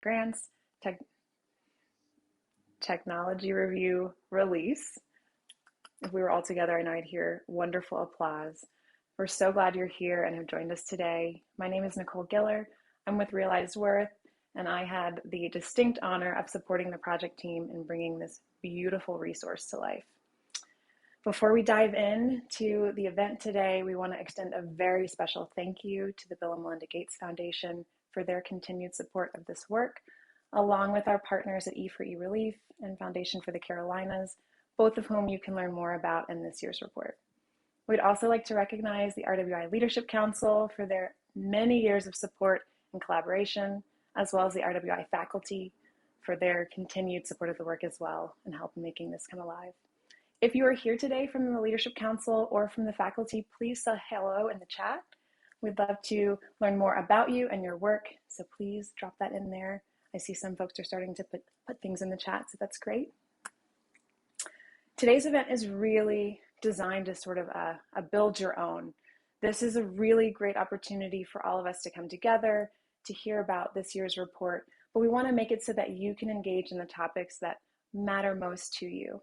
grants, technology review release. If we were all together, I know I'd hear wonderful applause. We're so glad you're here and have joined us today. My name is Nicole Giller. I'm with Realized Worth, and I had the distinct honor of supporting the project team in bringing this beautiful resource to life. Before we dive into the event today, we want to extend a very special thank you to the Bill and Melinda Gates Foundation for their continued support of this work, along with our partners at E4E Relief and Foundation for the Carolinas, both of whom you can learn more about in this year's report. We'd also like to recognize the RWI Leadership Council for their many years of support and collaboration, as well as the RWI faculty for their continued support of the work as well and help in making this come alive. If you are here today from the Leadership Council or from the faculty, please say hello in the chat. We'd love to learn more about you and your work, so please drop that in there. I see some folks are starting to put things in the chat, so that's great. Today's event is really designed as sort of a build your own. This is a really great opportunity for all of us to come together to hear about this year's report, but we want to make it so that you can engage in the topics that matter most to you.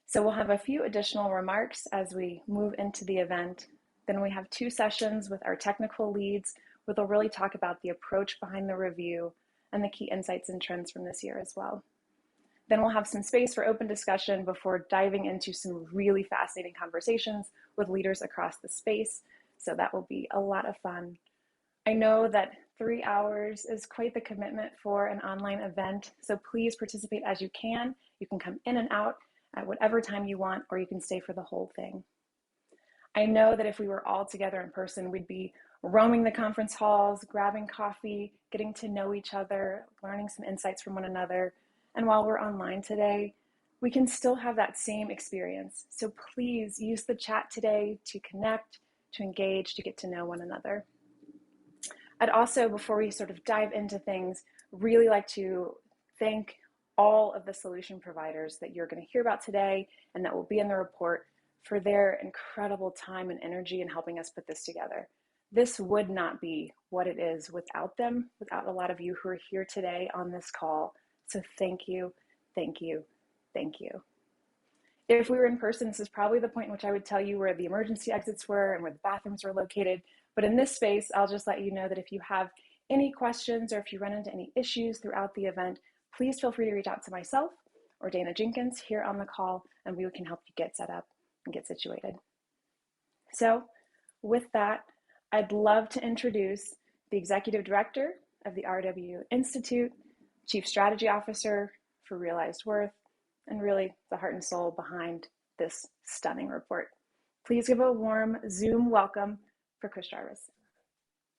So we'll have a few additional remarks as we move into the event. Then we have 2 sessions with our technical leads where they'll really talk about the approach behind the review and the key insights and trends from this year as well. Then we'll have some space for open discussion before diving into some really fascinating conversations with leaders across the space. So that will be a lot of fun. I know that 3 hours is quite the commitment for an online event, so please participate as you can. You can come in and out at whatever time you want, or you can stay for the whole thing. I know that if we were all together in person, we'd be roaming the conference halls, grabbing coffee, getting to know each other, learning some insights from one another. And while we're online today, we can still have that same experience. So please use the chat today to connect, to engage, to get to know one another. I'd also, before we sort of dive into things, really like to thank all of the solution providers that you're going to hear about today and that will be in the report for their incredible time and energy in helping us put this together. This would not be what it is without them, without a lot of you who are here today on this call. So thank you, thank you, thank you. If we were in person, this is probably the point in which I would tell you where the emergency exits were and where the bathrooms were located. But in this space, I'll just let you know that if you have any questions or if you run into any issues throughout the event, please feel free to reach out to myself or Dana Jenkins here on the call, and we can help you get set up and get situated. So with that, I'd love to introduce the Executive Director of the RW Institute, Chief Strategy Officer for Realized Worth, and really the heart and soul behind this stunning report. Please give a warm Zoom welcome for Chris Jarvis.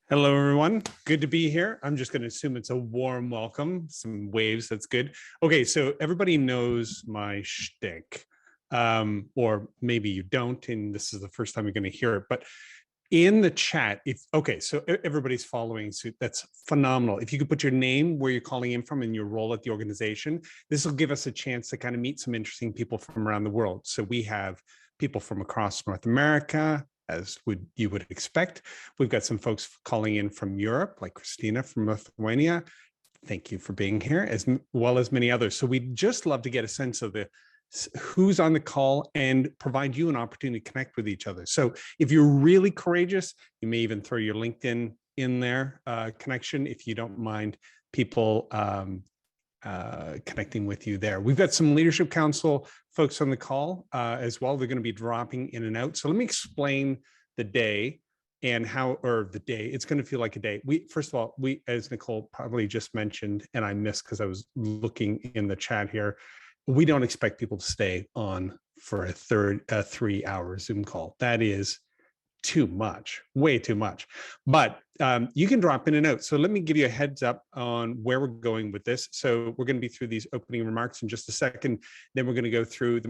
Hello, everyone. Good to be here. I'm just going to assume it's a warm welcome. Some waves, that's good. Okay, so everybody knows my shtick, or maybe you don't, and this is the first time you're going to hear it, but in the chat, so everybody's following suit. That's phenomenal. If you could put your name, where you're calling in from, and your role at the organization, this will give us a chance to kind of meet some interesting people from around the world. So we have people from across North America, as you would expect. We've got some folks calling in from Europe, like Christina from Lithuania. Thank you for being here, as well as many others. So we'd just love to get a sense of who's on the call and provide you an opportunity to connect with each other. So if you're really courageous, you may even throw your LinkedIn in there connection if you don't mind people connecting with you there. We've got some Leadership Council folks on the call as well. They're going to be dropping in and out. So let me explain the day and it's going to feel like a day. First of all, as Nicole probably just mentioned, and I missed because I was looking in the chat here, we don't expect people to stay on for a 3-hour Zoom call. That is too much, way too much. But you can drop in and out. So let me give you a heads up on where we're going with this. So we're going to be through these opening remarks in just a second. Then we're going to go through the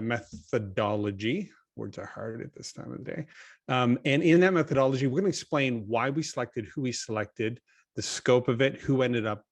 methodology. Words are hard at this time of the day. And in that methodology, we're going to explain why we selected who we selected, the scope of it, who ended up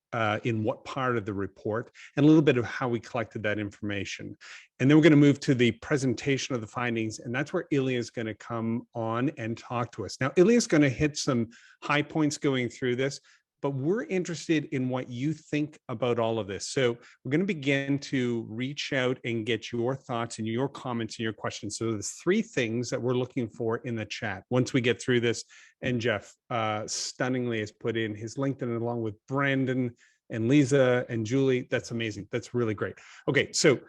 in what part of the report, and a little bit of how we collected that information. And then we're going to move to the presentation of the findings, and that's where Ilya is going to come on and talk to us. Now, Ilya is going to hit some high points going through this, but we're interested in what you think about all of this. So we're going to begin to reach out and get your thoughts and your comments and your questions. So there's 3 things that we're looking for in the chat once we get through this. And Jeff stunningly has put in his LinkedIn along with Brandon and Lisa and Julie. That's amazing. That's really great. Okay, so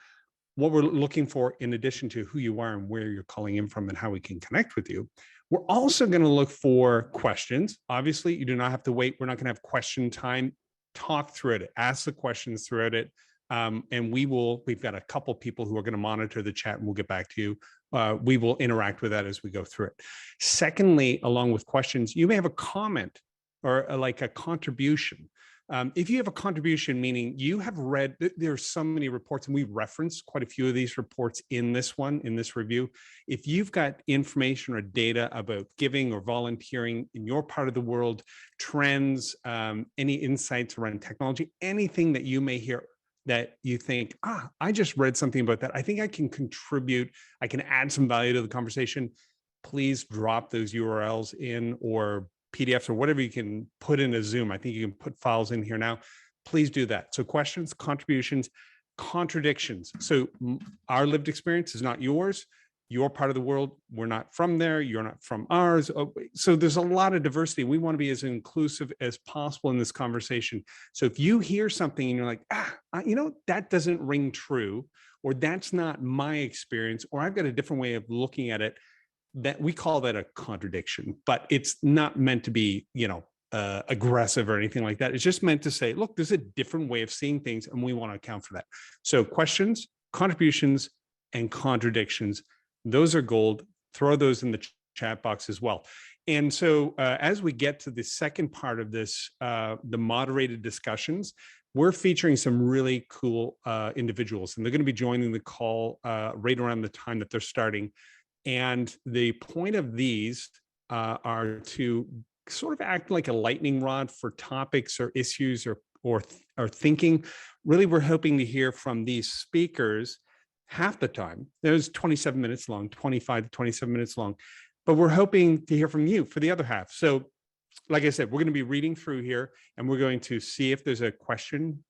what we're looking for, in addition to who you are and where you're calling in from and how we can connect with you, we're also going to look for questions. Obviously, you do not have to wait. We're not going to have question time. Talk through it. Ask the questions throughout it. And we've got a couple people who are going to monitor the chat, and we'll get back to you. We will interact with that as we go through it. Secondly, along with questions, you may have a comment or like a contribution. If you have a contribution, meaning you have read, there are so many reports, and we referenced quite a few of these reports in this review. If you've got information or data about giving or volunteering in your part of the world, trends, any insights around technology, anything that you may hear that you think, I just read something about that, I think I can contribute, I can add some value to the conversation, please drop those URLs in, or PDFs or whatever you can put in a Zoom. I think you can put files in here now. Please do that. So questions, contributions, contradictions. So our lived experience is not yours. Your part of the world, we're not from there. You're not from ours. So there's a lot of diversity. We want to be as inclusive as possible in this conversation. So if you hear something and you're like, that doesn't ring true, or that's not my experience, or I've got a different way of looking at it, that we call that a contradiction, but it's not meant to be, aggressive or anything like that. It's just meant to say, look, there's a different way of seeing things, and we want to account for that. So questions, contributions, and contradictions, those are gold. Throw those in the chat box as well. And so as we get to the second part of this, the moderated discussions, we're featuring some really cool individuals, and they're going to be joining the call right around the time that they're starting. And the point of these are to sort of act like a lightning rod for topics or issues or thinking. Really, we're hoping to hear from these speakers half the time. There's 27 minutes long, 25 to 27 minutes long, but we're hoping to hear from you for the other half. So like I said, we're going to be reading through here, and we're going to see if there's a question,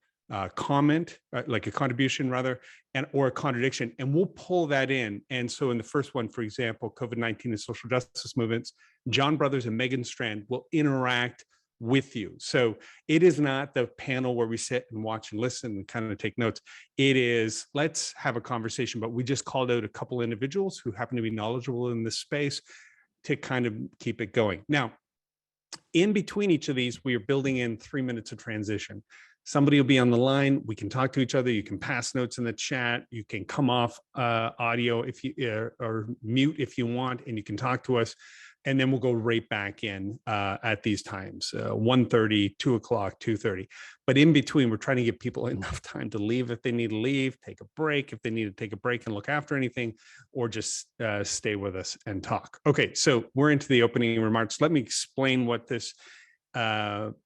comment, like a contribution rather, or a contradiction, and we'll pull that in. And so in the first one, for example, COVID-19 and social justice movements, John Brothers and Megan Strand will interact with you. So it is not the panel where we sit and watch and listen and kind of take notes. It is, let's have a conversation, but we just called out a couple individuals who happen to be knowledgeable in this space to kind of keep it going. Now, in between each of these, we are building in 3 minutes of transition. Somebody will be on the line. We can talk to each other. You can pass notes in the chat. You can come off audio if you or mute if you want, and you can talk to us. And then we'll go right back in at these times, 1:30, 2 o'clock, 2:30. But in between, we're trying to give people enough time to leave if they need to leave, take a break if they need to take a break and look after anything, or just stay with us and talk. Okay, so we're into the opening remarks. Let me explain what this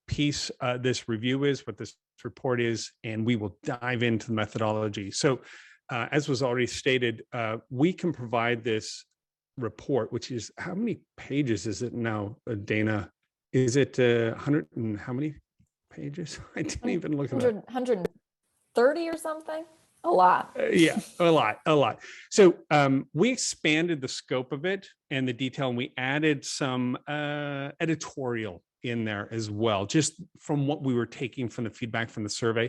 piece, this review is, what this report is, and we will dive into the methodology. So as was already stated, we can provide this report, which is, how many pages is it now, Dana? Is it 100 and how many pages? I didn't even look at that. 130 or something? A lot. Yeah, a lot. So we expanded the scope of it and the detail, and we added some editorial in there as well, just from what we were taking from the feedback from the survey.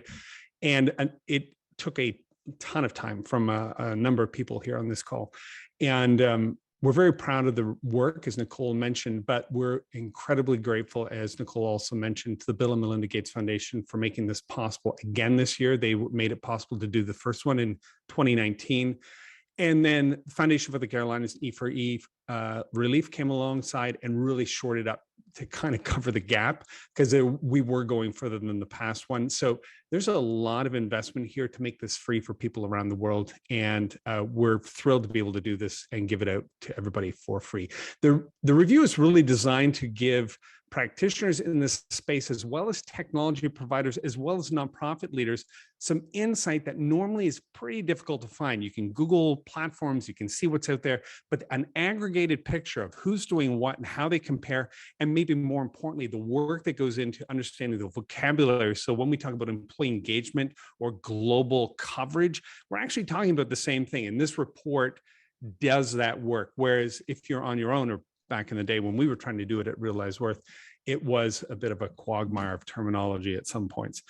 And it took a ton of time from a number of people here on this call. And we're very proud of the work, as Nicole mentioned, but we're incredibly grateful, as Nicole also mentioned, to the Bill and Melinda Gates Foundation for making this possible again this year. They made it possible to do the first one in 2019. And then Foundation for the Carolinas, E4E Relief came alongside and really shored it up to kind of cover the gap, because we were going further than the past one. So there's a lot of investment here to make this free for people around the world. And we're thrilled to be able to do this and give it out to everybody for free. The review is really designed to give practitioners in this space, as well as technology providers, as well as nonprofit leaders, some insight that normally is pretty difficult to find. You can Google platforms, you can see what's out there, but an aggregated picture of who's doing what and how they compare, and maybe more importantly, the work that goes into understanding the vocabulary. So when we talk about employee engagement or global coverage, we're actually talking about the same thing. And this report does that work. Whereas if you're on your own, or back in the day when we were trying to do it at Real Lives Worth, it was a bit of a quagmire of terminology at some points.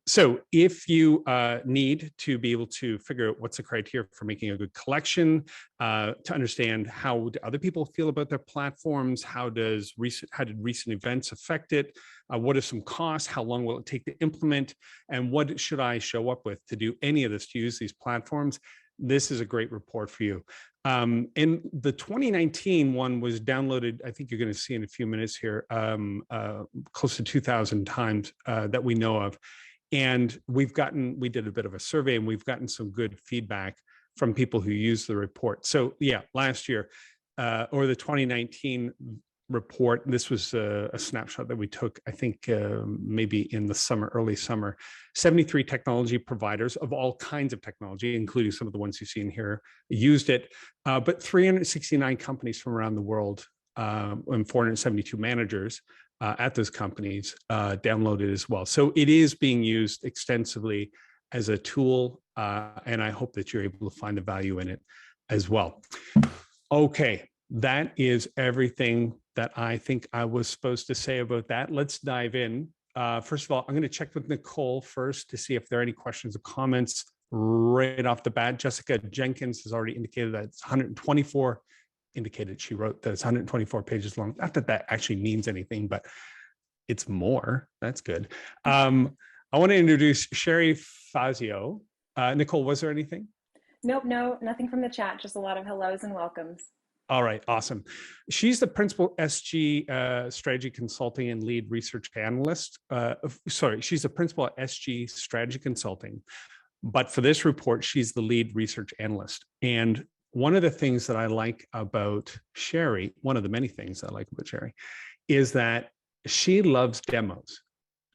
So if you need to be able to figure out what's the criteria for making a good collection, to understand how do other people feel about their platforms, how did recent events affect it, what are some costs, how long will it take to implement, and what should I show up with to do any of this, to use these platforms, this is a great report for you. And the 2019 one was downloaded, I think you're going to see in a few minutes here, close to 2,000 times that we know of. And we did a bit of a survey, and we've gotten some good feedback from people who use the report. So yeah, last year, or the 2019 report, this was a snapshot that we took, I think maybe in the summer, early summer. 73 technology providers of all kinds of technology, including some of the ones you see in here, used it, but 369 companies from around the world and 472 managers at those companies downloaded as well. So it is being used extensively as a tool, and I hope that you're able to find the value in it as well. Okay, that is everything that I think I was supposed to say about that. Let's dive in. First of all, I'm going to check with Nicole first to see if there are any questions or comments right off the bat. Jessica Jenkins has already indicated that it's 124, she wrote that it's 124 pages long. Not that that actually means anything, but it's more. That's good. I want to introduce Sherry Fazio. Nicole, was there anything? Nope, no, nothing from the chat, just a lot of hellos and welcomes. All right, awesome. She's the principal SG strategy consulting and lead research analyst. She's the principal at SG strategy consulting, but for this report, she's the lead research analyst. And one of the things that I like about Sherry, one of the many things I like about Sherry, is that she loves demos.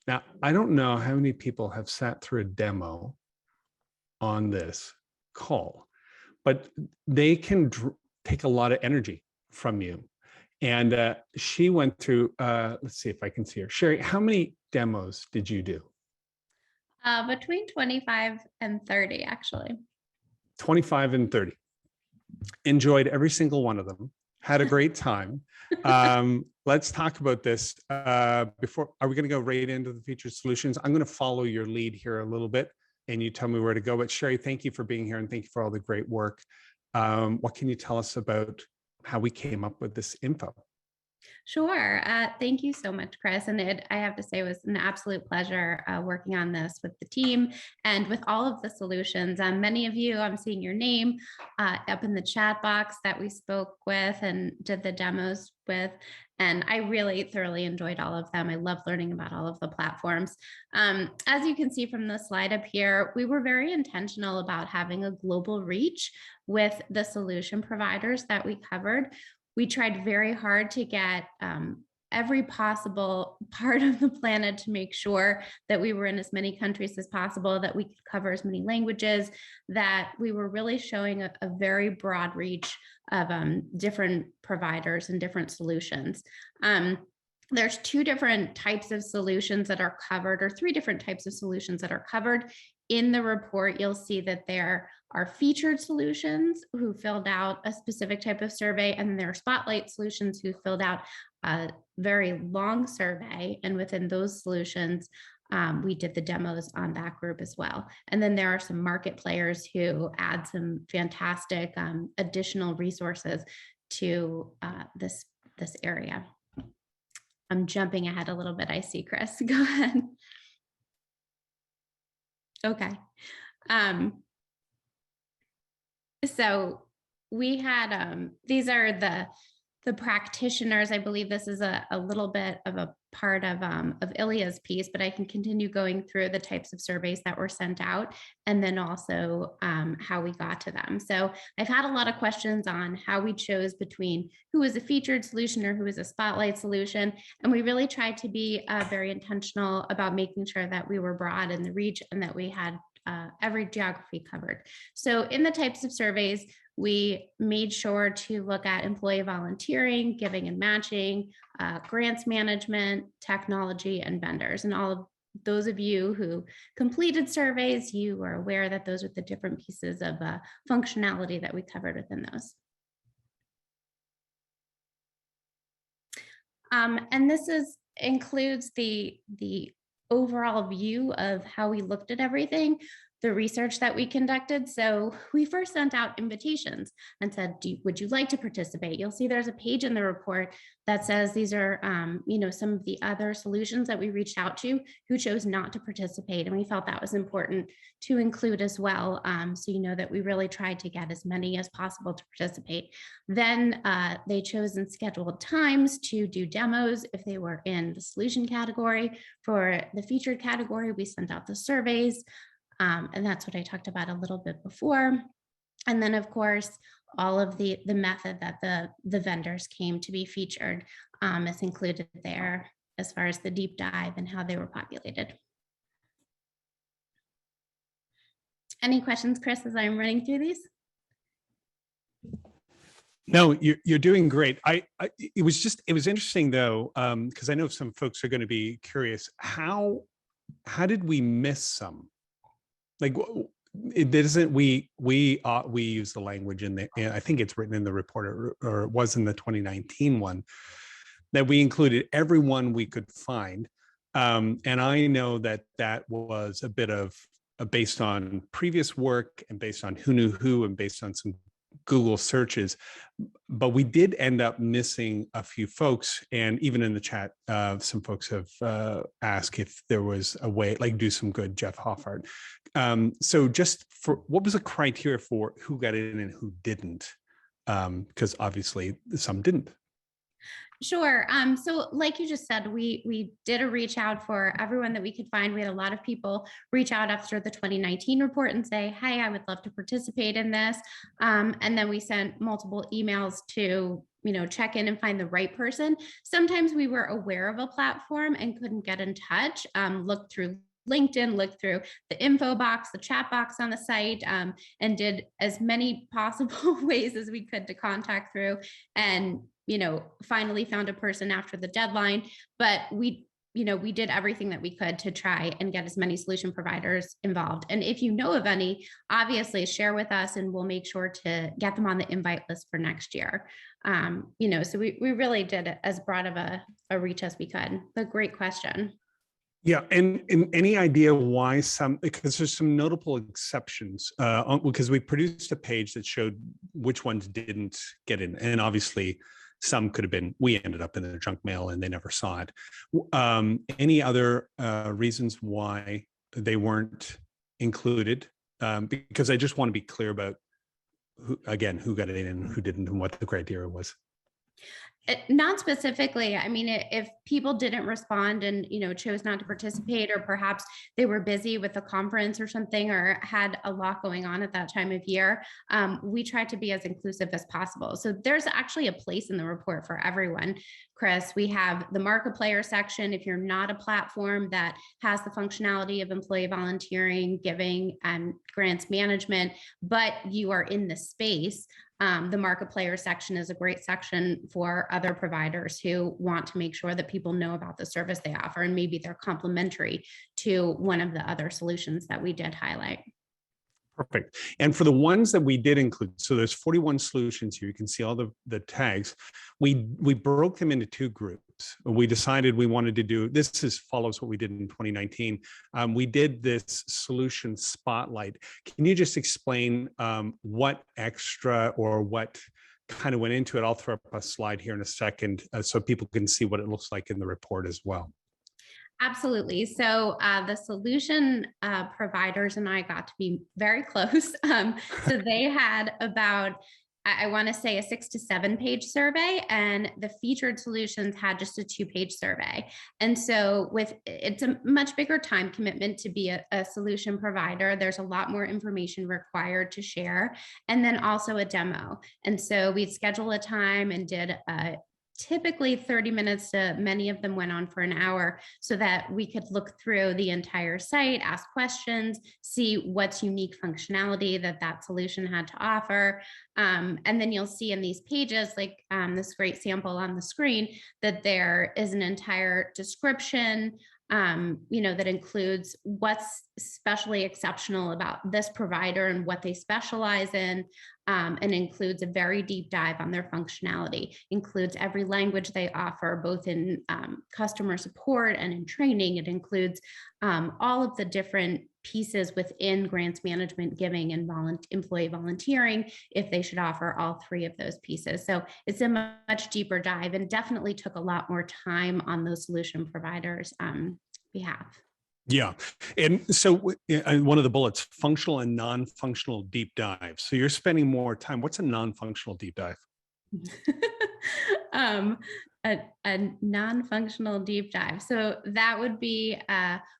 Now, I don't know how many people have sat through a demo on this call, but they can take a lot of energy from you. And she went through, let's see if I can see her. Sherry, how many demos did you do? Between 25 and 30, actually. 25 and 30. Enjoyed every single one of them. Had a great time. Let's talk about this. Before, are we going to go right into the featured solutions? I'm going to follow your lead here a little bit, and you tell me where to go. But Sherry, thank you for being here, and thank you for all the great work. What can you tell us about how we came up with this info? Sure. Thank you so much, Chris. And I have to say, it was an absolute pleasure working on this with the team and with all of the solutions. Many of you, I'm seeing your name up in the chat box that we spoke with and did the demos with. And I really thoroughly enjoyed all of them. I love learning about all of the platforms. As you can see from the slide up here, we were very intentional about having a global reach with the solution providers that we covered. We tried very hard to get every possible part of the planet to make sure that we were in as many countries as possible, that we could cover as many languages, that we were really showing a very broad reach of different providers and different solutions. There's two different types of solutions that are covered, or three different types of solutions that are covered. In the report, you'll see that there are featured solutions who filled out a specific type of survey, and there are spotlight solutions who filled out a very long survey. And within those solutions, we did the demos on that group as well. And then there are some market players who add some fantastic additional resources to this area. I'm jumping ahead a little bit, I see, Chris. Go ahead. Okay. So we had, these are the practitioners. I believe this is a little bit of a part of Ilya's piece, but I can continue going through the types of surveys that were sent out and then also how we got to them. So I've had a lot of questions on how we chose between who is a featured solution or who is a spotlight solution. And we really tried to be very intentional about making sure that we were broad in the reach and that we had every geography covered. So in the types of surveys, we made sure to look at employee volunteering, giving and matching, grants management, technology, and vendors. And all of those of you who completed surveys, you are aware that those are the different pieces of functionality that we covered within those. And this includes the overall view of how we looked at everything, the research that we conducted. So we first sent out invitations and said, would you like to participate? You'll see there's a page in the report that says these are some of the other solutions that we reached out to who chose not to participate. And we felt that was important to include as well. So you know that we really tried to get as many as possible to participate. Then they chose and scheduled times to do demos if they were in the solution category. For the featured category, we sent out the surveys. And that's what I talked about a little bit before. And then, of course, all of the method that the vendors came to be featured is included there as far as the deep dive and how they were populated. Any questions, Chris, as I'm running through these? No, you're doing great. It was interesting though, because I know some folks are going to be curious. How did we miss some? Like, it isn't we use the language in I think it's written in the report, or it was in the 2019 one, that we included everyone we could find. And I know that was a bit of based on previous work and based on who knew who and based on some Google searches, but we did end up missing a few folks. And even in the chat, some folks have asked if there was a way, like do some good, Jeff Hoffart. So just for what was the criteria for who got in and who didn't? Because obviously some didn't. Sure. So like you just said, we did a reach out for everyone that we could find. We had a lot of people reach out after the 2019 report and say, hey, I would love to participate in this. And then we sent multiple emails to check in and find the right person. Sometimes we were aware of a platform and couldn't get in touch, looked through LinkedIn, looked through the info box, the chat box on the site, and did as many possible ways as we could to contact through, and finally found a person after the deadline. But we did everything that we could to try and get as many solution providers involved. And if you know of any, obviously share with us and we'll make sure to get them on the invite list for next year. So we really did as broad of a reach as we could. But great question. Yeah, and any idea why some, because there's some notable exceptions, because we produced a page that showed which ones didn't get in, and obviously some could have been, we ended up in the junk mail and they never saw it. Any other reasons why they weren't included? Because I just want to be clear about who got it in and who didn't and what the criteria was. Not specifically. I mean, if people didn't respond and, chose not to participate, or perhaps they were busy with a conference or something, or had a lot going on at that time of year, we tried to be as inclusive as possible. So there's actually a place in the report for everyone, Chris. We have the market player section. If you're not a platform that has the functionality of employee volunteering, giving, and grants management, but you are in the space, the market player section is a great section for other providers who want to make sure that people know about the service they offer, and maybe they're complementary to one of the other solutions that we did highlight. Perfect. And for the ones that we did include, so there's 41 solutions here. You can see all the tags. We broke them into two groups. We decided we wanted to do, follows what we did in 2019. We did this solution spotlight. Can you just explain what extra or what kind of went into it? I'll throw up a slide here in a second so people can see what it looks like in the report as well. Absolutely. So the solution providers and I got to be very close. So they had about I want to say a 6 to 7 page survey, and the featured solutions had just a 2-page survey. And so it's a much bigger time commitment to be a solution provider. There's a lot more information required to share, and then also a demo. And so we'd schedule a time and did typically 30 minutes to many of them went on for an hour, so that we could look through the entire site, ask questions, see what's unique functionality that solution had to offer. And then you'll see in these pages, like this great sample on the screen, that there is an entire description, that includes what's especially exceptional about this provider and what they specialize in, and includes a very deep dive on their functionality, includes every language they offer, both in customer support and in training. It includes all of the different pieces within grants management, giving, and employee volunteering, if they should offer all 3 of those pieces. So it's a much deeper dive, and definitely took a lot more time on those solution providers' behalf. Yeah. And so one of the bullets, functional and non-functional deep dives. So you're spending more time. What's a non-functional deep dive? A non-functional deep dive. So that would be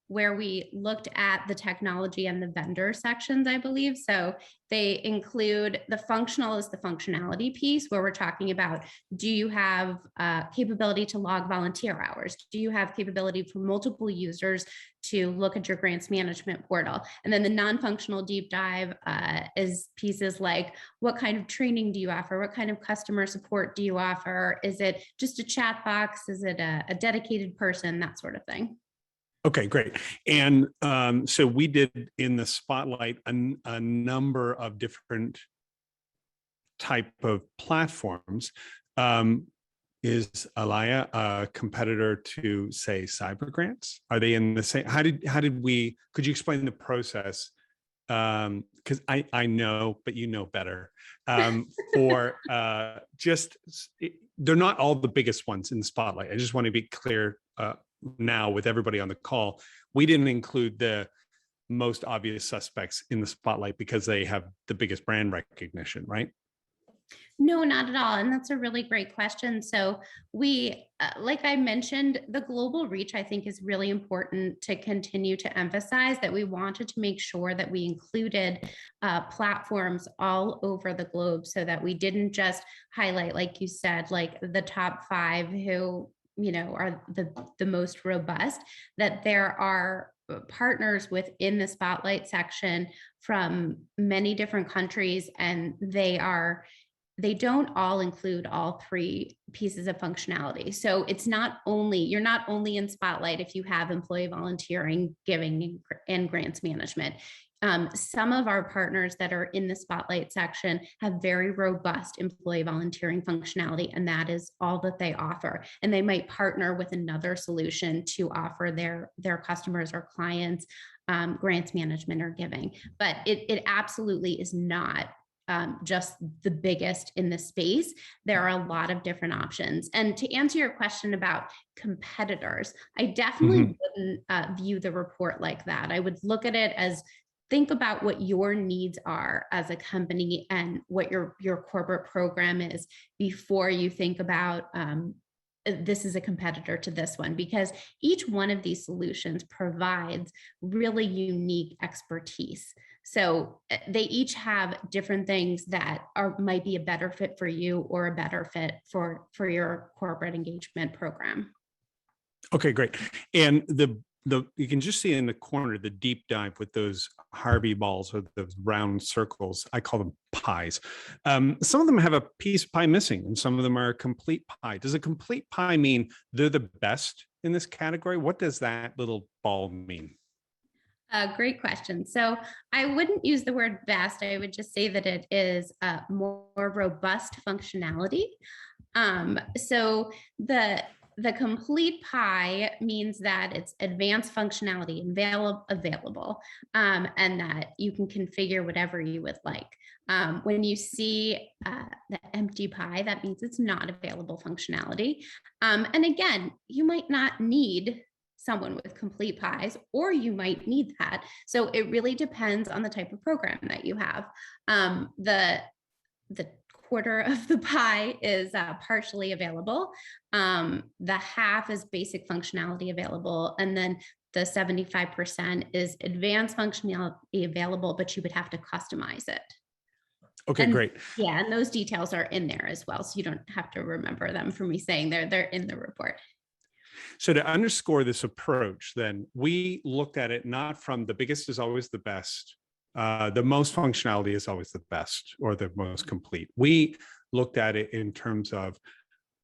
where we looked at the technology and the vendor sections, I believe. So they include the functional is the functionality piece, where we're talking about, do you have capability to log volunteer hours? Do you have capability for multiple users to look at your grants management portal? And then the non-functional deep dive is pieces like, what kind of training do you offer? What kind of customer support do you offer? Is it just a chat box? Is it a dedicated person? That sort of thing. Okay, great. And so we did in the spotlight a number of different type of platforms. Is Alaya a competitor to, say, cyber grants? Are they in the same? How did we? Could you explain the process? Because I know, but you know better. For they're not all the biggest ones in the spotlight. I just want to be clear now with everybody on the call. We didn't include the most obvious suspects in the spotlight because they have the biggest brand recognition, right? No, not at all. And that's a really great question. So we, like I mentioned, the global reach, I think, is really important to continue to emphasize, that we wanted to make sure that we included platforms all over the globe, so that we didn't just highlight, like you said, like the top 5 who, are the most robust, that there are partners within the spotlight section from many different countries, and they don't all include all 3 pieces of functionality. So you're not only in spotlight if you have employee volunteering, giving, and grants management. Some of our partners that are in the spotlight section have very robust employee volunteering functionality, and that is all that they offer. And they might partner with another solution to offer their customers or clients grants management or giving. But it absolutely is not just the biggest in the space. There are a lot of different options. And to answer your question about competitors, I definitely wouldn't view the report like that. I would look at it as, think about what your needs are as a company and what your corporate program is before you think about this is a competitor to this one, because each one of these solutions provides really unique expertise. So they each have different things that might be a better fit for you or a better fit for your corporate engagement program. Okay, great. And you can just see in the corner the deep dive with those Harvey balls, or those round circles. I call them pies. Some of them have a piece of pie missing, and some of them are a complete pie. Does a complete pie mean they're the best in this category? What does that little ball mean? Great question. So I wouldn't use the word best. I would just say that it is more robust functionality. So the complete pie means that it's advanced functionality available, and that you can configure whatever you would like. When you see the empty pie, that means it's not available functionality. And again, you might not need someone with complete pies, or you might need that. So it really depends on the type of program that you have. The quarter of the pie is partially available. The half is basic functionality available. And then the 75% is advanced functionality available, but you would have to customize it. Okay, And great. yeah, and those details are in there as well. So you don't have to remember them for me saying they're in the report. So to underscore this approach, then we looked at it not from the biggest is always the best, the most functionality is always the best or the most complete. We looked at it in terms of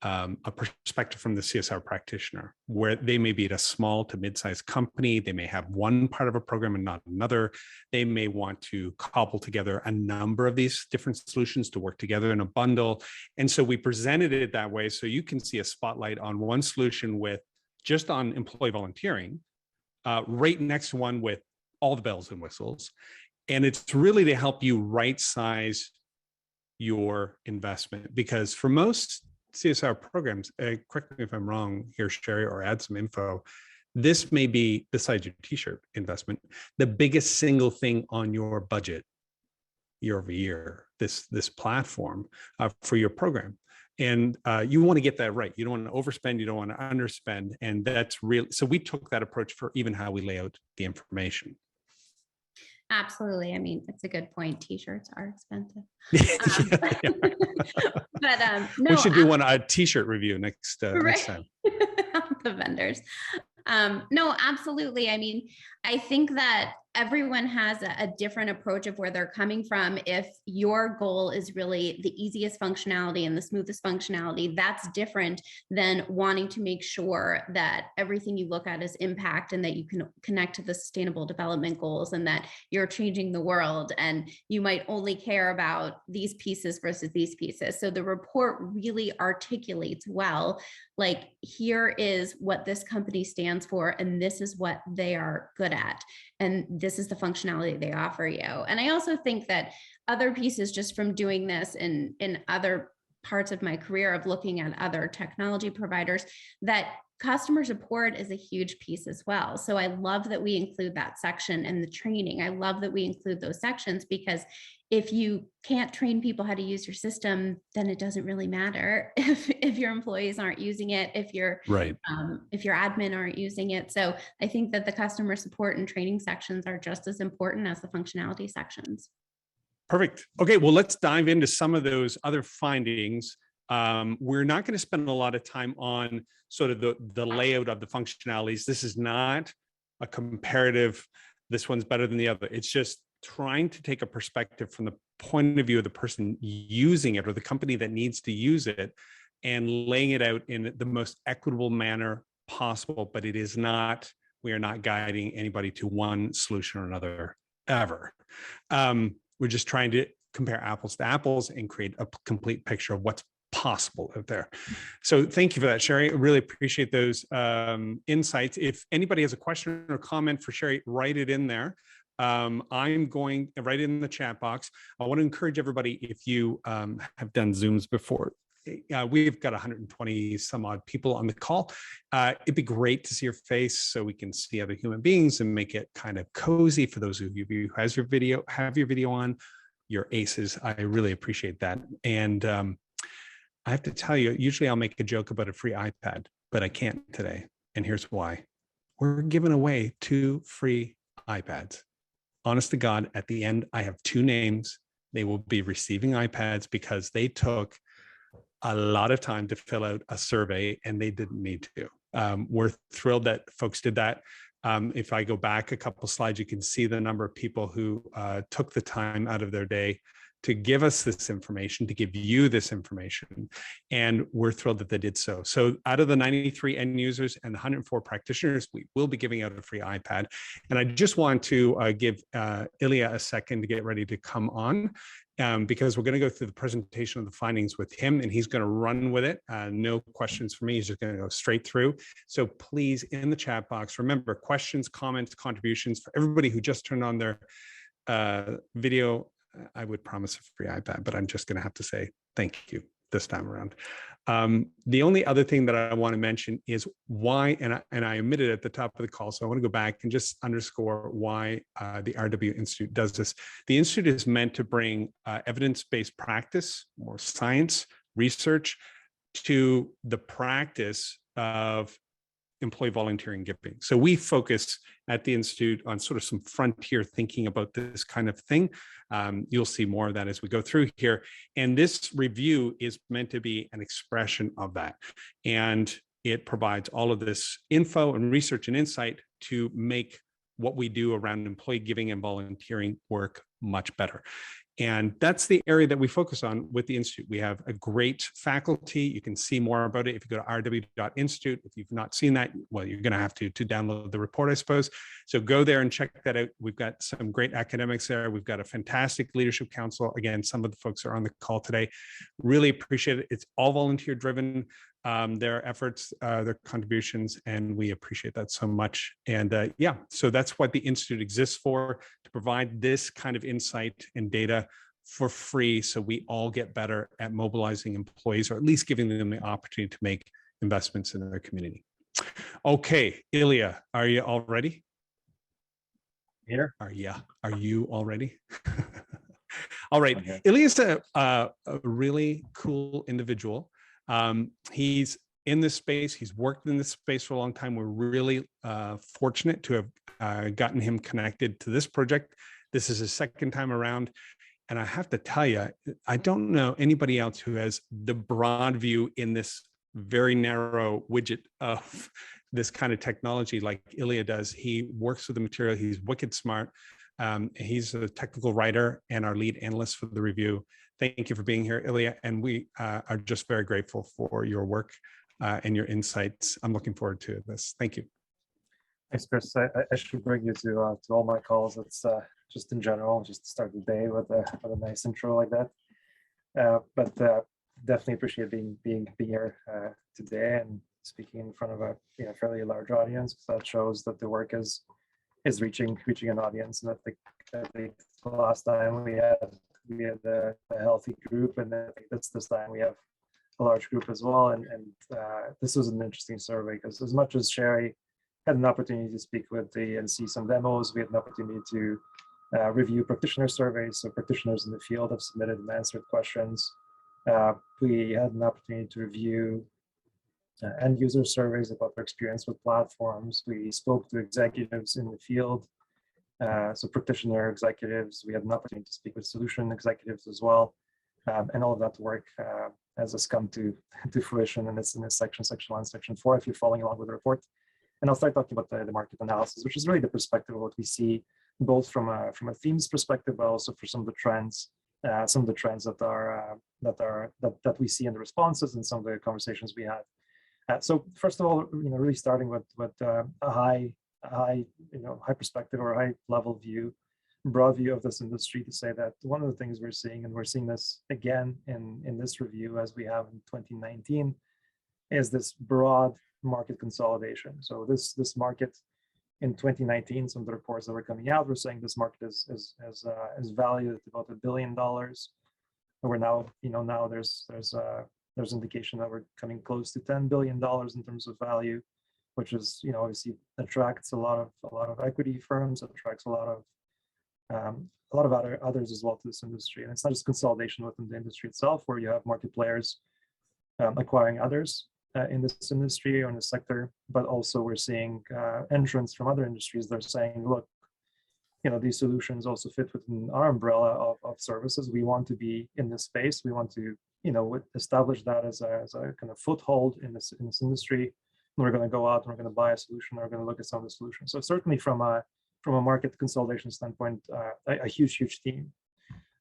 a perspective from the CSR practitioner, where they may be at a small to mid-sized company. They may have one part of a program and not another. They may want to cobble together a number of these different solutions to work together in a bundle. And so we presented it that way. So you can see a spotlight on one solution with just on employee volunteering, right next to one with all the bells and whistles. And it's really to help you right size your investment, because for most CSR programs, correct me if I'm wrong here, Sherry, or add some info, this may be, besides your t-shirt investment, the biggest single thing on your budget year over year, this platform for your program. And you want to get that right. You don't want to overspend, you don't want to underspend. And that's real. So we took that approach for even how we lay out the information. Absolutely. I mean, it's a good point. T-shirts are expensive. But no, we should do a t-shirt review next time. The vendors. No, absolutely. I mean, I think that everyone has a different approach of where they're coming from. If your goal is really the easiest functionality and the smoothest functionality, that's different than wanting to make sure that everything you look at is impact and that you can connect to the sustainable development goals and that you're changing the world. And you might only care about these pieces versus these pieces. So the report really articulates well, like, here is what this company stands for, and this is what they are good at. And this is the functionality they offer you. And I also think that other pieces, just from doing this in other parts of my career of looking at other technology providers, that customer support is a huge piece as well. So I love that we include that section in the training. I love that we include those sections, because if you can't train people how to use your system, then it doesn't really matter if your employees aren't using it, if your admin aren't using it. So I think that the customer support and training sections are just as important as the functionality sections. Perfect. Okay, well, let's dive into some of those other findings. We're not going to spend a lot of time on sort of the layout of the functionalities. This is not a comparative, this one's better than the other. It's just trying to take a perspective from the point of view of the person using it or the company that needs to use it and laying it out in the most equitable manner possible. But it is not, we are not guiding anybody to one solution or another ever. We're just trying to compare apples to apples and create a complete picture of what's possible out there. So thank you for that, Sherry. I really appreciate those insights. If anybody has a question or comment for Sherry, write it in there. I'm going to write it in the chat box. I want to encourage everybody, if you have done Zooms before, we've got 120 some odd people on the call. It'd be great to see your face so we can see other human beings and make it kind of cozy for those of you who have your video on, your aces. I really appreciate that. And I have to tell you, usually I'll make a joke about a free iPad, but I can't today. And here's why. We're giving away 2 free iPads. Honest to God, at the end, I have 2 names. They will be receiving iPads because they took a lot of time to fill out a survey and they didn't need to. We're thrilled that folks did that. If I go back a couple slides, you can see the number of people who took the time out of their day to give us this information, to give you this information. And we're thrilled that they did so. So out of the 93 end users and the 104 practitioners, we will be giving out a free iPad. And I just want to give Ilya a second to get ready to come on, because we're going to go through the presentation of the findings with him and he's going to run with it. No questions for me. He's just going to go straight through. So please, in the chat box, remember, questions, comments, contributions for everybody who just turned on their video. I would promise a free iPad, but I'm just going to have to say thank you. this time around. The only other thing that I want to mention is why, and I admitted at the top of the call, so I want to go back and just underscore why the RW Institute does this. The Institute is meant to bring evidence-based practice, more science, research to the practice of employee volunteering giving. So we focus at the Institute on sort of some frontier thinking about this kind of thing. You'll see more of that as we go through here. And this review is meant to be an expression of that. And it provides all of this info and research and insight to make what we do around employee giving and volunteering work much better. And that's the area that we focus on with the Institute. We have a great faculty. You can see more about it if you go to rw.institute. If you've not seen that, well, you're going to have to download the report, I suppose. So go there and check that out. We've got some great academics there. We've got a fantastic leadership council. Again, some of the folks are on the call today. Really appreciate it. It's all volunteer driven. Their efforts, their contributions, and we appreciate that so much. And yeah, so that's what the Institute exists for, to provide this kind of insight and data for free, so we all get better at mobilizing employees, or at least giving them the opportunity to make investments in their community. Okay, Ilya, are you all ready? Here. Are you all ready? All right, Okay. Ilya's a really cool individual. He's in this space. He's worked in this space for a long time. We're really fortunate to have gotten him connected to this project. This is his second time around. And I have to tell you, I don't know anybody else who has the broad view in this very narrow widget of this kind of technology like Ilya does. He works with the material. He's wicked smart. He's a technical writer and our lead analyst for the review. Thank you for being here, Ilya. And we are just very grateful for your work and your insights. I'm looking forward to this. Thank you. Thanks, Chris. I should bring you to all my calls. It's just in general, just to start the day with a nice intro like that. But definitely appreciate being here today and speaking in front of a fairly large audience. That shows that the work is reaching an audience. And I think the last time we had a healthy group, and I think this time we have a large group as well. And this was an interesting survey, because as much as Sherry had an opportunity to speak with and see some demos, we had an opportunity to review practitioner surveys. So practitioners in the field have submitted and answered questions. We had an opportunity to review end user surveys about their experience with platforms. We spoke to executives in the field, so practitioner executives. We had an opportunity to speak with solution executives as well, and all of that work has come to fruition in this section 1, section 4, if you're following along with the report. And I'll start talking about the market analysis, which is really the perspective of what we see, both from a themes perspective, but also for some of the trends that we see in the responses and some of the conversations we had. So first of all, really starting with a high perspective or high level view, broad view of this industry, to say that one of the things we're seeing, and we're seeing this again in this review as we have in 2019, is this broad market consolidation. So this market in 2019, some of the reports that were coming out were saying this market is valued at about $1 billion. And we're now, now there's indication that we're coming close to $10 billion in terms of value, which is, obviously attracts a lot of equity firms, attracts a lot of others as well to this industry. And it's not just consolidation within the industry itself, where you have market players acquiring others in this industry or in this sector, but also we're seeing entrants from other industries. They're saying, look, these solutions also fit within our umbrella of services. We want to be in this space. We want to, establish that as a kind of foothold in this industry. And we're going to go out and we're going to buy a solution. We're going to look at some of the solutions. So certainly from a market consolidation standpoint, a huge theme.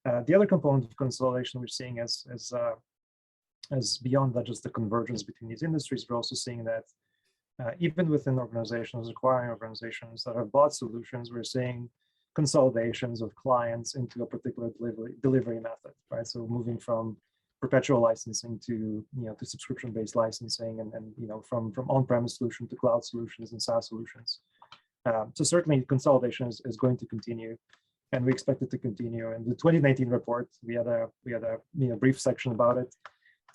The other component of consolidation we're seeing as beyond that, just the convergence between these industries, we're also seeing that even within organizations, acquiring organizations that have bought solutions, we're seeing consolidations of clients into a particular delivery method, right? So moving from perpetual licensing to to subscription-based licensing, and from on-premise solution to cloud solutions and SaaS solutions. So certainly consolidation is going to continue, and we expect it to continue. In the 2019 report, we had a brief section about it,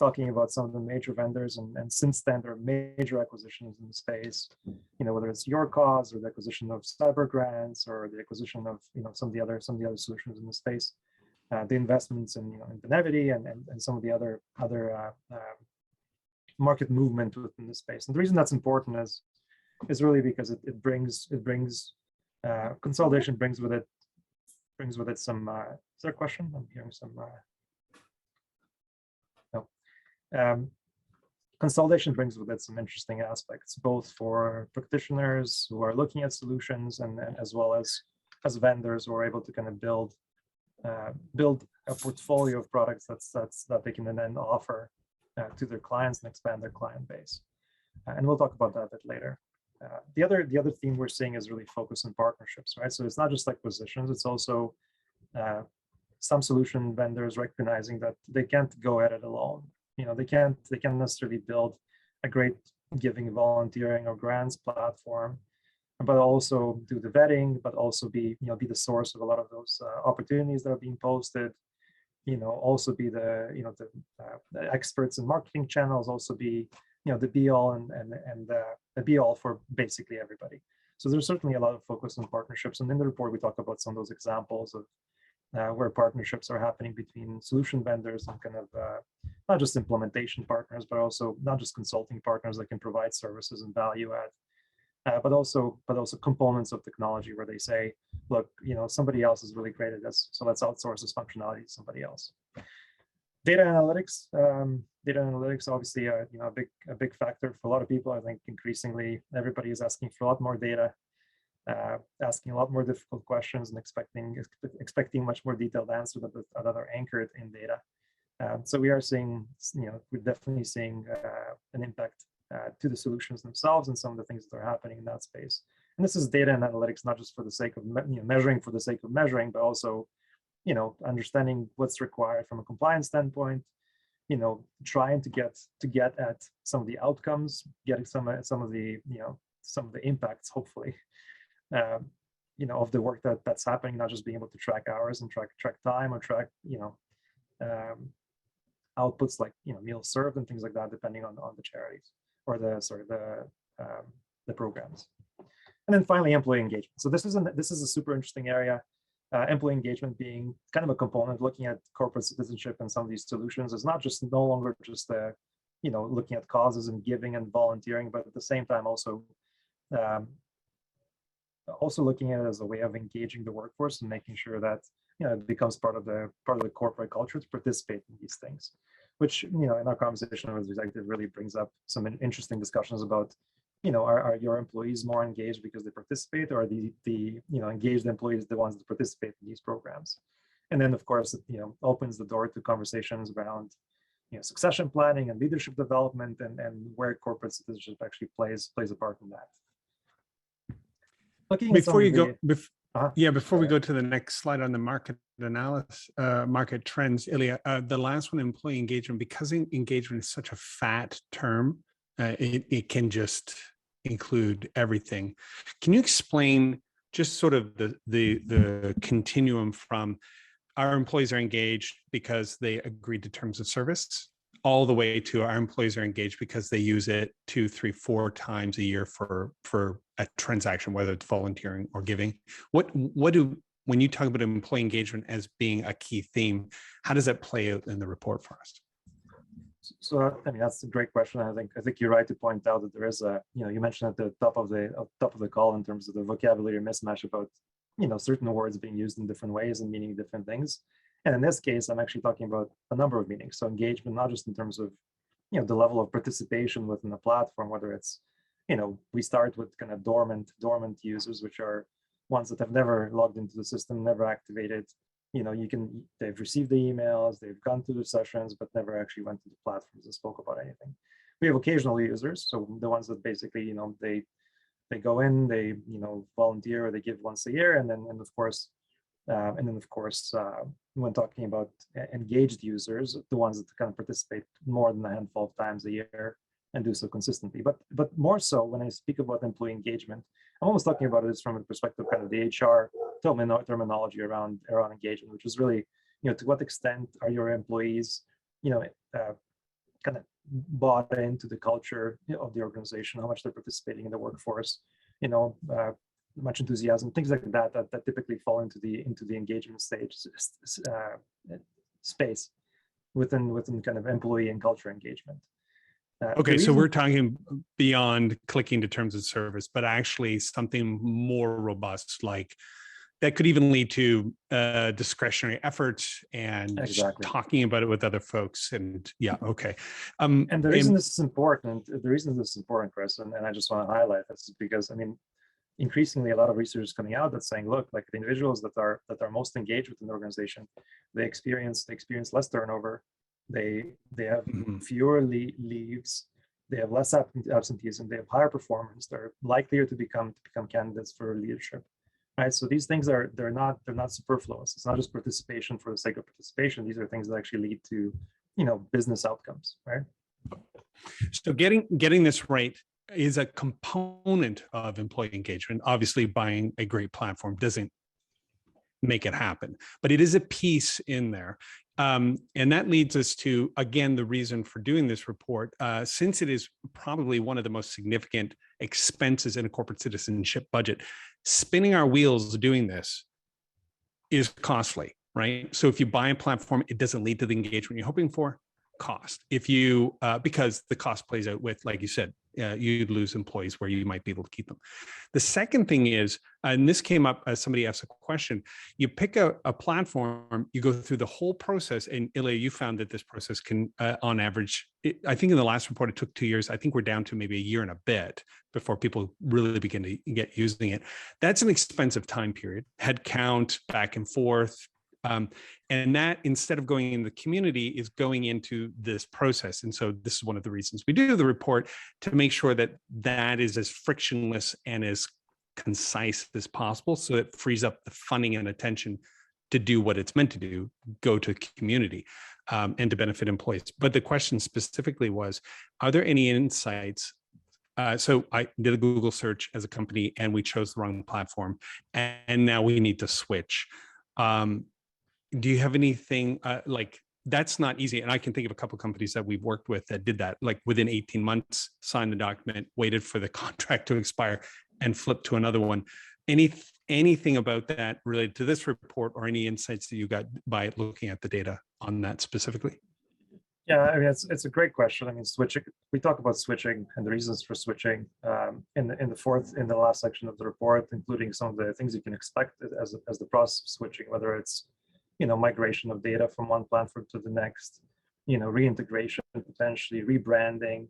talking about some of the major vendors, and since then there are major acquisitions in the space, whether it's your cause or the acquisition of cyber grants or the acquisition of some of the other solutions in the space, the investments in in Benevity and some of the other market movement within the space. And the reason that's important is really because it brings consolidation brings with it some is there a question? I'm hearing some no. Consolidation brings with it some interesting aspects, both for practitioners who are looking at solutions and as well as vendors who are able to kind of build a portfolio of products that they can then offer to their clients and expand their client base. And we'll talk about that a bit later. The other theme we're seeing is really focus on partnerships, right? So it's not just acquisitions, it's also some solution vendors recognizing that they can't go at it alone. They can't necessarily build a great giving, volunteering, or grants platform, but also do the vetting, but also be the source of a lot of those opportunities that are being posted. Also be the experts in marketing channels. Also be the be all and the be all for basically everybody. So there's certainly a lot of focus on partnerships, and in the report we talk about some of those examples of where partnerships are happening between solution vendors and kind of not just implementation partners, but also not just consulting partners that can provide services and value add, but also components of technology where they say, look, somebody else is really great at this, so let's outsource this functionality to somebody else. Data analytics, obviously, a big factor for a lot of people. I think increasingly everybody is asking for a lot more data, asking a lot more difficult questions, and expecting much more detailed answers that are anchored in data. So we are seeing, we're definitely seeing an impact to the solutions themselves and some of the things that are happening in that space. And this is data and analytics, not just for the sake of measuring for the sake of measuring, but also understanding what's required from a compliance standpoint. Trying to get at some of the outcomes, getting some of the impacts, hopefully, of the work that's happening. Not just being able to track hours and track time or track outputs like meals served and things like that, depending on the charities or the programs. And then finally, employee engagement. So this is a super interesting area. Employee engagement being kind of a component, looking at corporate citizenship and some of these solutions is no longer just looking at causes and giving and volunteering, but at the same time also looking at it as a way of engaging the workforce and making sure that it becomes part of the corporate culture to participate in these things, which in our conversation with the executive really brings up some interesting discussions about are your employees more engaged because they participate, or are the engaged employees the ones that participate in these programs? And then of course it opens the door to conversations around succession planning and leadership development, and where corporate citizenship actually plays a part in that. Before we go to the next slide on the market analysis, market trends, Ilya, the last one, employee engagement, because engagement is such a fat term, it can just include everything. Can you explain just sort of the continuum from our employees are engaged because they agreed to terms of service, all the way to our employees are engaged because they use it 2, 3, 4 times a year for a transaction, whether it's volunteering or giving? When you talk about employee engagement as being a key theme, how does that play out in the report for us? So that's a great question. I think you're right to point out that there is you mentioned at the top of the call in terms of the vocabulary mismatch about certain words being used in different ways and meaning different things. And in this case, I'm actually talking about a number of meanings. So engagement, not just in terms of the level of participation within the platform, whether it's we start with kind of dormant users, which are ones that have never logged into the system, never activated. They've received the emails, they've gone through the sessions, but never actually went to the platforms and spoke about anything. We have occasional users, so the ones that basically they go in, they volunteer, or they give once a year, and then of course when talking about engaged users, the ones that kind of participate more than a handful of times a year and do so consistently. But more so, when I speak about employee engagement, I'm almost talking about this from a perspective kind of the HR terminology around engagement, which is really to what extent are your employees kind of bought into the culture of the organization, how much they're participating in the workforce, much enthusiasm, things like that that typically fall into the engagement stage space within kind of employee and culture engagement. Okay, so we're talking beyond clicking to terms of service, but actually something more robust, like that could even lead to discretionary efforts and talking about it with other folks. And yeah, okay. And the reason this is important, Chris, and I just want to highlight this is because, I mean, increasingly a lot of research is coming out that's saying, look, like the individuals that are most engaged within the organization, they experience less turnover. They have fewer leaves. They have less absenteeism. They have higher performance. They're likelier to become candidates for leadership. Right. So these things they're not superfluous. It's not just participation for the sake of participation. These are things that actually lead to, business outcomes. Right. So getting this right is a component of employee engagement. Obviously, buying a great platform doesn't make it happen, but it is a piece in there. And that leads us to, again, the reason for doing this report, since it is probably one of the most significant expenses in a corporate citizenship budget, spinning our wheels doing this is costly, right? So if you buy a platform, it doesn't lead to the engagement you're hoping for. Cost. If you, because the cost plays out with, like you said, you'd lose employees where you might be able to keep them. The second thing is, and this came up as somebody asked a question, you pick a platform, you go through the whole process, and Ilya, you found that this process can, on average, I think in the last report, it took 2 years. I think we're down to maybe a year and a bit before people really begin to get using it. That's an expensive time period, head count, back and forth. And that, instead of going in the community, is going into this process. And so this is one of the reasons we do the report, to make sure that that is as frictionless and as concise as possible, so it frees up the funding and attention to do what it's meant to do, go to community, and to benefit employees. But the question specifically was, are there any insights? So I did a Google search as a company, and we chose the wrong platform, and now we need to switch. Do you have anything like, that's not easy? And I can think of a couple of companies that we've worked with that did that, like within 18 months, signed the document, waited for the contract to expire, and flipped to another one. Anything about that related to this report, or any insights that you got by looking at the data on that specifically? Yeah, I mean, it's a great question. I mean, switching, we talk about switching and the reasons for switching in the last section of the report, including some of the things you can expect as the process of switching, whether it's, migration of data from one platform to the next, reintegration, potentially rebranding,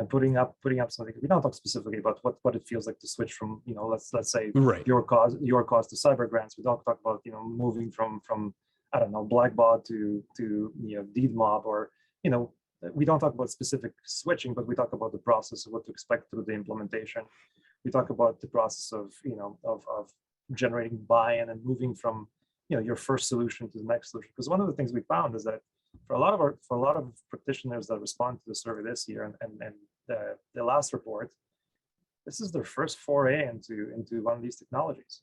putting up something. We don't talk specifically about what it feels like to switch from, let's say, right, your cause to cyber grants. We don't talk about, moving from I don't know, Blackbot to DeedMob, or, we don't talk about specific switching, but we talk about the process of what to expect through the implementation. We talk about the process of, of generating buy-in and moving from, your first solution to the next solution. Because one of the things we found is that for a lot of practitioners that respond to the survey this year and the last report, this is their first foray into one of these technologies.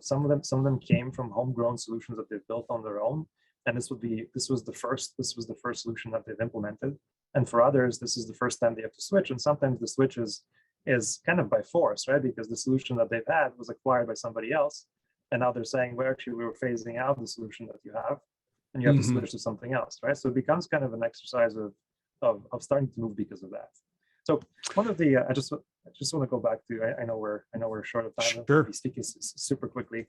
Some of them came from homegrown solutions that they've built on their own, and this was the first solution that they've implemented. And for others, this is the first time they have to switch. And sometimes the switch is kind of by force, right? Because the solution that they've had was acquired by somebody else, and now they're saying, well, actually, we were phasing out the solution that you have, and you have to switch to something else, right? So it becomes kind of an exercise of starting to move because of that. So one of the I just want to go back to, I know we're short of time. Sure. I'll speak super quickly.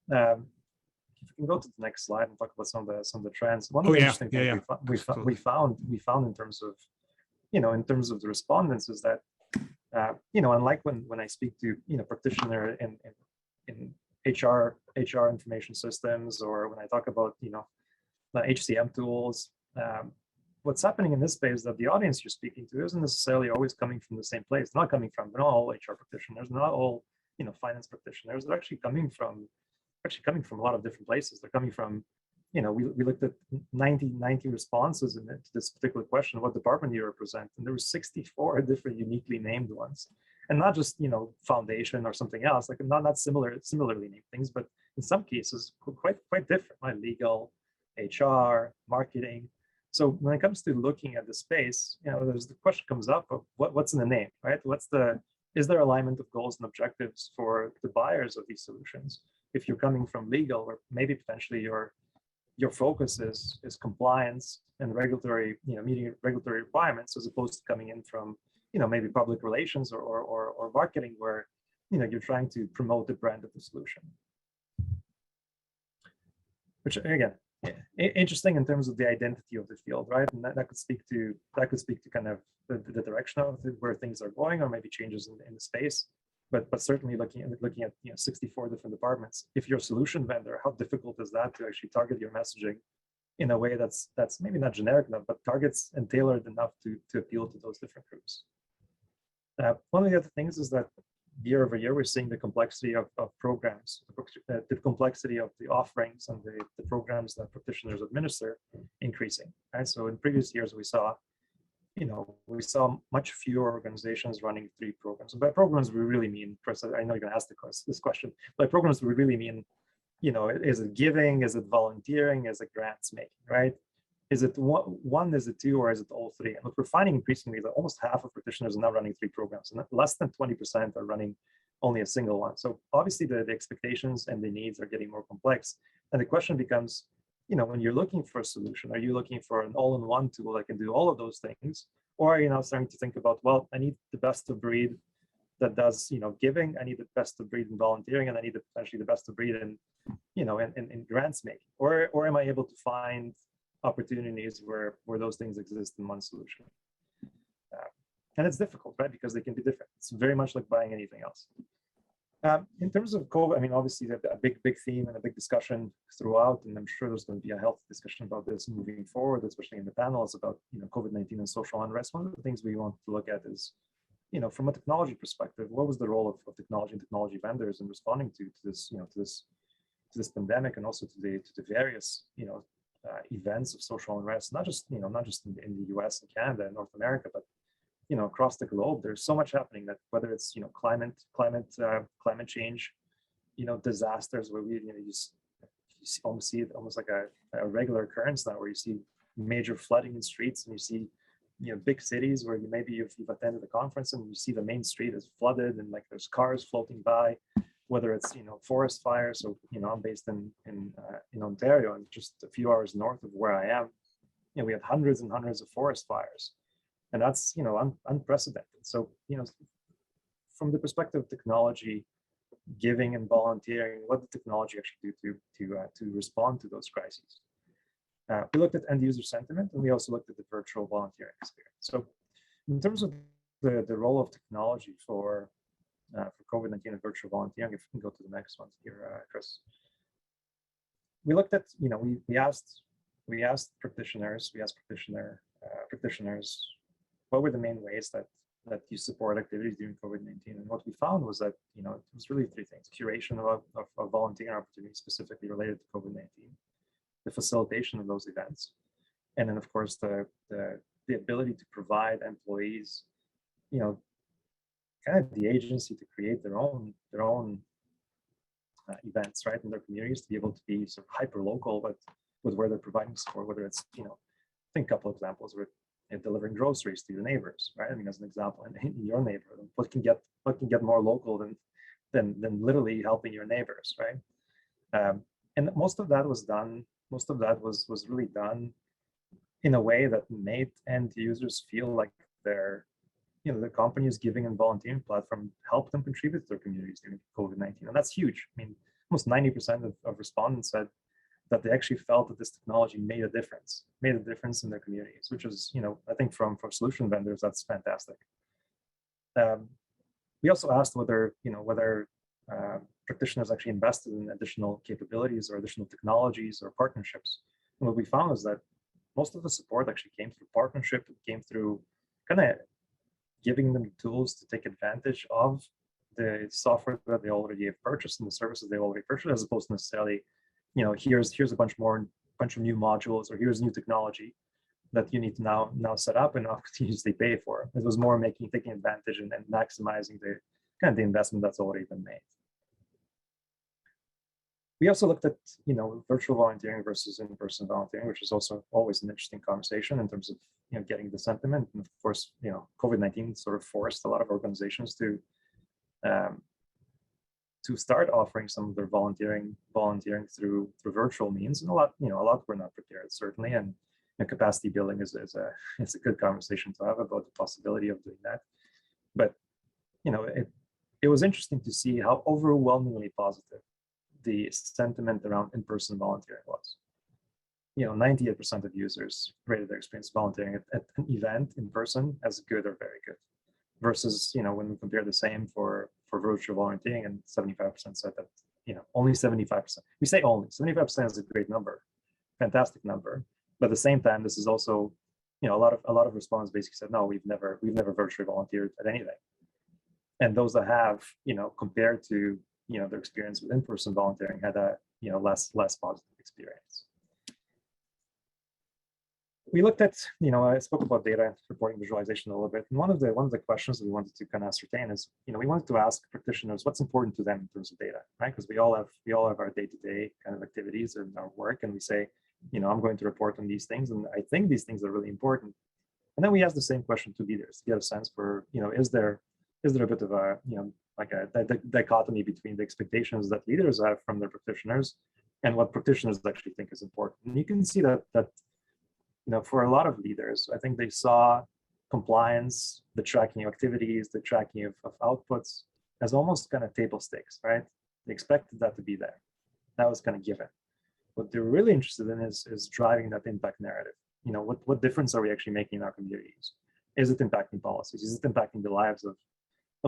If you can go to the next slide and talk about some of the trends. One of the interesting things we found in terms of the respondents is that unlike when I speak to practitioner in HR information systems, or when I talk about the HCM tools, what's happening in this space is that the audience you're speaking to isn't necessarily always coming from the same place. They're not coming from, not all HR practitioners, not all finance practitioners. They're actually coming from a lot of different places. They're coming from, we looked at 90 responses to this particular question, what department you represent, and there were 64 different uniquely named ones. And not just foundation or something else, like not similarly named things, but in some cases quite different, like legal, HR, marketing, So when it comes to looking at the space, there's the question comes up of what's in the name, right? Is there alignment of goals and objectives for the buyers of these solutions? If you're coming from legal, or maybe potentially your focus is compliance and regulatory, meeting regulatory requirements, as opposed to coming in from, maybe public relations or marketing, where, you're trying to promote the brand of the solution. Which again, interesting in terms of the identity of the field, right? And that could speak to kind of the direction of where things are going, or maybe changes in the space. But certainly looking at 64 different departments, if you're a solution vendor, how difficult is that to actually target your messaging in a way that's maybe not generic enough, but targets and tailored enough to appeal to those different groups. One of the other things is that year over year, we're seeing the complexity of programs, the complexity of the offerings and the programs that practitioners administer increasing. Right? So in previous years, we saw much fewer organizations running 3 programs. And by programs, we really mean, Chris, I know you're going to ask this question. By programs, we really mean, is it giving? Is it volunteering? Is it grants making? Right? Is it one? Is it 2? Or is it all 3? And what we're finding increasingly is that almost half of practitioners are now running 3 programs, and less than 20% are running only a single one. So obviously, the expectations and the needs are getting more complex. And the question becomes, when you're looking for a solution, are you looking for an all-in-one tool that can do all of those things? Or are you now starting to think about, well, I need the best of breed that does, giving, I need the best of breed in volunteering, and I need potentially the best of breed in, in grants making? Or am I able to find opportunities where those things exist in one solution? And it's difficult, right? Because they can be different. It's very much like buying anything else. In terms of COVID, I mean, obviously a big theme and a big discussion throughout, and I'm sure there's going to be a healthy discussion about this moving forward, especially in the panels about COVID-19 and social unrest. One of the things we want to look at is, from a technology perspective, what was the role of technology and technology vendors in responding to this pandemic, and also to the various events of social unrest, not just in the US and Canada and North America, but across the globe. There's so much happening, that whether it's climate change, disasters, where you almost see it almost like a regular occurrence now, where you see major flooding in streets, and you see big cities where maybe you've attended a conference and you see the main street is flooded, and like there's cars floating by. Whether it's forest fires. So I'm based in Ontario, and just a few hours north of where I am, we have hundreds and hundreds of forest fires. And that's, unprecedented. So, from the perspective of technology, giving and volunteering, what did technology actually do to respond to those crises? We looked at end user sentiment, and we also looked at the virtual volunteering experience. So in terms of the role of technology for COVID-19 and virtual volunteering, if we can go to the next one here, Chris. We looked at, we asked practitioners, what were the main ways that you support activities during COVID-19? And what we found was that, it was really 3 things: curation of volunteering opportunities specifically related to COVID-19, the facilitation of those events, and then of course the ability to provide employees, kind of the agency to create their own events, right, in their communities, to be able to be sort of hyper local with where they're providing support. Whether it's I think a couple of examples where delivering groceries to your neighbors, right? I mean, as an example, in your neighborhood, what can get more local than literally helping your neighbors, right? And most of that was really done in a way that made end users feel like the company's giving and volunteering platform helped them contribute to their communities during COVID-19. And that's huge. I mean, almost 90% of respondents said that they actually felt that this technology made a difference in their communities, which is, I think for solution vendors, that's fantastic. We also asked whether practitioners actually invested in additional capabilities or additional technologies or partnerships. And what we found is that most of the support actually came through partnership. It came through kind of giving them tools to take advantage of the software that they already have purchased and the services they already purchased, as opposed to necessarily, here's a bunch of new modules, or here's new technology that you need to now set up and now continuously pay for. It was more taking advantage and maximizing the investment that's already been made. We also looked at, virtual volunteering versus in-person volunteering, which is also always an interesting conversation in terms of, getting the sentiment. And of course, COVID-19 sort of forced a lot of organizations to start offering some of their volunteering through virtual means, and a lot were not prepared, certainly. And capacity building is a good conversation to have about the possibility of doing that. But it was interesting to see how overwhelmingly positive the sentiment around in-person volunteering was. 98% of users rated their experience volunteering at an event in person as good or very good, versus when we compare the same for virtual volunteering, and 75% said that only 75%. We say only 75% is a great number, fantastic number, but at the same time, this is also a lot of respondents basically said, no, we've never virtually volunteered at anything. And those that have, compared to their experience with in-person volunteering, had a less positive experience. We looked at, I spoke about data reporting visualization a little bit, and one of the questions that we wanted to kind of ascertain is, we wanted to ask practitioners what's important to them in terms of data, right? Because we all have our day-to-day kind of activities and our work, and we say, I'm going to report on these things, and I think these things are really important. And then we ask the same question to leaders to get a sense for, is there a bit of a, like a dichotomy between the expectations that leaders have from their practitioners and what practitioners actually think is important. And you can see that for a lot of leaders, I think they saw compliance, the tracking of activities, the tracking of outputs as almost kind of table stakes, right? They expected that to be there. That was kind of given. What they're really interested in is driving that impact narrative. What difference are we actually making in our communities? Is it impacting policies? Is it impacting the lives of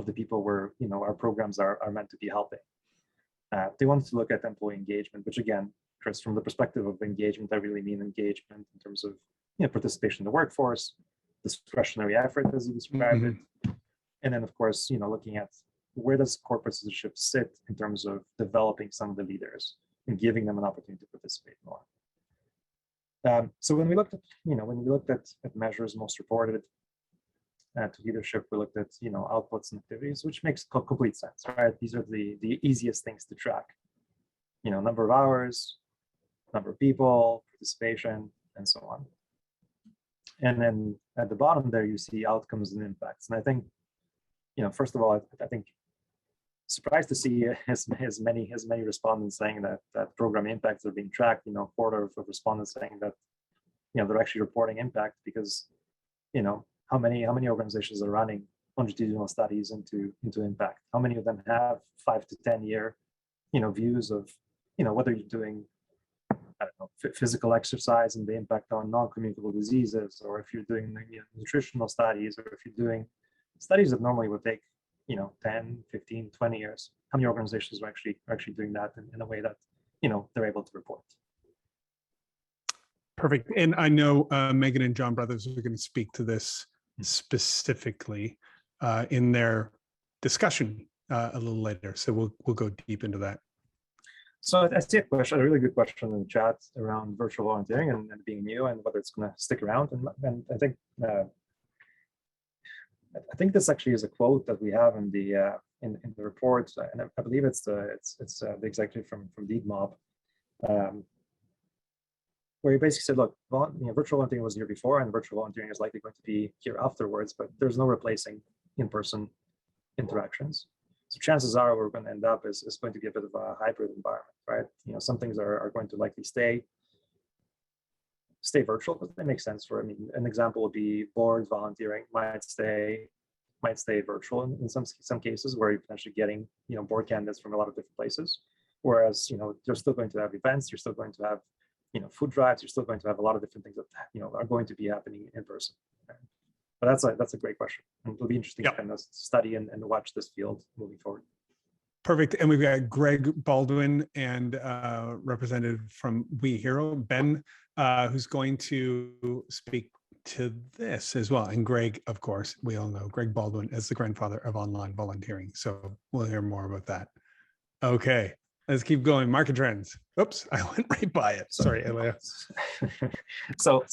the people where our programs are meant to be helping? They wanted to look at employee engagement, which again, Chris, from the perspective of engagement, I really mean engagement in terms of participation in the workforce, discretionary effort as you described it, and then of course looking at where does corporate citizenship sit in terms of developing some of the leaders and giving them an opportunity to participate more. So when we looked at measures most reported to leadership, we looked at outputs and activities, which makes complete sense, right? These are the easiest things to track. Number of hours, number of people, participation, and so on. And then at the bottom there, you see outcomes and impacts. And I think, first of all, I think surprised to see as many respondents saying that program impacts are being tracked. A quarter of respondents saying that they're actually reporting impact, because how many organizations are running longitudinal studies into impact? How many of them have 5 to 10 year views of whether you're doing, I don't know, physical exercise and the impact on non-communicable diseases, or if you're doing nutritional studies, or if you're doing studies that normally would take 10, 15, 20 years. How many organizations are actually doing that in a way that they're able to report? Perfect. And I know Megan and John Brothers are going to speak to this specifically in their discussion a little later. So we'll go deep into that. So I see a really good question in the chat around virtual volunteering and being new, and whether it's going to stick around. And I think this actually is a quote that we have in the report, and I believe it's the executive from DeedMob, where he basically said, look, virtual volunteering was here before, and virtual volunteering is likely going to be here afterwards, but there's no replacing in-person interactions. So chances are we're going to end up is going to be a bit of a hybrid environment, right? Some things are going to likely stay virtual, but they make sense for, an example would be board volunteering might stay virtual in some cases, where you're potentially getting, board candidates from a lot of different places. Whereas, you're still going to have events, you're still going to have, food drives, you're still going to have a lot of different things that, are going to be happening in person. But that's a great question. And it'll be interesting to kind of study and watch this field moving forward. Perfect. And we've got Greg Baldwin and representative from We Hero, Ben, who's going to speak to this as well. And Greg, of course, we all know Greg Baldwin as the grandfather of online volunteering. So we'll hear more about that. Okay, let's keep going. Market trends. Oops, I went right by it. Sorry, Elia. So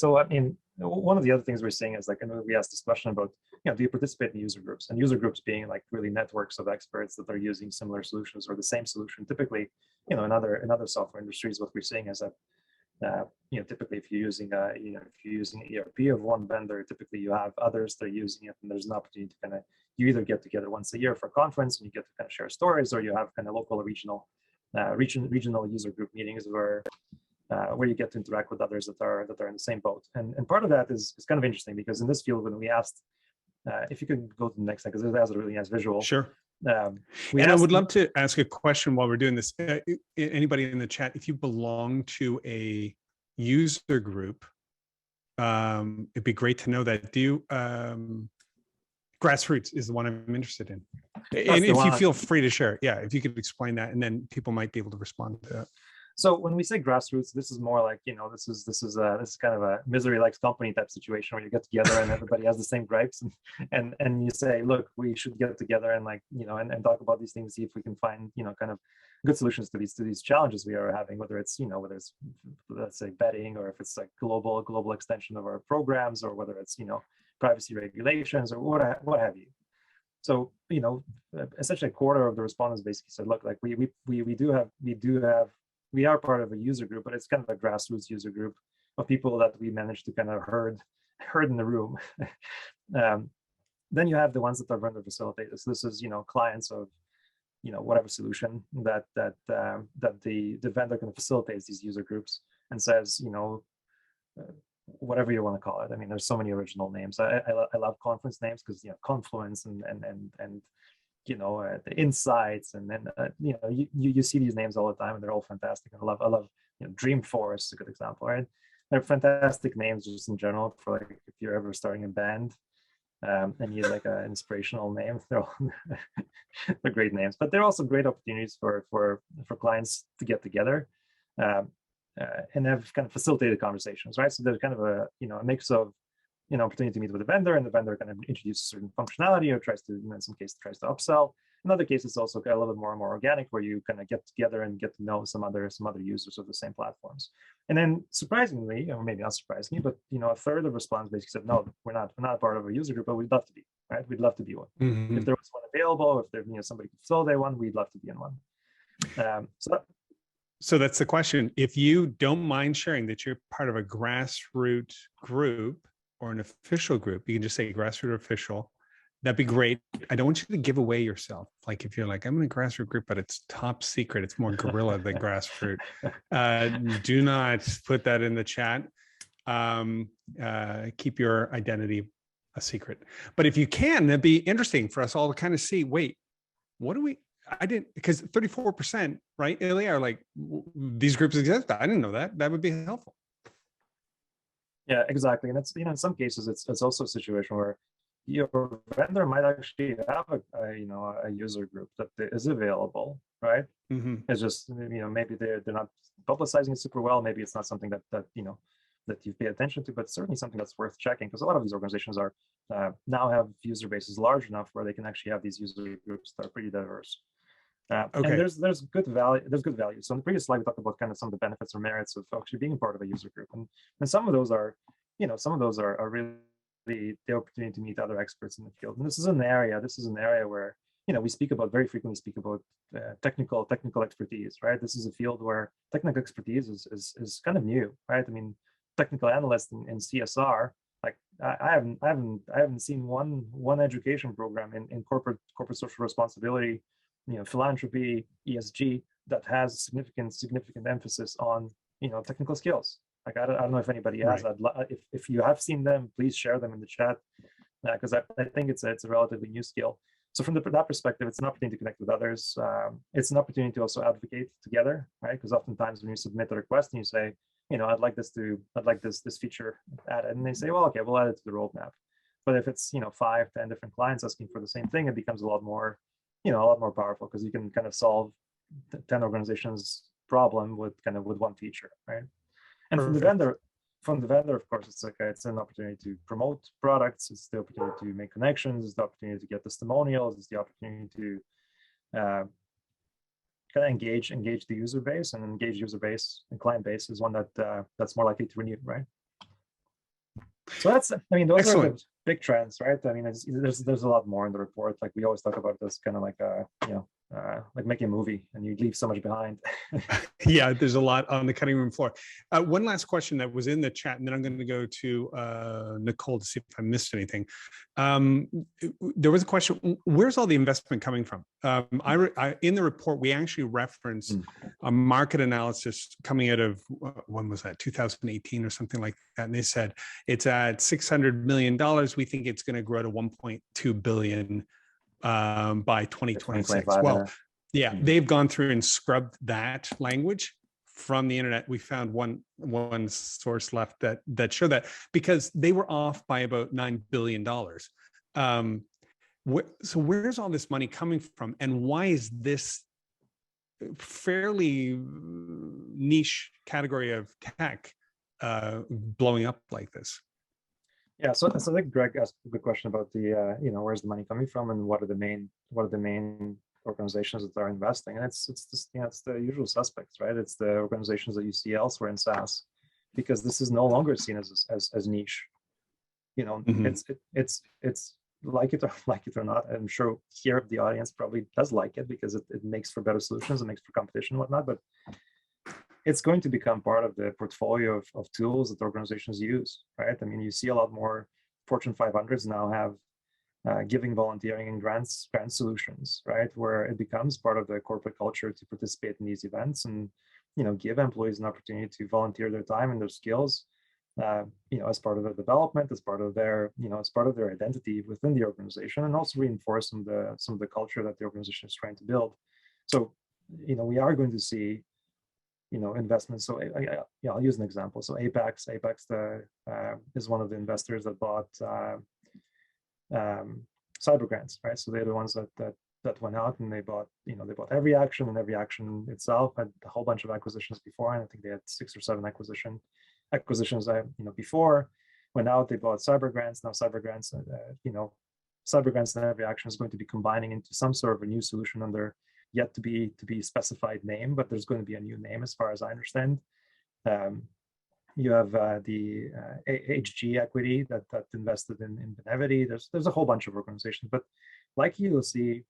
one of the other things we're seeing is, like, I know we asked this question about do you participate in user groups? And user groups being like really networks of experts that are using similar solutions or the same solution. Typically, in other software industries, what we're seeing is that typically if you're using ERP of one vendor, typically you have others that are using it, and there's an opportunity to kind of, you either get together once a year for a conference and you get to kind of share stories, or you have kind of local or regional user group meetings where you get to interact with others that are in the same boat. And part of that is kind of interesting, because in this field, when we asked, if you could go to the next slide, because it has a really nice visual. Sure. And I would love to ask a question while we're doing this. Anybody in the chat, if you belong to a user group, it'd be great to know that. Do you, grassroots is the one I'm interested in. And if you feel free to share, yeah, if you could explain that, and then people might be able to respond to that. So when we say grassroots, this is more like, this is kind of a misery likes company type situation where you get together and everybody has the same gripes, and you say, look, we should get together and and talk about these things, see if we can find kind of good solutions to these challenges we are having, whether it's let's say betting, or if it's like global extension of our programs, or whether it's privacy regulations, or what have you. So essentially a quarter of the respondents basically said, look, like we are part of a user group, but it's kind of a grassroots user group of people that we managed to kind of herd in the room. Then you have the ones that are vendor facilitators. So this is clients of whatever solution that the vendor kind of facilitates these user groups and says whatever you want to call it. I mean, there's so many original names. I love conference names because Confluence and the insights, and then you see these names all the time, and they're all fantastic. I love Dreamforce is a good example, right? They're fantastic names just in general for like if you're ever starting a band and you need like an inspirational name. They're great names, but they're also great opportunities for clients to get together and have kind of facilitated conversations, right? So there's kind of a mix of opportunity to meet with the vendor, and the vendor kind of introduces certain functionality, or tries to, in some cases, tries to upsell. In other cases, also a little bit more and more organic, where you kind of get together and get to know some other users of the same platforms. And then, surprisingly, or maybe not surprisingly, but a third of respondents basically said, no, we're not part of a user group, but we'd love to be, right? We'd love to be one. Mm-hmm. If there was one available, if there somebody could facilitate one, we'd love to be in one. So that's the question. If you don't mind sharing that you're part of a grassroots group or an official group, you can just say grassroots official. That'd be great. I don't want you to give away yourself. Like if you're like, I'm in a grassroots group, but it's top secret. It's more guerrilla than grassroots. Do not put that in the chat. Keep your identity a secret. But if you can, that'd be interesting for us all to kind of see, wait, what do we, because 34%, right, Ilya, are like, these groups exist. I didn't know that. That would be helpful. Yeah, exactly. And it's, in some cases, it's also a situation where your vendor might actually have a user group that is available, right? Mm-hmm. It's just, maybe they're not publicizing it super well. Maybe it's not something that you pay attention to, but certainly something that's worth checking, because a lot of these organizations are now have user bases large enough where they can actually have these user groups that are pretty diverse. Okay. And there's good value. There's good value. So in the previous slide, we talked about kind of some of the benefits or merits of actually being part of a user group, and some of those are, really the opportunity to meet other experts in the field. And this is an area where we very frequently speak about technical expertise, right? This is a field where technical expertise is kind of new, right? I mean, technical analysts in CSR, like I haven't seen one education program in corporate social responsibility, philanthropy, ESG, that has significant emphasis on technical skills. Like I don't know if anybody has. Right. If you have seen them, please share them in the chat, because I think it's a relatively new skill. So from that perspective, it's an opportunity to connect with others. It's an opportunity to also advocate together, right? Because oftentimes when you submit a request and you say, I'd like this feature added, and they say, well, okay, we'll add it to the roadmap. But if it's 5, 10 different clients asking for the same thing, it becomes a lot more powerful, because you can kind of solve 10 organizations' problem with one feature, right? And Perfect. From the vendor, of course, it's an opportunity to promote products. It's the opportunity to make connections. It's the opportunity to get testimonials. It's the opportunity to kind of engage the user base, and engage user base and client base is one that's more likely to renew, right? So that's, I mean, those are Excellent. the big trends, right? I mean, there's a lot more in the report. Like we always talk about this kind of like like making a movie and you leave so much behind. Yeah, there's a lot on the cutting room floor. One last question that was in the chat, and then I'm going to go to Nicole to see if I missed anything. There was a question, where's all the investment coming from? In the report, we actually referenced a market analysis coming out of, when was that, 2018 or something like that. And they said, it's at $600 million. We think it's going to grow to 1.2 billion by 2026. Well, yeah, they've gone through and scrubbed that language from the internet. We found one source left that showed that, because they were off by about $9 billion. So where's all this money coming from, and why is this fairly niche category of tech blowing up like this? Yeah, so I think Greg asked a good question about the where's the money coming from and what are the main organizations that are investing, and it's the usual suspects, right? It's the organizations that you see elsewhere in SaaS, because this is no longer seen as niche. It's like it or not. I'm sure here the audience probably does like it because it makes for better solutions, it makes for competition and whatnot, but it's going to become part of the portfolio of tools that organizations use, right? I mean, you see a lot more Fortune 500s now have giving, volunteering, and grant solutions, right? Where it becomes part of the corporate culture to participate in these events and, give employees an opportunity to volunteer their time and their skills, as part of their development, as part of their, as part of their identity within the organization, and also reinforce some of the culture that the organization is trying to build. So, we are going to see investments. So I'll use an example. So Apex is one of the investors that bought CyberGrants, right? So they're the ones that went out and they bought Every Action, and Every Action itself had a whole bunch of acquisitions before, and I think they had 6 or 7 acquisitions before. Went out, they bought CyberGrants. Now CyberGrants, CyberGrants and Every Action is going to be combining into some sort of a new solution under yet to be specified name, but there's going to be a new name as far as I understand. You have the HG Equity that invested in Benevity. There's a whole bunch of organizations, but like you'll see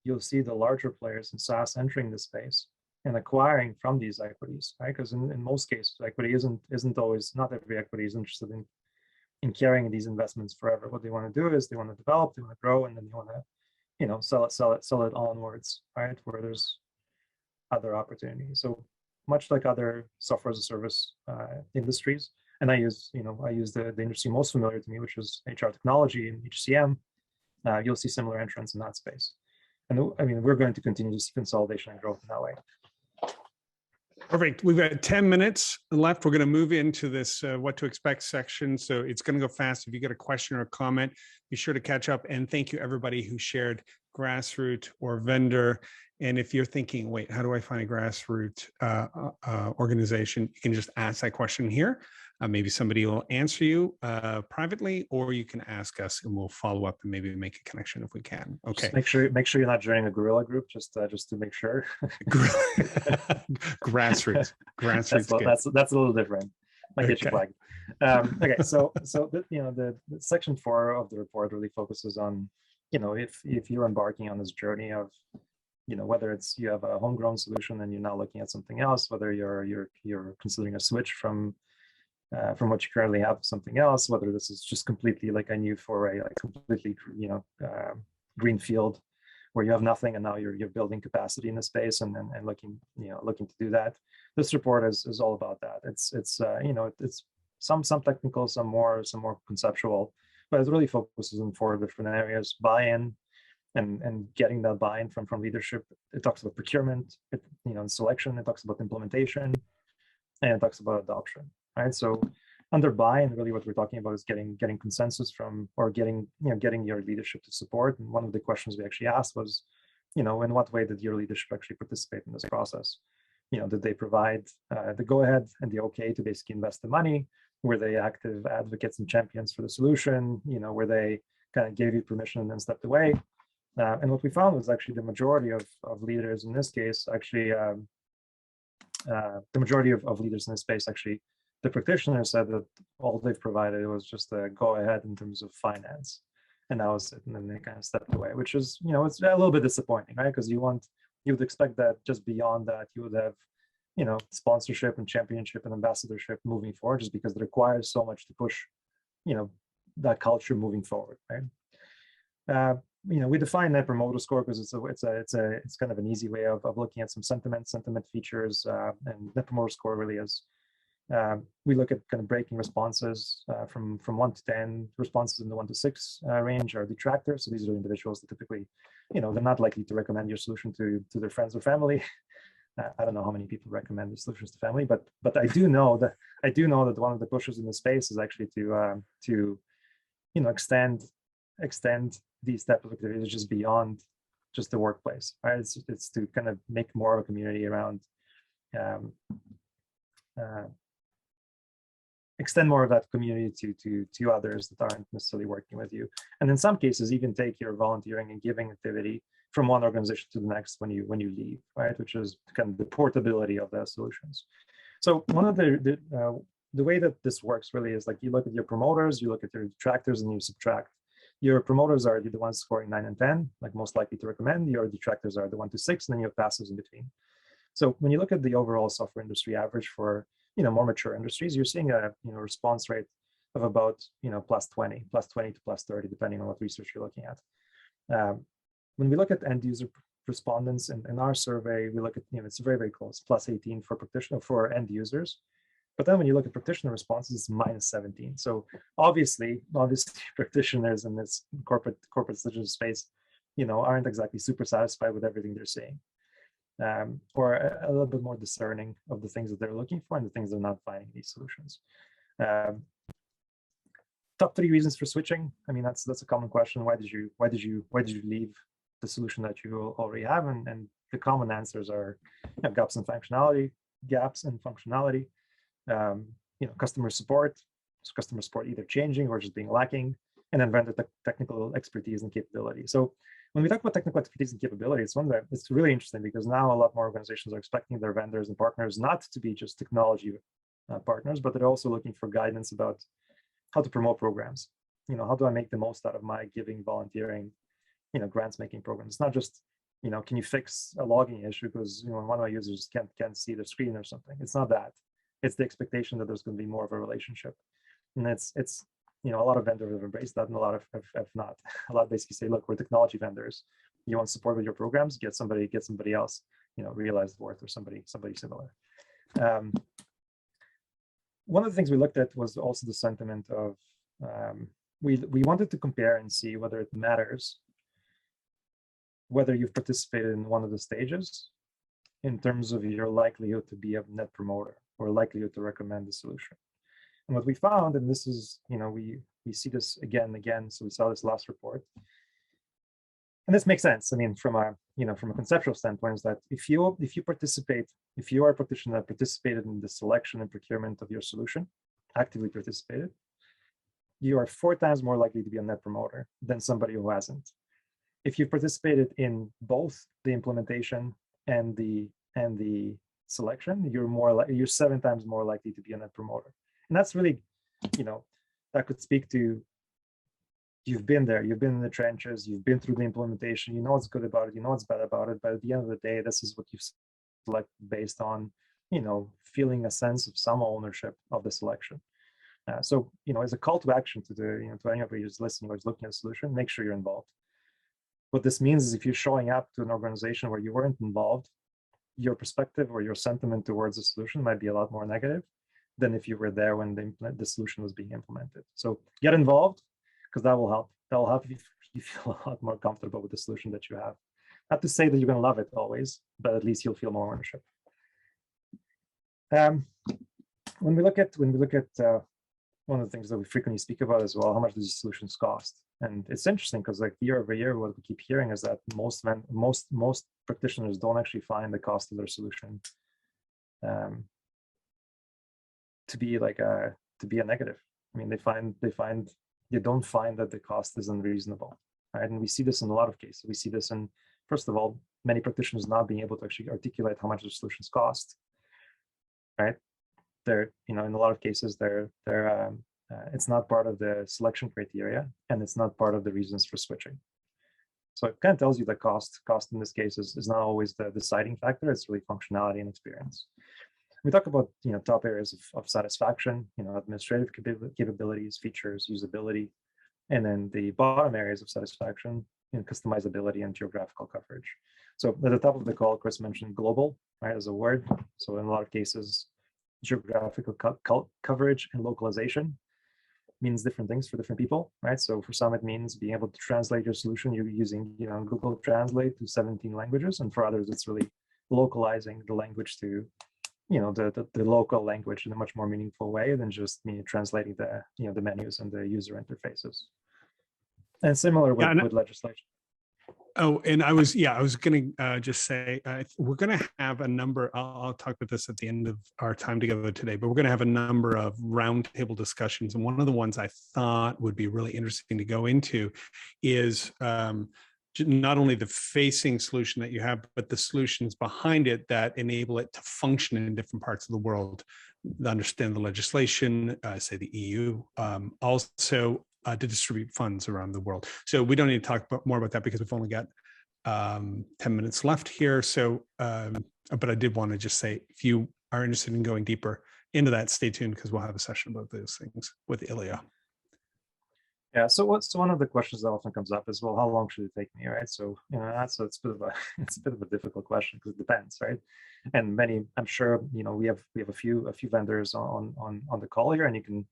the larger players in SaaS entering the space and acquiring from these equities, right? Because in most cases, equity isn't always, not every equity is interested in carrying these investments forever. What they want to do is they want to develop, they want to grow, and then they want to sell it onwards, right? Where there's other opportunities. So much like other software as a service industries, and I use the industry most familiar to me, which is HR technology and HCM. You'll see similar entrants in that space, and I mean we're going to continue to see consolidation and growth in that way. Perfect. We've got 10 minutes left. We're going to move into this what to expect section. So it's going to go fast. If you get a question or a comment, be sure to catch up. And thank you everybody who shared grassroots or vendor. And if you're thinking, wait, how do I find a grassroots organization? You can just ask that question here. Maybe somebody will answer you privately, or you can ask us and we'll follow up and maybe make a connection if we can. Okay. Just make sure you're not joining a guerrilla group, just to make sure. Grassroots. That's a little different. Might get you flagged. Okay, so the section 4 of the report really focuses on, if you're embarking on this journey of, whether it's you have a homegrown solution and you're now looking at something else, whether you're considering a switch from what you currently have to something else, whether this is just completely like a new foray, like completely green field where you have nothing and now you're building capacity in the space and looking to do that. This report is all about that. It's some technical, some more conceptual, but it really focuses on 4 different areas: buy-in and getting that buy-in from leadership. It talks about procurement, and selection. It talks about implementation, and it talks about adoption. Right. So under buy-in, really what we're talking about is getting consensus from, or getting your leadership to support. And one of the questions we actually asked was, in what way did your leadership actually participate in this process? Did they provide the go-ahead and the okay to basically invest the money? Were they active advocates and champions for the solution? Where they kind of gave you permission and then stepped away? And what we found was actually the majority of leaders in this case, actually, the majority of leaders in this space actually The practitioner said that all they've provided was just a go ahead in terms of finance, and that was it. And then they kind of stepped away, which is, it's a little bit disappointing, right? Because you would expect that just beyond that, you would have, sponsorship and championship and ambassadorship moving forward, just because it requires so much to push, that culture moving forward, right? We define net promoter score because it's kind of an easy way of looking at some sentiment features, and net promoter score really is. We look at kind of breaking responses from 1 to 10. Responses in the 1 to 6 range are detractors. So these are individuals that typically, they're not likely to recommend your solution to their friends or family. I don't know how many people recommend the solutions to family, but I do know that one of the pushes in the space is actually to extend these type of activities just beyond just the workplace, right? It's to kind of make more of a community around, extend more of that community to others that aren't necessarily working with you, and in some cases even take your volunteering and giving activity from one organization to the next when you leave, right? Which is kind of the portability of the solutions. So one of the way that this works really is like you look at your promoters, you look at your detractors, and you subtract. Your promoters are the ones scoring 9 and 10, like most likely to recommend. Your detractors are the 1 to 6, and then you have passives in between. So when you look at the overall software industry average for more mature industries, you're seeing a response rate of about plus 20 to plus 30, depending on what research you're looking at. When we look at end user respondents in our survey, we look at it's very, very close, plus 18 for end users. But then when you look at practitioner responses, it's minus 17. So obviously practitioners in this corporate digital space, aren't exactly super satisfied with everything they're seeing, or a little bit more discerning of the things that they're looking for and the things they're not finding in these solutions. Top 3 reasons for switching. I mean, that's a common question. Why did you leave the solution that you already have? And the common answers are gaps in functionality, customer support. So customer support either changing or just being lacking, and then vendor technical expertise and capability. So when we talk about technical expertise and capability, it's really interesting because now a lot more organizations are expecting their vendors and partners not to be just technology partners, but they're also looking for guidance about how to promote programs. How do I make the most out of my giving, volunteering, grants making programs? It's not just, can you fix a logging issue because one of my users can't see the screen or something. It's not that. It's the expectation that there's going to be more of a relationship, and it's a lot of vendors have embraced that, and a lot have not. A lot basically say, look, we're technology vendors. You want support with your programs? Get somebody else. Realize the worth, or somebody similar. One of the things we looked at was also the sentiment of we wanted to compare and see whether it matters whether you've participated in one of the stages in terms of your likelihood to be a net promoter or likelihood to recommend the solution. And what we found, and this is, we see this again and again, so we saw this last report, and this makes sense. I mean, from a conceptual standpoint, is that if you are a practitioner that participated in the selection and procurement of your solution, actively participated, you are 4 times more likely to be a net promoter than somebody who hasn't. If you participated in both the implementation and the selection, you're 7 times more likely to be a net promoter. And that's really, that could speak to, you've been there, you've been in the trenches, you've been through the implementation, you know what's good about it, you know what's bad about it, but at the end of the day, this is what you've selected based on, feeling a sense of some ownership of the selection. So, as a call to action to anybody who's listening or is looking at a solution, make sure you're involved. What this means is if you're showing up to an organization where you weren't involved, your perspective or your sentiment towards the solution might be a lot more negative than if you were there when the solution was being implemented. So get involved, because that will help. That will help you feel a lot more comfortable with the solution that you have. Not to say that you're going to love it always, but at least you'll feel more ownership. When we look at one of the things that we frequently speak about as well, how much do these solutions cost? And it's interesting because like year over year, what we keep hearing is that most practitioners don't actually find the cost of their solution to be a negative. I mean, they don't find that the cost is unreasonable, right? And we see this in a lot of cases. We see this in, first of all, many practitioners not being able to actually articulate how much their solutions cost, right? they're, in a lot of cases, it's not part of the selection criteria, and it's not part of the reasons for switching. So it kind of tells you that cost in this case is not always the deciding factor. It's really functionality and experience. We talk about top areas of satisfaction, administrative capabilities, features, usability, and then the bottom areas of satisfaction, customizability and geographical coverage. So at the top of the call, Chris mentioned global, right, as a word. So in a lot of cases, geographical coverage and localization means different things for different people, right? So for some, it means being able to translate your solution you're using, Google Translate to 17 languages, and for others, it's really localizing the language to, the local language in a much more meaningful way than just translating the, the menus and the user interfaces. And similar with legislation. Oh, and I was going to just say, we're going to have a number, I'll talk about this at the end of our time together today, but we're going to have a number of roundtable discussions. And one of the ones I thought would be really interesting to go into is not only the facing solution that you have, but the solutions behind it that enable it to function in different parts of the world, understand the legislation, say the EU, also to distribute funds around the world. So we don't need to talk more about that because we've only got 10 minutes left here. So, but I did want to just say, if you are interested in going deeper into that, stay tuned because we'll have a session about those things with Ilya. Yeah. So one of the questions that often comes up is, well, how long should it take me, right? So it's a bit of a difficult question because it depends, right? And I'm sure we have a few vendors on the call here, and you can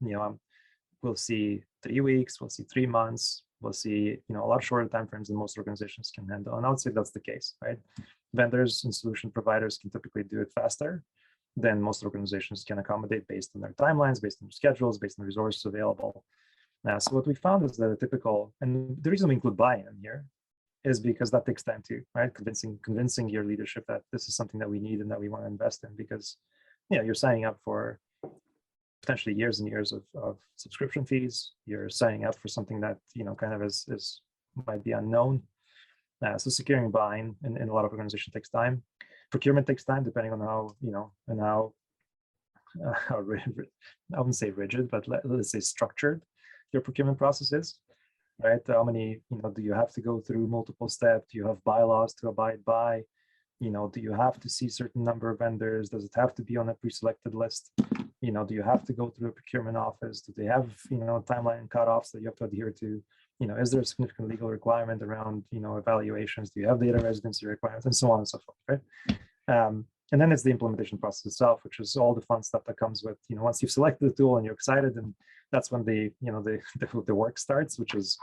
we'll see 3 weeks, we'll see 3 months, we'll see a lot shorter timeframes than most organizations can handle. And I would say that's the case, right? Vendors and solution providers can typically do it faster than most organizations can accommodate based on their timelines, based on their schedules, based on the resources available. So what we found is that a typical, and the reason we include buy-in here is because that takes time too, right? Convincing your leadership that this is something that we need and that we want to invest in, because you're signing up for potentially years and years of subscription fees. You're signing up for something that kind of is might be unknown. So securing buy-in in a lot of organizations takes time. Procurement takes time, depending on how and how I wouldn't say rigid, but let's say structured your procurement process is. Right? How many do you have to go through multiple steps? Do you have bylaws to abide by? Do you have to see certain number of vendors? Does it have to be on a pre-selected list? Do you have to go through a procurement office? Do they have, timeline and cutoffs that you have to adhere to? Is there a significant legal requirement around, evaluations? Do you have data residency requirements, and so on and so forth, right? And then it's the implementation process itself, which is all the fun stuff that comes with, once you've selected the tool and you're excited, and that's when the work starts, which is,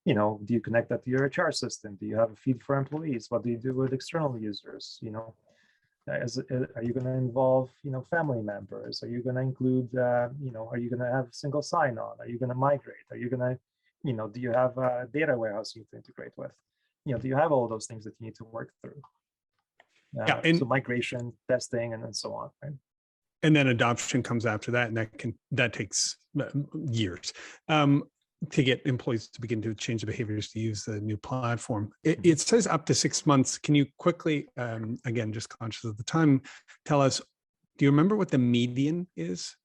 do you connect that to your HR system? Do you have a feed for employees? What do you do with external users? Are you going to involve, family members? Are you going to include, are you going to have single sign-on? Are you going to migrate? Are you going to, do you have a data warehouse you need to integrate with? Do you have all those things that you need to work through? So migration, testing, and then so on, right? And then adoption comes after that, and that takes years to get employees to begin to change the behaviors to use the new platform. It says up to 6 months. Can you quickly, again, just conscious of the time, tell us, do you remember what the median is?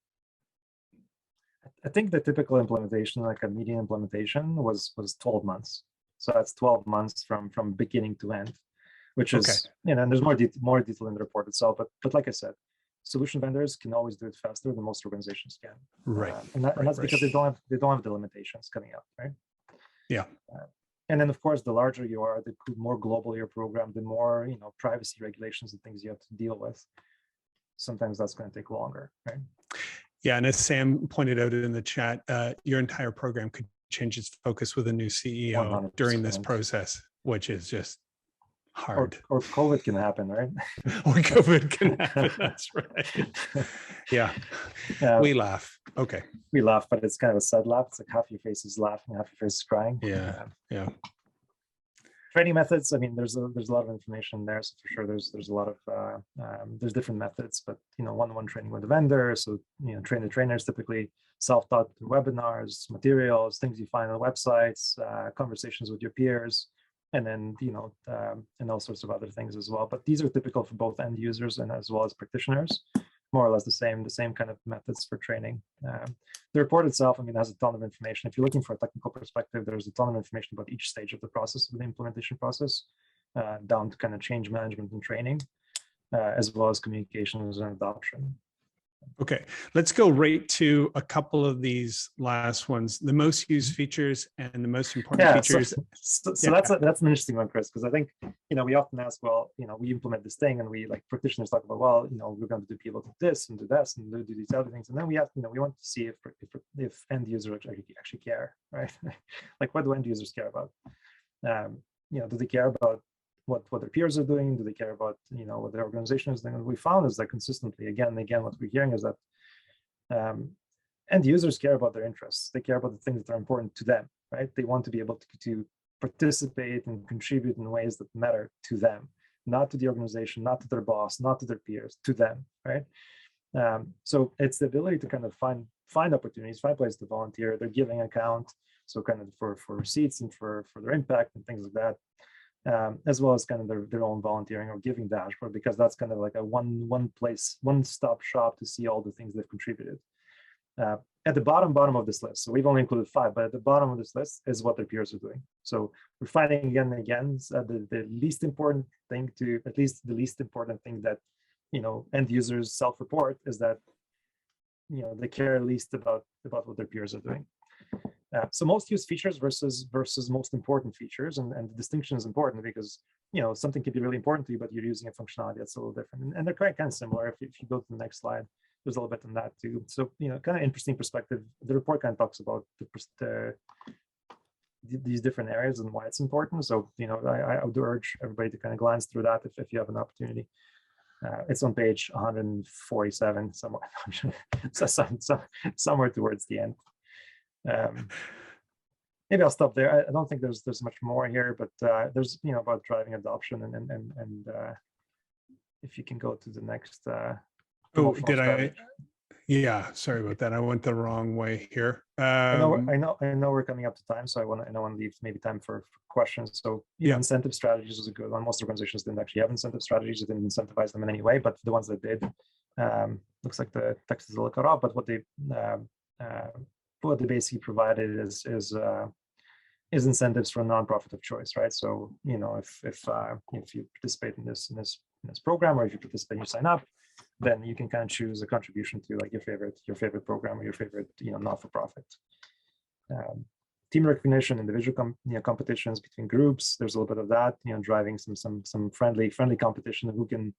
I think the typical implementation, like a median implementation, was 12 months. So that's 12 months from beginning to end, which is, and there's more detail in the report itself. But like I said, solution vendors can always do it faster than most organizations can. Right. And that's because they don't have the limitations coming up, right? Yeah. And then, of course, the larger you are, the more global your program, the more privacy regulations and things you have to deal with. Sometimes that's going to take longer, right? Yeah, and as Sam pointed out in the chat, your entire program could change its focus with a new CEO during this process, which is just hard. Or COVID can happen, right? Or COVID can happen. That's right. Yeah. We laugh. Okay. We laugh, but it's kind of a sad laugh. It's like half your face is laughing, half your face is crying. Yeah. Training methods. I mean, there's a lot of information there. So for sure, there's a lot of there's different methods, but one-on-one training with the vendor. So train the trainers, typically self-taught through webinars, materials, things you find on websites, conversations with your peers, and then and all sorts of other things as well. But these are typical for both end users and as well as practitioners. more or less the same kind of methods for training. The report itself, I mean, has a ton of information. If you're looking for a technical perspective, there's a ton of information about each stage of the process, of the implementation process, down to kind of change management and training, as well as communications and adoption. Okay, let's go right to a couple of these last ones, the most used features and the most important features. So that's an interesting one, Chris, because I think, we often ask, well, we implement this thing and we, like, practitioners talk about, well, we're going to do people do this and do this and do these other things. And then we have, we want to see if end users actually care, right? Like, what do end users care about? Do they care about what their peers are doing? Do they care about, what their organization is doing? What we found is that consistently, again and again, what we're hearing is that end users care about their interests. They care about the things that are important to them, right? They want to be able to participate and contribute in ways that matter to them, not to the organization, not to their boss, not to their peers, to them, right? So it's the ability to kind of find opportunities, find places to volunteer. They're giving account, so kind of for receipts and for their impact and things like that. As well as kind of their own volunteering or giving dashboard, because that's kind of like a one-stop shop to see all the things they've contributed. At the bottom of this list, so we've only included 5, but at the bottom of this list is what their peers are doing. So we're finding again and again the least important thing that end users self-report is that they care least about what their peers are doing. So most used features versus most important features, and the distinction is important because something can be really important to you, but you're using a functionality that's a little different, and they're kind of similar. If you go to the next slide, there's a little bit on that too. So kind of interesting perspective. The report kind of talks about these different areas and why it's important. So I would urge everybody to kind of glance through that if you have an opportunity. It's on page 147 somewhere, somewhere towards the end. Maybe I'll stop there. I don't think there's much more here, but there's about driving adoption and if you can go to the next. Oh, did I? Yeah, sorry about that. I went the wrong way here. I know we're coming up to time, so I want to leave maybe time for questions. So incentive strategies is a good one. Most organizations didn't actually have incentive strategies. They didn't incentivize them in any way, but the ones that did, looks like the text is a little cut off, but what they basically provided is incentives for a nonprofit of choice, right? So if you participate in this program, or if you participate, you sign up, then you can kind of choose a contribution to like your favorite program or your favorite not-for-profit. Team recognition, individual competitions between groups. There's a little bit of that, driving some friendly competition of who can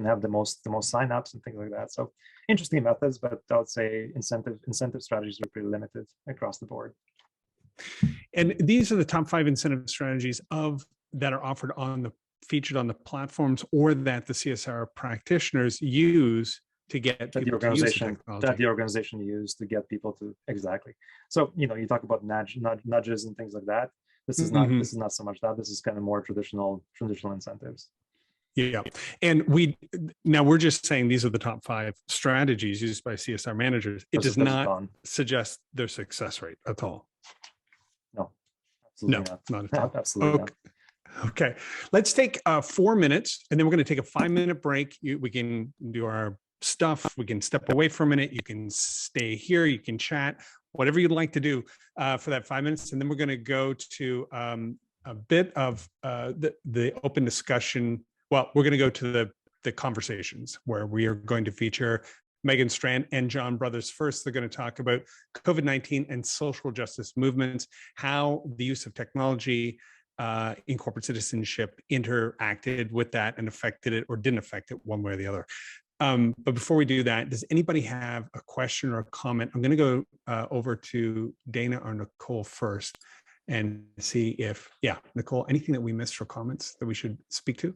have the most signups and things like that. So interesting methods, but I would say incentive strategies are pretty limited across the board. And these are the top 5 incentive strategies that are featured on the platforms, or that the CSR practitioners use to get that the organization used to get people to exactly. So you talk about nudges and things like that. This is not so much that. This is kind of more traditional incentives. Yeah, and we're just saying these are the top 5 strategies used by CSR managers. It does not suggest their success rate at all. No, absolutely not at all. Absolutely not. Okay, let's take 4 minutes, and then we're going to take a 5-minute break. We can do our stuff. We can step away for a minute. You can stay here. You can chat, whatever you'd like to do for that 5 minutes, and then we're going to go to a bit of the open discussion. Well, we're going to go to the conversations where we are going to feature Megan Strand and John Brothers. First, they're going to talk about COVID-19 and social justice movements, how the use of technology in corporate citizenship interacted with that and affected it or didn't affect it one way or the other. But before we do that, does anybody have a question or a comment? I'm going to go over to Dana or Nicole first and see if, Nicole, anything that we missed for comments that we should speak to?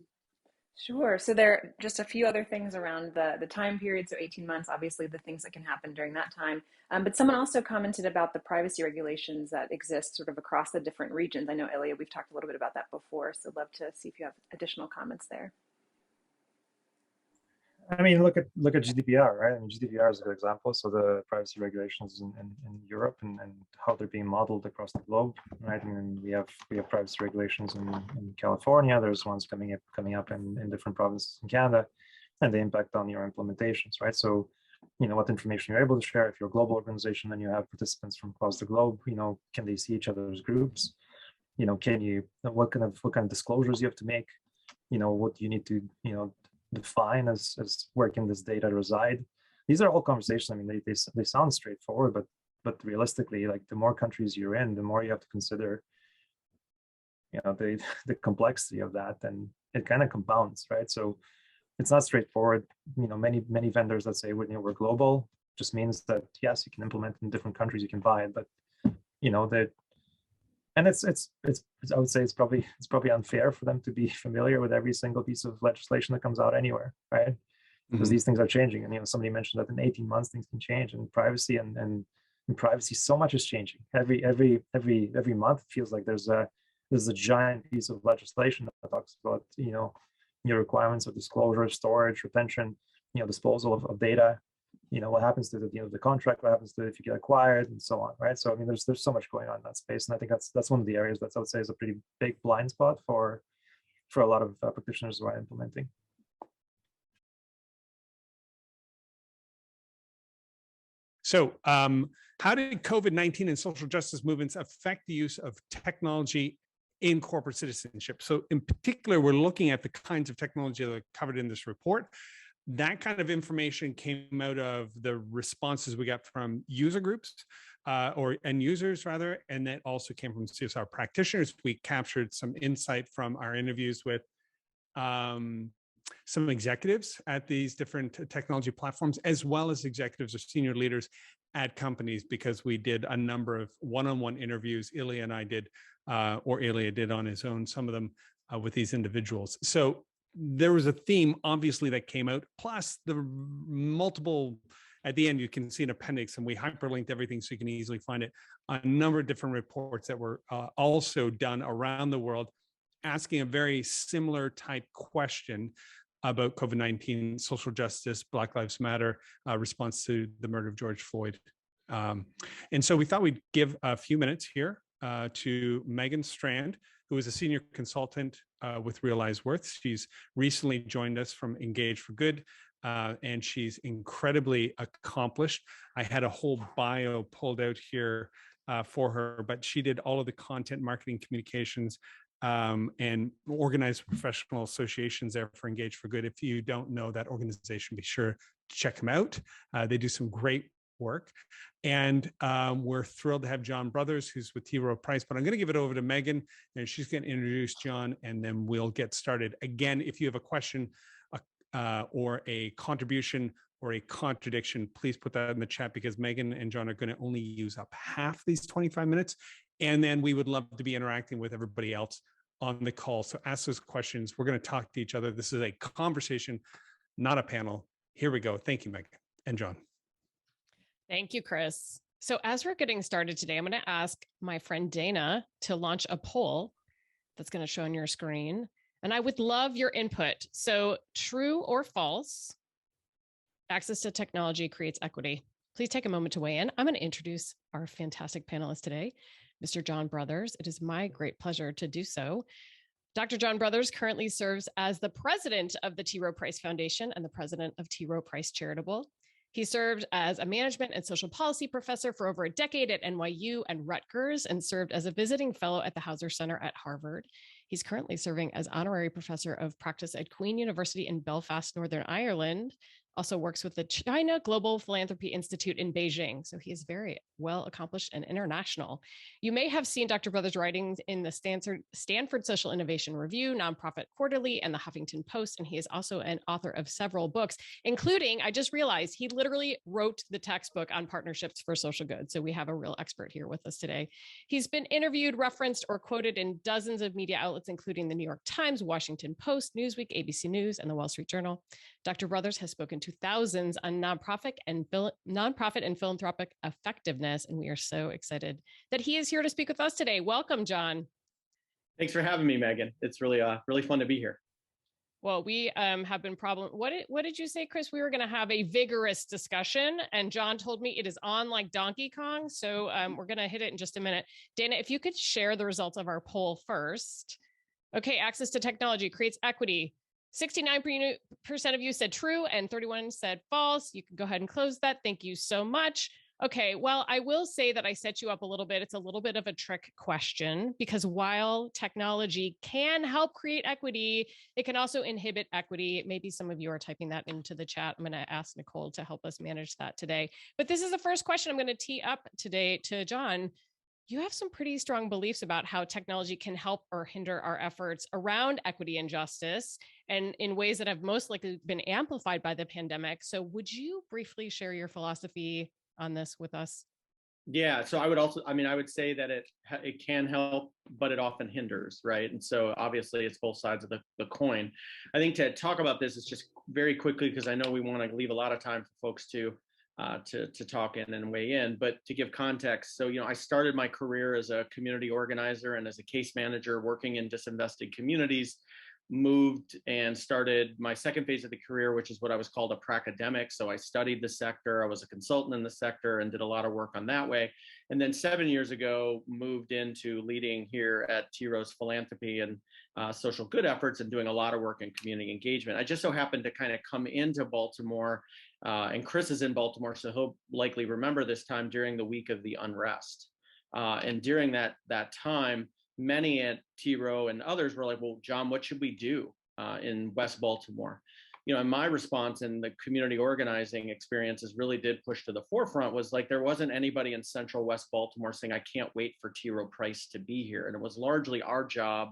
Sure. So there are just a few other things around the time period. So 18 months, obviously the things that can happen during that time. But someone also commented about the privacy regulations that exist sort of across the different regions. I know, Ilya, we've talked a little bit about that before. So I'd love to see if you have additional comments there. I mean, look at Gdpr, right? I mean, Gdpr is a good example. So the privacy regulations in Europe and how they're being modeled across the globe, right? And we have privacy regulations in California. There's ones coming up in different provinces in Canada. and the impact on your implementations, right? So, what information you're able to share. If you're a global organization and you have participants from across the globe, can they see each other's groups? Can you, what kind of disclosures you have to make? What you need to, define as where can this data reside? These are all conversations. I mean, they sound straightforward, but realistically, like the more countries you're in, the more you have to consider, the complexity of that, and it kind of compounds, right? So it's not straightforward. Many vendors that say we're global just means that yes, you can implement in different countries, you can buy it, but that, and it's I would say it's probably unfair for them to be familiar with every single piece of legislation that comes out anywhere, right? Because these things are changing, and somebody mentioned that in 18 months things can change, and privacy and in privacy, so much is changing. Every month it feels like there's a giant piece of legislation that talks about your requirements of disclosure, storage, retention, disposal of data, what happens to the contract, what happens to if you get acquired, and so on, right? So I mean, there's so much going on in that space, and I think that's one of the areas that I would say is a pretty big blind spot for a lot of practitioners who are implementing. So how did COVID-19 and social justice movements affect the use of technology in corporate citizenship? So in particular, we're looking at the kinds of technology that are covered in this report. That kind of information came out of the responses we got from user groups or end users rather, and that also came from CSR practitioners. We captured some insight from our interviews with some executives at these different technology platforms, as well as executives or senior leaders at companies, because we did a number of one-on-one interviews. Ilya and I did, or Ilya did on his own, some of them with these individuals. So there was a theme, obviously, that came out, plus the multiple, at the end, you can see an appendix, and we hyperlinked everything so you can easily find it, a number of different reports that were also done around the world, asking a very similar type question about COVID-19, social justice, Black Lives Matter, response to the murder of George Floyd. And so we thought we'd give a few minutes here to Megan Strand, who is a senior consultant with Realize Worth. She's recently joined us from Engage for Good, and she's incredibly accomplished. I had a whole bio pulled out here for her, but she did all of the content, marketing, communications, and organized professional associations there for Engage for Good. If you don't know that organization, be sure to check them out. They do some great work. And we're thrilled to have John Brothers, who's with T. Rowe Price, but I'm going to give it over to Megan, and she's going to introduce John, and then we'll get started. Again, if you have a question or a contribution or a contradiction, please put that in the chat, because Megan and John are going to only use up half these 25 minutes. And then we would love to be interacting with everybody else on the call. So ask those questions. We're going to talk to each other. This is a conversation, not a panel. Here we go. Thank you, Megan and John. Thank you, Chris. So as we're getting started today, I'm going to ask my friend Dana to launch a poll that's going to show on your screen. And I would love your input. So true or false, access to technology creates equity. Please take a moment to weigh in. I'm going to introduce our fantastic panelist today, Mr. John Brothers. It is my great pleasure to do so. Dr. John Brothers currently serves as the president of the T. Rowe Price Foundation and the president of T. Rowe Price Charitable. He served as a management and social policy professor for over a decade at NYU and Rutgers, and served as a visiting fellow at the Hauser Center at Harvard. He's currently serving as honorary professor of practice at Queen University in Belfast, Northern Ireland. Also works with the China Global Philanthropy Institute in Beijing. So he is very well accomplished and international. You may have seen Dr. Brothers' writings in the Stanford Social Innovation Review, Nonprofit Quarterly, and the Huffington Post. And he is also an author of several books, including, I just realized, he literally wrote the textbook on partnerships for social good. So we have a real expert here with us today. He's been interviewed, referenced, or quoted in dozens of media outlets, including the New York Times, Washington Post, Newsweek, ABC News, and the Wall Street Journal. Dr. Brothers has spoken to thousands on nonprofit and philanthropic effectiveness, and we are so excited that he is here to speak with us today. Welcome, John. Thanks for having me, Megan. It's really fun to be here. Well, we have been What did you say, Chris? We were going to have a vigorous discussion, and John told me it is on like Donkey Kong. So we're going to hit it in just a minute. Dana, if you could share the results of our poll first. Okay, access to technology creates equity. 69% of you said true and 31 said false. You can go ahead and close that. Thank you so much. Okay, well, I will say that I set you up a little bit. It's a little bit of a trick question because while technology can help create equity, it can also inhibit equity. Maybe some of you are typing that into the chat. I'm going to ask Nicole to help us manage that today. But this is the first question I'm going to tee up today to John. You have some pretty strong beliefs about how technology can help or hinder our efforts around equity and justice, and in ways that have most likely been amplified by the pandemic. So would you briefly share your philosophy on this with us? Yeah, so I would also, I would say that it can help, but it often hinders, right? And so obviously it's both sides of the coin. I think to talk about this is just very quickly, because I know we want to leave a lot of time for folks to talk in and weigh in, but to give context. So, I started my career as a community organizer and as a case manager working in disinvested communities, moved and started my second phase of the career, which is what I was called a pracademic. So I studied the sector, I was a consultant in the sector and did a lot of work on that way. And then 7 years ago, moved into leading here at T. Rowe's philanthropy and social good efforts and doing a lot of work in community engagement. I just so happened to kind of come into Baltimore, and Chris is in Baltimore, so he'll likely remember this time during the week of the unrest. And during that time, many at T. Rowe and others were like, well, John, what should we do in West Baltimore? And my response in the community organizing experiences really did push to the forefront was like, there wasn't anybody in central West Baltimore saying, I can't wait for T. Rowe Price to be here. And it was largely our job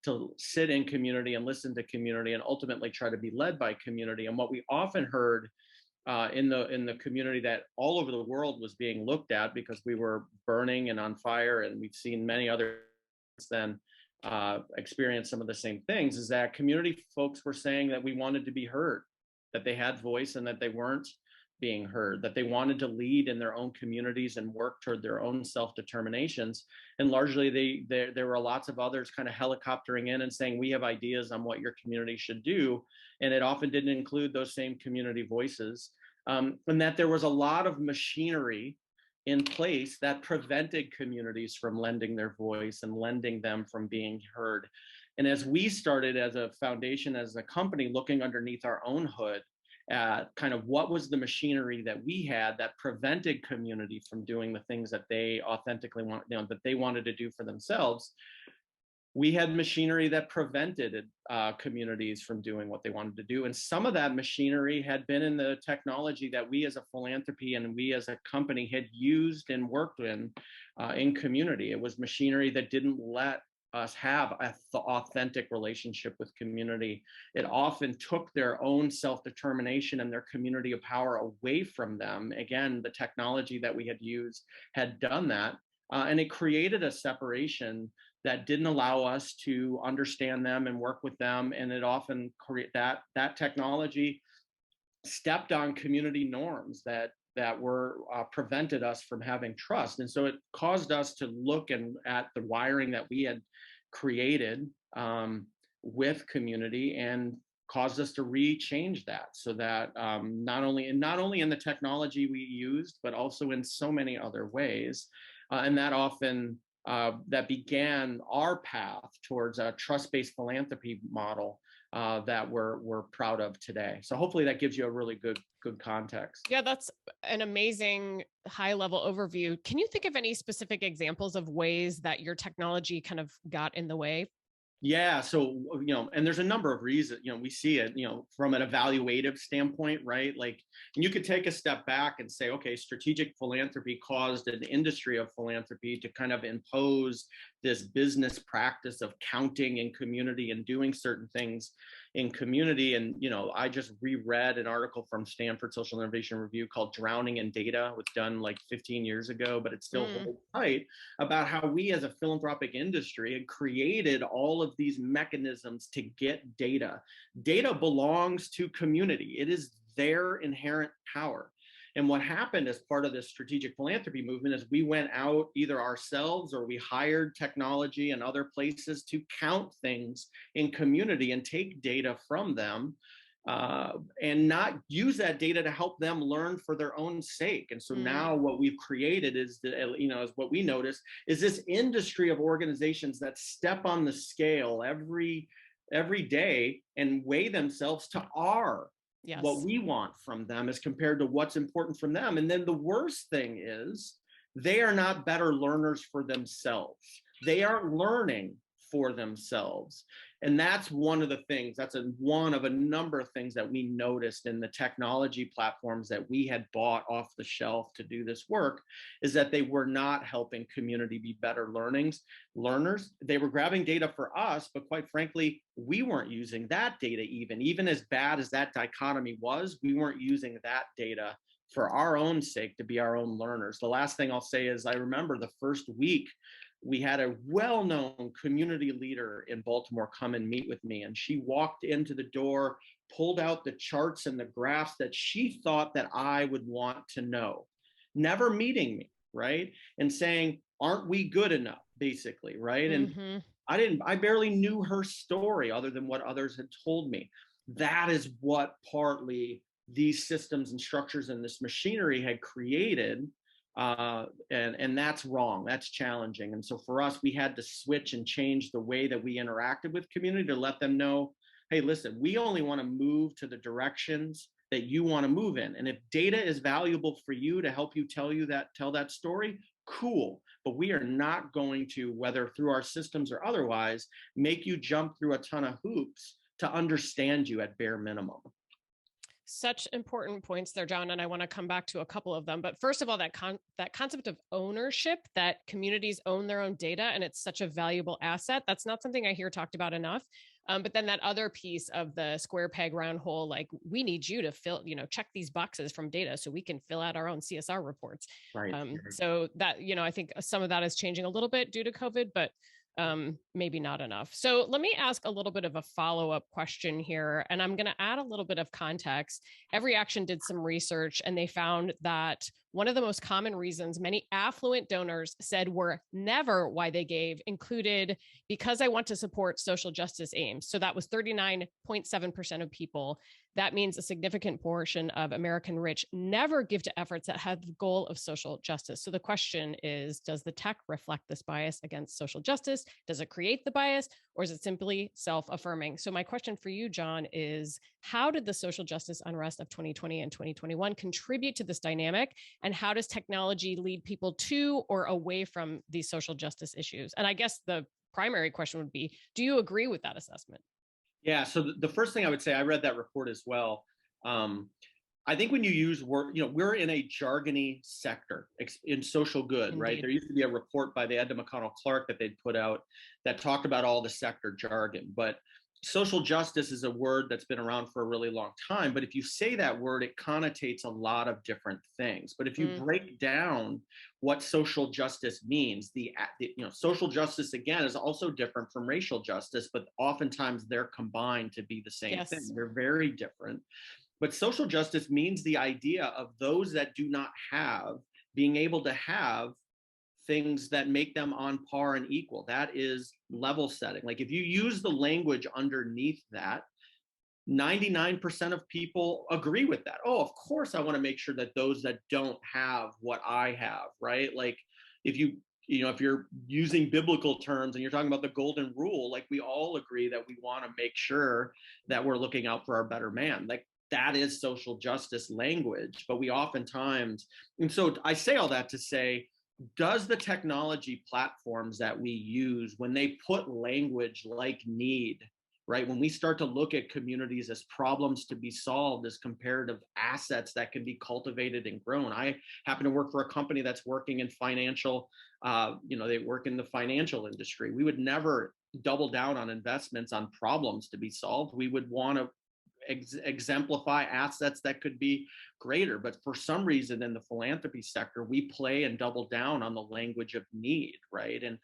to sit in community and listen to community and ultimately try to be led by community. And what we often heard in the community that all over the world was being looked at because we were burning and on fire, and we've seen many other then experience some of the same things, is that community folks were saying that we wanted to be heard, that they had voice and that they weren't being heard, that they wanted to lead in their own communities and work toward their own self-determinations. And largely there were lots of others kind of helicoptering in and saying, we have ideas on what your community should do. And it often didn't include those same community voices. And that there was a lot of machinery in place that prevented communities from lending their voice and lending them from being heard. And as we started as a foundation, as a company, looking underneath our own hood at kind of what was the machinery that we had that prevented community from doing the things that they authentically want, that they wanted to do for themselves, we had machinery that prevented communities from doing what they wanted to do. And some of that machinery had been in the technology that we as a philanthropy and we as a company had used and worked in community. It was machinery that didn't let us have an authentic relationship with community. It often took their own self-determination and their community of power away from them. Again, the technology that we had used had done that. And it created a separation that didn't allow us to understand them and work with them. And it often that technology stepped on community norms that were prevented us from having trust. And so it caused us to look at the wiring that we had created with community and caused us to re-change that so that not only in the technology we used, but also in so many other ways. And that often that began our path towards a trust-based philanthropy model that we're proud of today. So hopefully that gives you a really good context. Yeah, that's an amazing high-level overview. Can you think of any specific examples of ways that your technology kind of got in the way? Yeah, so and there's a number of reasons. We see it, from an evaluative standpoint, right? Like, and you could take a step back and say, okay, strategic philanthropy caused an industry of philanthropy to kind of impose this business practice of counting in community and doing certain things in community. And I just reread an article from Stanford Social Innovation Review called "Drowning in Data." It was done like 15 years ago, but it's still holds tight, about how we as a philanthropic industry had created all of these mechanisms to get data. Data belongs to community. It is their inherent power. And what happened as part of this strategic philanthropy movement is we went out either ourselves or we hired technology and other places to count things in community and take data from them and not use that data to help them learn for their own sake. And so now what we've created is, is what we notice is this industry of organizations that step on the scale every every day and weigh themselves to Yes. what we want from them as compared to what's important from them. And then the worst thing is they are not better learners for themselves. They aren't learning for themselves. And that's one of the things, one of a number of things that we noticed in the technology platforms that we had bought off the shelf to do this work, is that they were not helping community be better learners. They were grabbing data for us, but quite frankly, we weren't using that data even as bad as that dichotomy was, we weren't using that data for our own sake to be our own learners. The last thing I'll say is I remember the first week we had a well-known community leader in Baltimore come and meet with me, and she walked into the door, pulled out the charts and the graphs that she thought that I would want to know, never meeting me, right? And saying, aren't we good enough, basically, right? And I barely knew her story other than what others had told me. That is what partly these systems and structures and this machinery had created. And that's wrong, that's challenging. And so for us, we had to switch and change the way that we interacted with community to let them know, hey, listen, we only want to move to the directions that you want to move in. And if data is valuable for you to help you tell that story, cool. But we are not going to, whether through our systems or otherwise, make you jump through a ton of hoops to understand you at bare minimum. Such important points there, John, and I want to come back to a couple of them. But first of all, that concept of ownership, that communities own their own data, and it's such a valuable asset. That's not something I hear talked about enough. But then that other piece of the square peg round hole, like we need you to check these boxes from data so we can fill out our own CSR reports. Right. So that, I think some of that is changing a little bit due to COVID, but maybe not enough. So let me ask a little bit of a follow-up question here, and I'm going to add a little bit of context. Every Action did some research, and they found that one of the most common reasons many affluent donors said were never why they gave included because I want to support social justice aims. So that was 39.7% of people. That means a significant portion of American rich never give to efforts that have the goal of social justice. So the question is, does the tech reflect this bias against social justice? Does it create the bias, or is it simply self-affirming? So my question for you, John, is how did the social justice unrest of 2020 and 2021 contribute to this dynamic? And how does technology lead people to or away from these social justice issues? And I guess the primary question would be, do you agree with that assessment? Yeah, so the first thing I would say, I read that report as well. I think when you use word, we're in a jargony sector in social good, Indeed. right? There used to be a report by the Edna McConnell Clark that they'd put out that talked about all the sector jargon, but social justice is a word that's been around for a really long time. But if you say that word, it connotates a lot of different things. But if you break down what social justice means, social justice, again, is also different from racial justice, but oftentimes they're combined to be the same thing. They're very different. But social justice means the idea of those that do not have being able to have things that make them on par and equal. That is level setting. Like if you use the language underneath that, 99% of people agree with that. Oh, of course, I want to make sure that those that don't have what I have, right? Like if you're using biblical terms and you're talking about the golden rule, like we all agree that we want to make sure that we're looking out for our better man. Like that is social justice language, but we oftentimes, and so I say all that to say, does the technology platforms that we use, when they put language like need, right? When we start to look at communities as problems to be solved, as comparative assets that can be cultivated and grown. I happen to work for a company that's working in financial, they work in the financial industry. We would never double down on investments on problems to be solved. We would want to exemplify assets that could be greater. But for some reason in the philanthropy sector, we play and double down on the language of need, right? And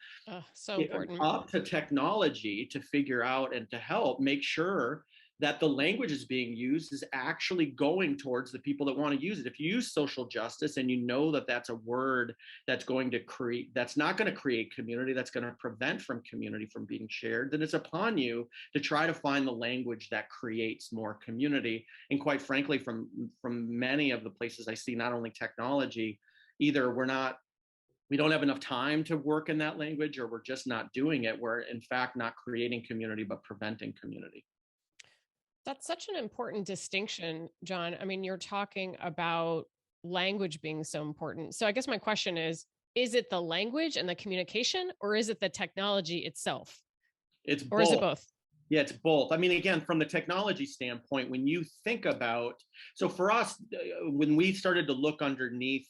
so important. Up to technology to figure out and to help make sure that the language is being used is actually going towards the people that want to use it. If you use social justice and you know that that's a word that's going to create, that's not going to create community, that's going to prevent from community from being shared, then it's upon you to try to find the language that creates more community. And quite frankly, from many of the places I see, not only technology, either we're not we don't have enough time to work in that language, or we're just not doing it. We're in fact not creating community, but preventing community. That's such an important distinction, John. I mean, you're talking about language being so important. So I guess my question is it the language and the communication, or is it the technology itself? It's both. Or is it both? Yeah, it's both. I mean, again, from the technology standpoint, when you think about, so for us, when we started to look underneath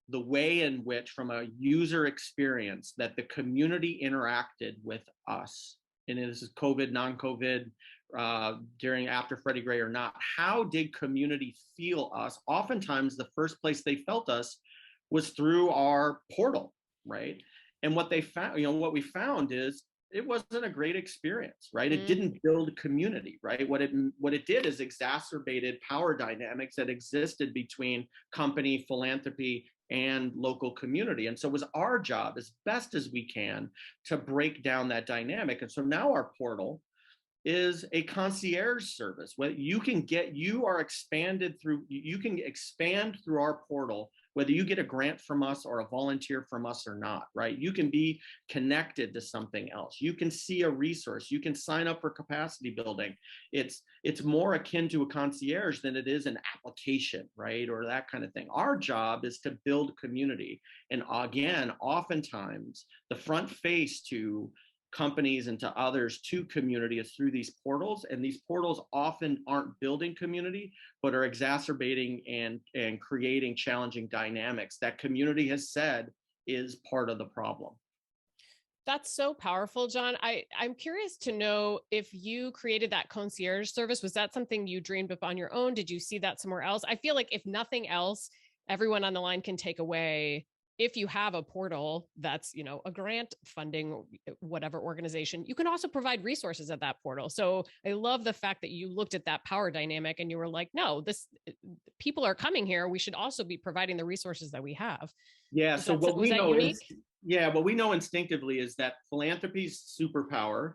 the way in which, from a user experience, that the community interacted with us, and this is COVID, non-COVID, after Freddie Gray or not, how did community feel us? Oftentimes, the first place they felt us was through our portal, right? And what they found, what we found is, it wasn't a great experience, right? It didn't build community, right? What it did is exacerbated power dynamics that existed between company, philanthropy, and local community. And so it was our job, as best as we can, to break down that dynamic. And so now our portal is a concierge service. What you can expand through our portal, whether you get a grant from us or a volunteer from us or not, right? You can be connected to something else. You can see a resource. You can sign up for capacity building. It's more akin to a concierge than it is an application, right? Or that kind of thing. Our job is to build community. And again, oftentimes the front face to companies and to others, to community, is through these portals. And these portals often aren't building community, but are exacerbating and creating challenging dynamics that community has said is part of the problem. That's so powerful, John. I'm curious to know, if you created that concierge service, was that something you dreamed up on your own? Did you see that somewhere else? I feel like, if nothing else, everyone on the line can take away, if you have a portal that's, a grant funding, whatever organization, you can also provide resources at that portal. So I love the fact that you looked at that power dynamic and you were like, no, people are coming here. We should also be providing the resources that we have. Yeah. So what we know what we know instinctively is that philanthropy's superpower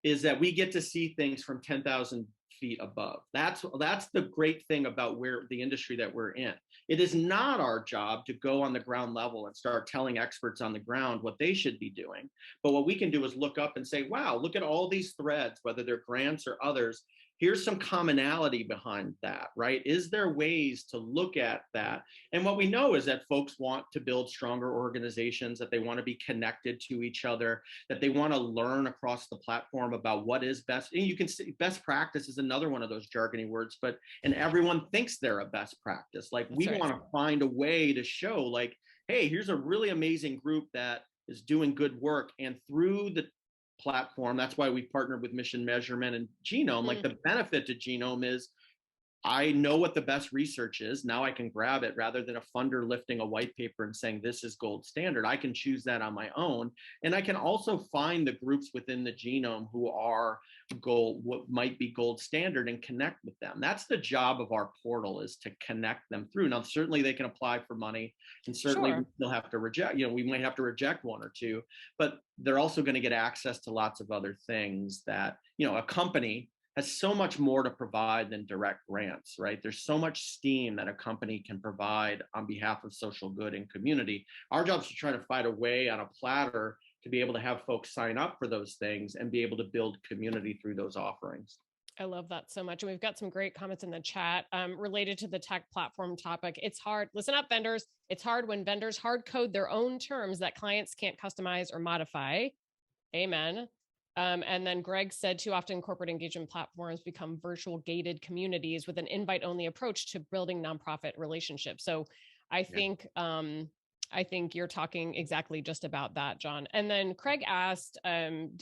is that we get to see things from 10,000 feet above. That's the great thing about the industry that we're in. It is not our job to go on the ground level and start telling experts on the ground what they should be doing. But what we can do is look up and say, wow, look at all these threads, whether they're grants or others. Here's some commonality behind that, right? Is there ways to look at that? And what we know is that folks want to build stronger organizations, that they want to be connected to each other, that they want to learn across the platform about what is best. And you can see best practice is another one of those jargony words, and everyone thinks they're a best practice. Like, we want to find a way to show, like, hey, here's a really amazing group that is doing good work. And through the platform, that's why we partnered with Mission Measurement and Genome. Like, the benefit to Genome is, I know what the best research is. Now I can grab it, rather than a funder lifting a white paper and saying this is gold standard. I can choose that on my own. And I can also find the groups within the Genome who are what might be gold standard, and connect with them. That's the job of our portal, is to connect them through. Now, certainly they can apply for money, and certainly they'll have to reject, we might have to reject one or two, but they're also going to get access to lots of other things that, a company has so much more to provide than direct grants, right? There's so much steam that a company can provide on behalf of social good and community. Our job is to try to find a way on a platter to be able to have folks sign up for those things and be able to build community through those offerings. I love that so much. And we've got some great comments in the chat related to the tech platform topic. It's hard. Listen up, vendors. It's hard when vendors hard code their own terms that clients can't customize or modify. Amen. And then Greg said, too often corporate engagement platforms become virtual gated communities with an invite-only approach to building nonprofit relationships. So I think you're talking exactly just about that, John. And then Craig asked,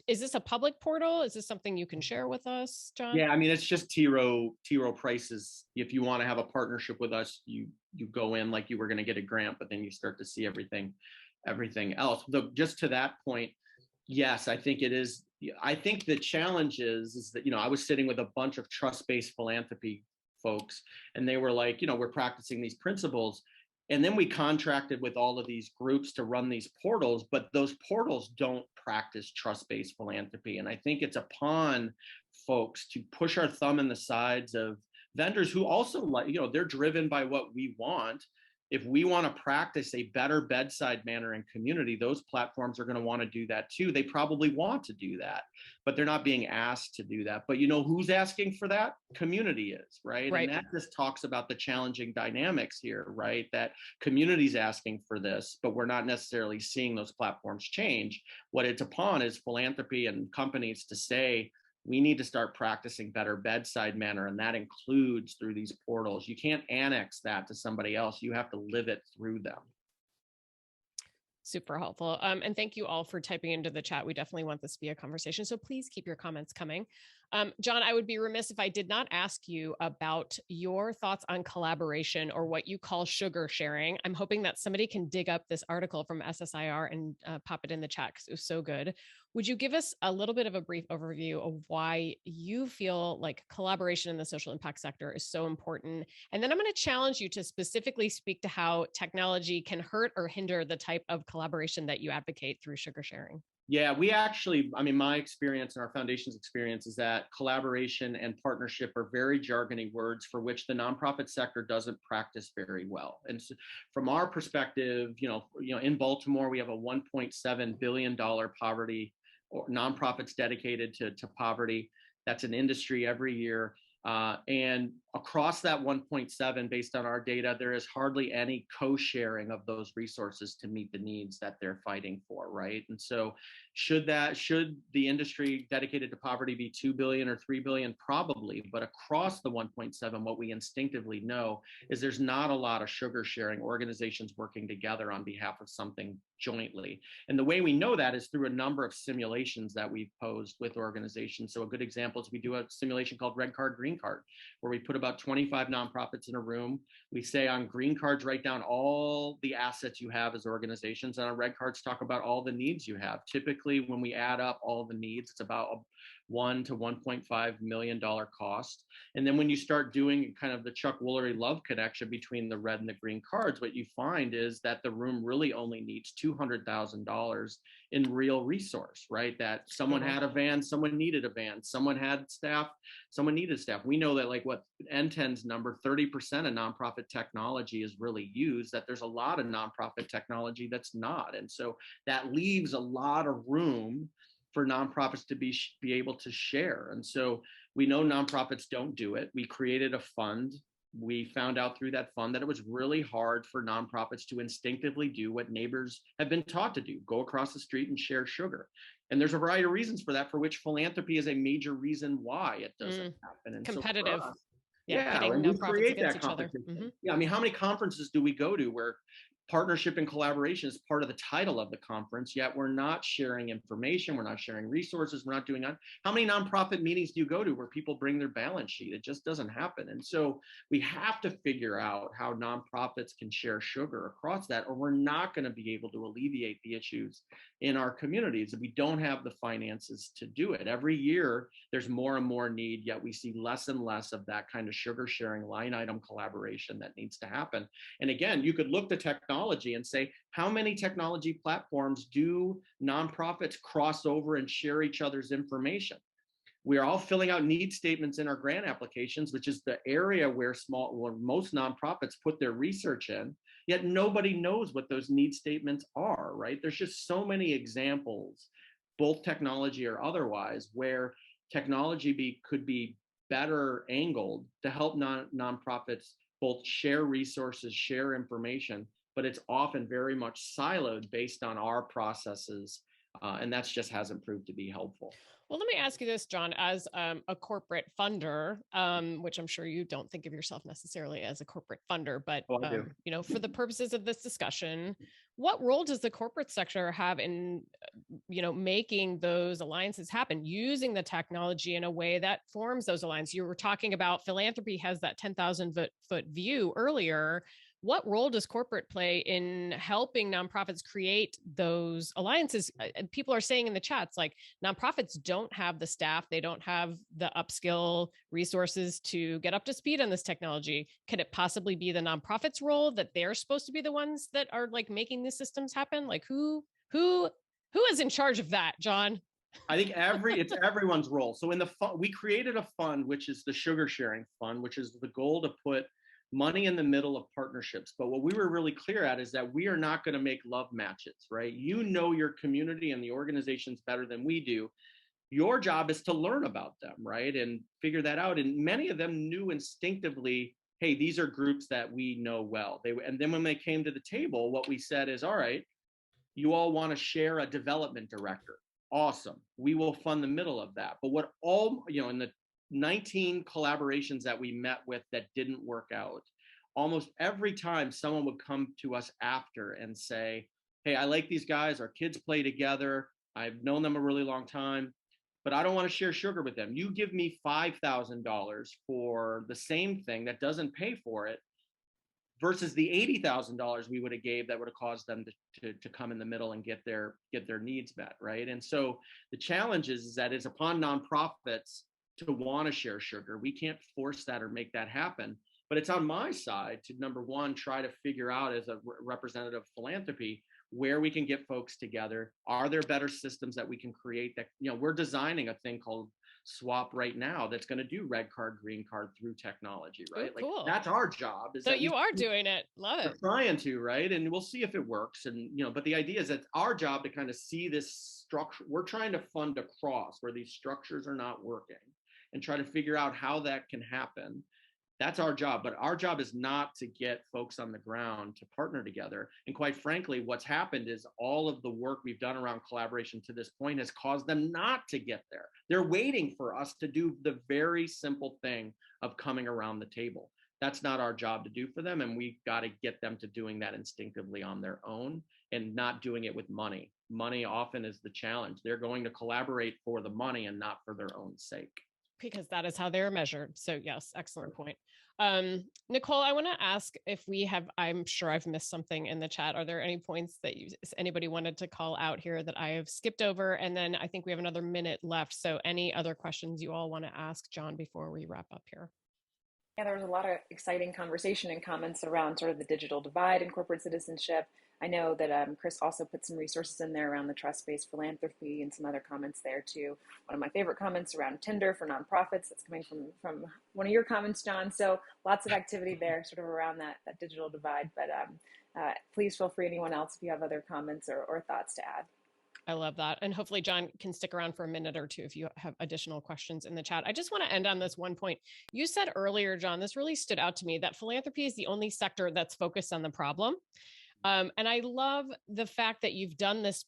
is this a public portal? Is this something you can share with us, John? Yeah, I mean, it's just T-Row prices. If you want to have a partnership with us, you go in like you were going to get a grant, but then you start to see everything else. Though, just to that point, yes, I think it is. I think the challenge is that, I was sitting with a bunch of trust-based philanthropy folks, and they were like, we're practicing these principles. And then we contracted with all of these groups to run these portals, but those portals don't practice trust-based philanthropy. And I think it's upon folks to push our thumb in the sides of vendors who also, like, they're driven by what we want, if we want to practice a better bedside manner in community, those platforms are going to want to do that too. They probably want to do that, but they're not being asked to do that. But you know who's asking for that? Community is, right? Right. And that just talks about the challenging dynamics here, right? That community's asking for this, but we're not necessarily seeing those platforms change. What it's upon is philanthropy and companies to say, we need to start practicing better bedside manner, and that includes through these portals. You can't annex that to somebody else. You have to live it through them. Super helpful. And thank you all for typing into the chat. We definitely want this to be a conversation, so please keep your comments coming. John, I would be remiss if I did not ask you about your thoughts on collaboration, or what you call sugar sharing. I'm hoping that somebody can dig up this article from SSIR and pop it in the chat, because it was so good. Would you give us a little bit of a brief overview of why you feel like collaboration in the social impact sector is so important? And then I'm going to challenge you to specifically speak to how technology can hurt or hinder the type of collaboration that you advocate through sugar sharing. Yeah, we actually, I mean, my experience and our foundation's experience is that collaboration and partnership are very jargony words for which the nonprofit sector doesn't practice very well. And so from our perspective, in Baltimore, we have a $1.7 billion poverty, or nonprofits dedicated to poverty. That's an industry every year. And across that 1.7, based on our data, there is hardly any co-sharing of those resources to meet the needs that they're fighting for, right? And so should the industry dedicated to poverty be 2 billion or 3 billion? Probably, but across the 1.7, what we instinctively know is there's not a lot of sugar sharing, organizations working together on behalf of something jointly. And the way we know that is through a number of simulations that we've posed with organizations. So a good example is we do a simulation called Red Card, Green Card, where we put about 25 nonprofits in a room. We say on green cards, write down all the assets you have as organizations, and on red cards, talk about all the needs you have. Typically, when we add up all the needs, it's about $1 to $1.5 million cost. And then when you start doing kind of the Chuck Woolery love connection between the red and the green cards, what you find is that the room really only needs $200,000 in real resource, right? That someone had a van, someone needed a van, someone had staff, someone needed staff. We know that, like what NTEN's number, 30% of nonprofit technology is really used, that there's a lot of nonprofit technology that's not. And so that leaves a lot of room for nonprofits to be able to share. And so we know nonprofits don't do it. We created a fund. We found out through that fund that it was really hard for nonprofits to instinctively do what neighbors have been taught to do, go across the street and share sugar. And there's a variety of reasons for that, for which philanthropy is a major reason why it doesn't happen. And competitive. So us, and we create that competition. Mm-hmm. Yeah, I mean, how many conferences do we go to where partnership and collaboration is part of the title of the conference, yet we're not sharing information, we're not sharing resources, we're not doing that? How many nonprofit meetings do you go to where people bring their balance sheet? It just doesn't happen. And so we have to figure out how nonprofits can share sugar across that, or we're not going to be able to alleviate the issues in our communities. We don't have the finances to do it. Every year, there's more and more need, yet we see less and less of that kind of sugar sharing line item collaboration that needs to happen. And again, you could look to technology and say, how many technology platforms do nonprofits cross over and share each other's information? We are all filling out need statements in our grant applications, which is the area where most nonprofits put their research in, yet nobody knows what those need statements are, right? There's just so many examples, both technology or otherwise, where technology could be better angled to help nonprofits both share resources, share information, but it's often very much siloed based on our processes. And that's just hasn't proved to be helpful. Well, let me ask you this, John, as a corporate funder, which I'm sure you don't think of yourself necessarily as a corporate funder, but for the purposes of this discussion, what role does the corporate sector have in, making those alliances happen, using the technology in a way that forms those alliances? You were talking about philanthropy has that 10,000 foot view earlier. What role does corporate play in helping nonprofits create those alliances? People are saying in the chats, like, nonprofits don't have the staff, they don't have the upskill resources to get up to speed on this technology. Could it possibly be the nonprofits' role that they're supposed to be the ones that are like making these systems happen? Like who is in charge of that, John? I think it's everyone's role. So we created a fund, which is the Sugar Sharing Fund, which is the goal to put money in the middle of partnerships. But what we were really clear at is that we are not going to make love matches, right? You know your community and the organizations better than we do. Your job is to learn about them, right? And figure that out. And many of them knew instinctively, hey, these are groups that we know well. And then when they came to the table, what we said is, all right, you all want to share a development director. Awesome. We will fund the middle of that. But what all, in the 19 collaborations that we met with that didn't work out, almost every time someone would come to us after and say, hey, I like these guys, our kids play together, I've known them a really long time, but I don't want to share sugar with them. You give me $5,000 for the same thing that doesn't pay for it versus the $80,000 we would have gave that would have caused them to come in the middle and get their needs met, right? And so the challenge is that it's upon nonprofits to want to share sugar. We can't force that or make that happen. But it's on my side to, number one, try to figure out as a representative of philanthropy where we can get folks together. Are there better systems that we can create that, we're designing a thing called Swap right now that's going to do red card, green card through technology, right? Ooh, cool. That's our job. So you are doing it. Love it. We're trying to, right? And we'll see if it works. And, but the idea is that our job to kind of see this structure. We're trying to fund across where these structures are not working and try to figure out how that can happen. That's our job, but our job is not to get folks on the ground to partner together. And quite frankly, what's happened is all of the work we've done around collaboration to this point has caused them not to get there. They're waiting for us to do the very simple thing of coming around the table. That's not our job to do for them. And we've got to get them to doing that instinctively on their own and not doing it with money. Money often is the challenge. They're going to collaborate for the money and not for their own sake. Because that is how they're measured. So yes, excellent point. Nicole, I want to ask if we have, I'm sure I've missed something in the chat. Are there any points that anybody wanted to call out here that I have skipped over? And then I think we have another minute left. So any other questions you all want to ask John before we wrap up here? Yeah, there was a lot of exciting conversation and comments around sort of the digital divide and corporate citizenship. I know that Chris also put some resources in there around the trust-based philanthropy and some other comments there too. One of my favorite comments around Tinder for nonprofits, that's coming from one of your comments, John. So lots of activity there sort of around that digital divide. But please feel free, anyone else, if you have other comments or thoughts to add. I love that. And hopefully John can stick around for a minute or two if you have additional questions in the chat. I just want to end on this one point. You said earlier, John, this really stood out to me, that philanthropy is the only sector that's focused on the problem. And I love the fact that you've done this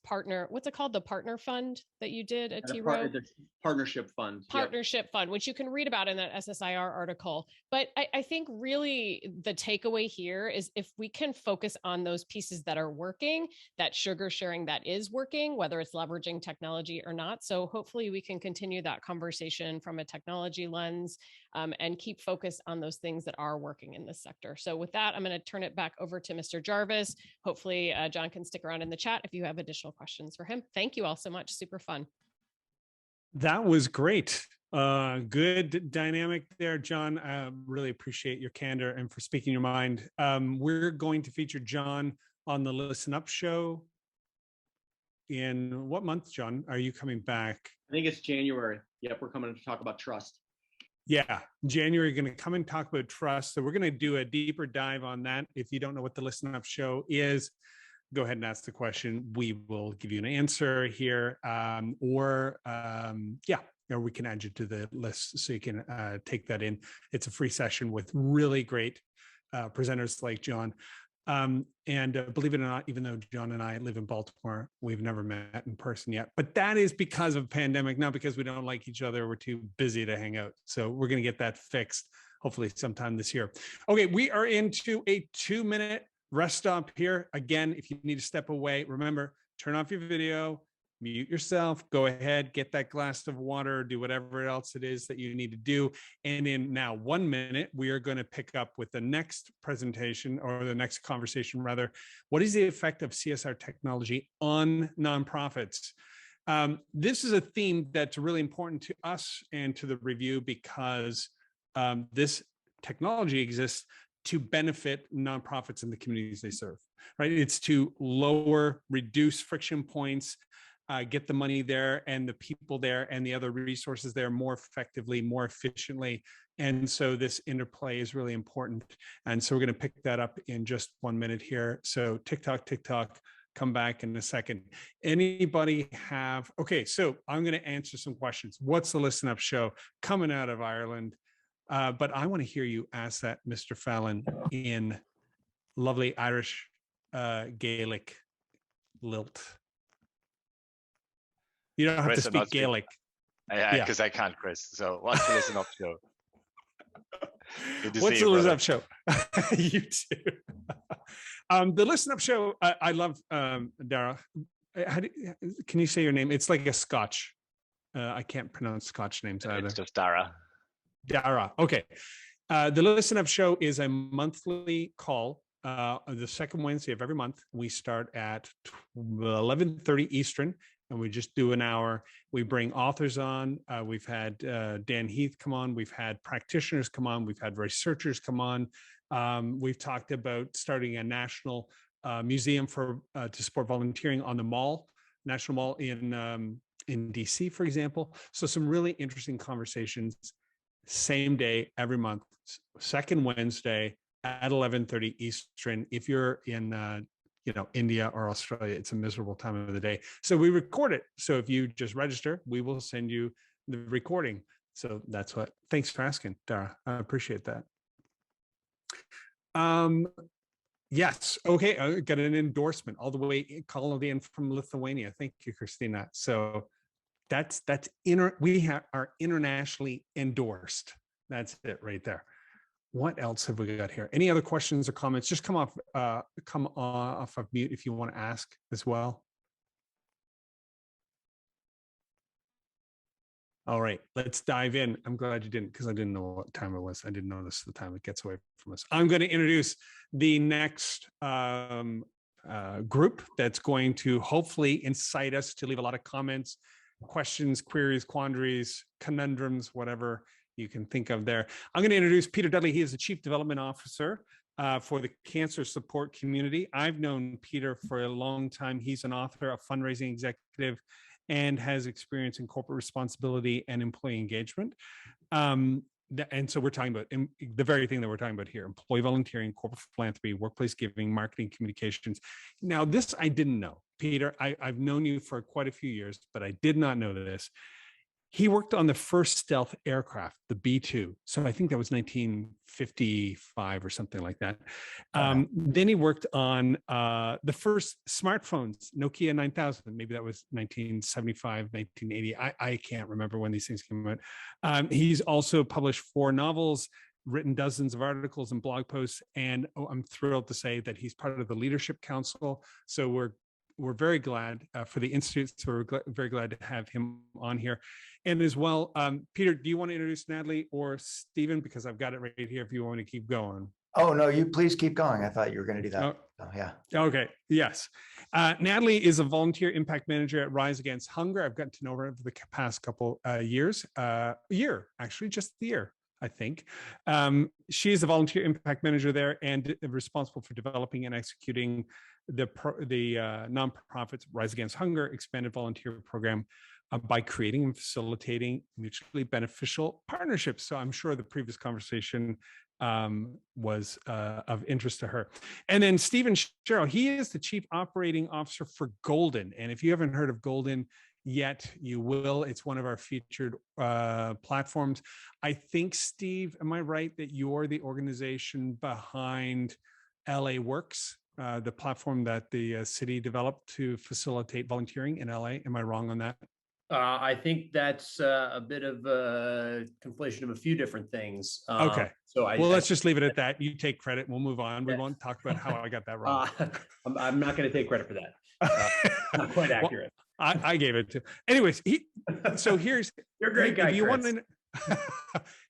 what's it called? The partner fund that you did at T-Row? The partnership fund. Partnership fund, which you can read about in that SSIR article. But I think really the takeaway here is if we can focus on those pieces that are working, that sugar sharing that is working, whether it's leveraging technology or not. So hopefully we can continue that conversation from a technology lens and keep focused on those things that are working in this sector. So with that, I'm going to turn it back over to Mr. Jarvis. Hopefully John can stick around in the chat if you have additional questions for him. Thank you all so much. Super fun. That was great. Good dynamic there, John. Really appreciate your candor and for speaking your mind. We're going to feature John on the Listen Up show. In what month, John, are you coming back? I think it's January. Yep, we're coming to talk about trust. Yeah, January, going to come and talk about trust. So we're going to do a deeper dive on that. If you don't know what the Listen Up show is, go ahead and ask the question. We will give you an answer here, or we can add you to the list so you can take that in. It's a free session with really great presenters like John. And believe it or not, even though John and I live in Baltimore, we've never met in person yet. But that is because of pandemic, not because we don't like each other. We're too busy to hang out. So we're going to get that fixed, hopefully sometime this year. Okay, we are into a 2-minute rest stop here. Again, if you need to step away, remember, turn off your video, mute yourself, go ahead, get that glass of water, do whatever else it is that you need to do. And in now 1 minute, we are going to pick up with the next presentation, or the next conversation rather. What is the effect of CSR technology on nonprofits? This is a theme that's really important to us and to the review because this technology exists to benefit nonprofits and the communities they serve, right? It's to reduce friction points, get the money there and the people there and the other resources there more effectively, more efficiently. And so this interplay is really important. And so we're going to pick that up in just 1 minute here. So TikTok, come back in a second. Anybody have, okay, so I'm going to answer some questions. What's the Listen Up show coming out of Ireland? But I want to hear you ask that, Mr. Fallon, in lovely Irish Gaelic lilt. You don't have to speak Gaelic. Because I can't, Chris. So what's the Listen Up show? What's the Listen Up show? You too. The Listen Up show, I love, Dara. Can you say your name? It's like a Scotch. I can't pronounce Scotch names either. It's just Dara. Dara. Okay. The Listen Up show is a monthly call. The second Wednesday of every month. We start at 11:30 Eastern, and we just do an hour. We bring authors on. We've had Dan Heath come on. We've had practitioners come on. We've had researchers come on. We've talked about starting a national museum for to support volunteering on the mall, National Mall in DC, for example. So some really interesting conversations. Same day every month, second Wednesday at 11:30 Eastern. If you're in India or Australia, it's a miserable time of the day. So we record it. So if you just register, we will send you the recording. So that's what, thanks for asking, Dara. I appreciate that. Yes. Okay. I got an endorsement all the way calling in from Lithuania. Thank you, Christina. So we are internationally endorsed. That's it right there. What else have we got here? Any other questions or comments? Just come off of mute if you want to ask as well. All right, let's dive in. I'm glad you didn't, because I didn't know what time it was. I didn't notice the time it gets away from us. I'm going to introduce the next group that's going to hopefully incite us to leave a lot of comments, questions, queries, quandaries, conundrums, whatever you can think of there. I'm going to introduce Peter Dudley. He is the Chief Development Officer for the cancer support community. I've known Peter for a long time. He's an author, a fundraising executive, and has experience in corporate responsibility and employee engagement. And so we're talking about the very thing that we're talking about here: employee volunteering, corporate philanthropy, workplace giving, marketing, communications. Now, this I didn't know. Peter, I've known you for quite a few years, but I did not know this. He worked on the first stealth aircraft, the B-2. So I think that was 1955 or something like that. Then he worked on the first smartphones, Nokia 9000. Maybe that was 1975, 1980. I can't remember when these things came out. He's also published 4 novels, written dozens of articles and blog posts. And I'm thrilled to say that he's part of the Leadership Council. So we're very glad for the Institute. So we're very glad to have him on here. And as well, Peter, do you want to introduce Natalie or Stephen? Because I've got it right here if you want to keep going. Oh, no, you please keep going. I thought you were going to do that. Oh, yeah. Okay. Yes. Natalie is a volunteer impact manager at Rise Against Hunger. I've gotten to know her over the past couple years, actually just the year, I think. She is a volunteer impact manager there and responsible for developing and executing the nonprofit's Rise Against Hunger expanded volunteer program by creating and facilitating mutually beneficial partnerships. So I'm sure the previous conversation was of interest to her. And then Stephen Sherrill, he is the Chief Operating Officer for Golden. And if you haven't heard of Golden yet, you will. It's one of our featured platforms. I think, Steve, am I right that you're the organization behind LA Works, the platform that the city developed to facilitate volunteering in LA? Am I wrong on that? I think that's a bit of a conflation of a few different things. Okay. So let's just leave it at that. You take credit. We'll move on. We won't talk about how I got that wrong. I'm not going to take credit for that. Not quite accurate. Well, I gave it to. Anyways, so here's. You're a great guy, Chris.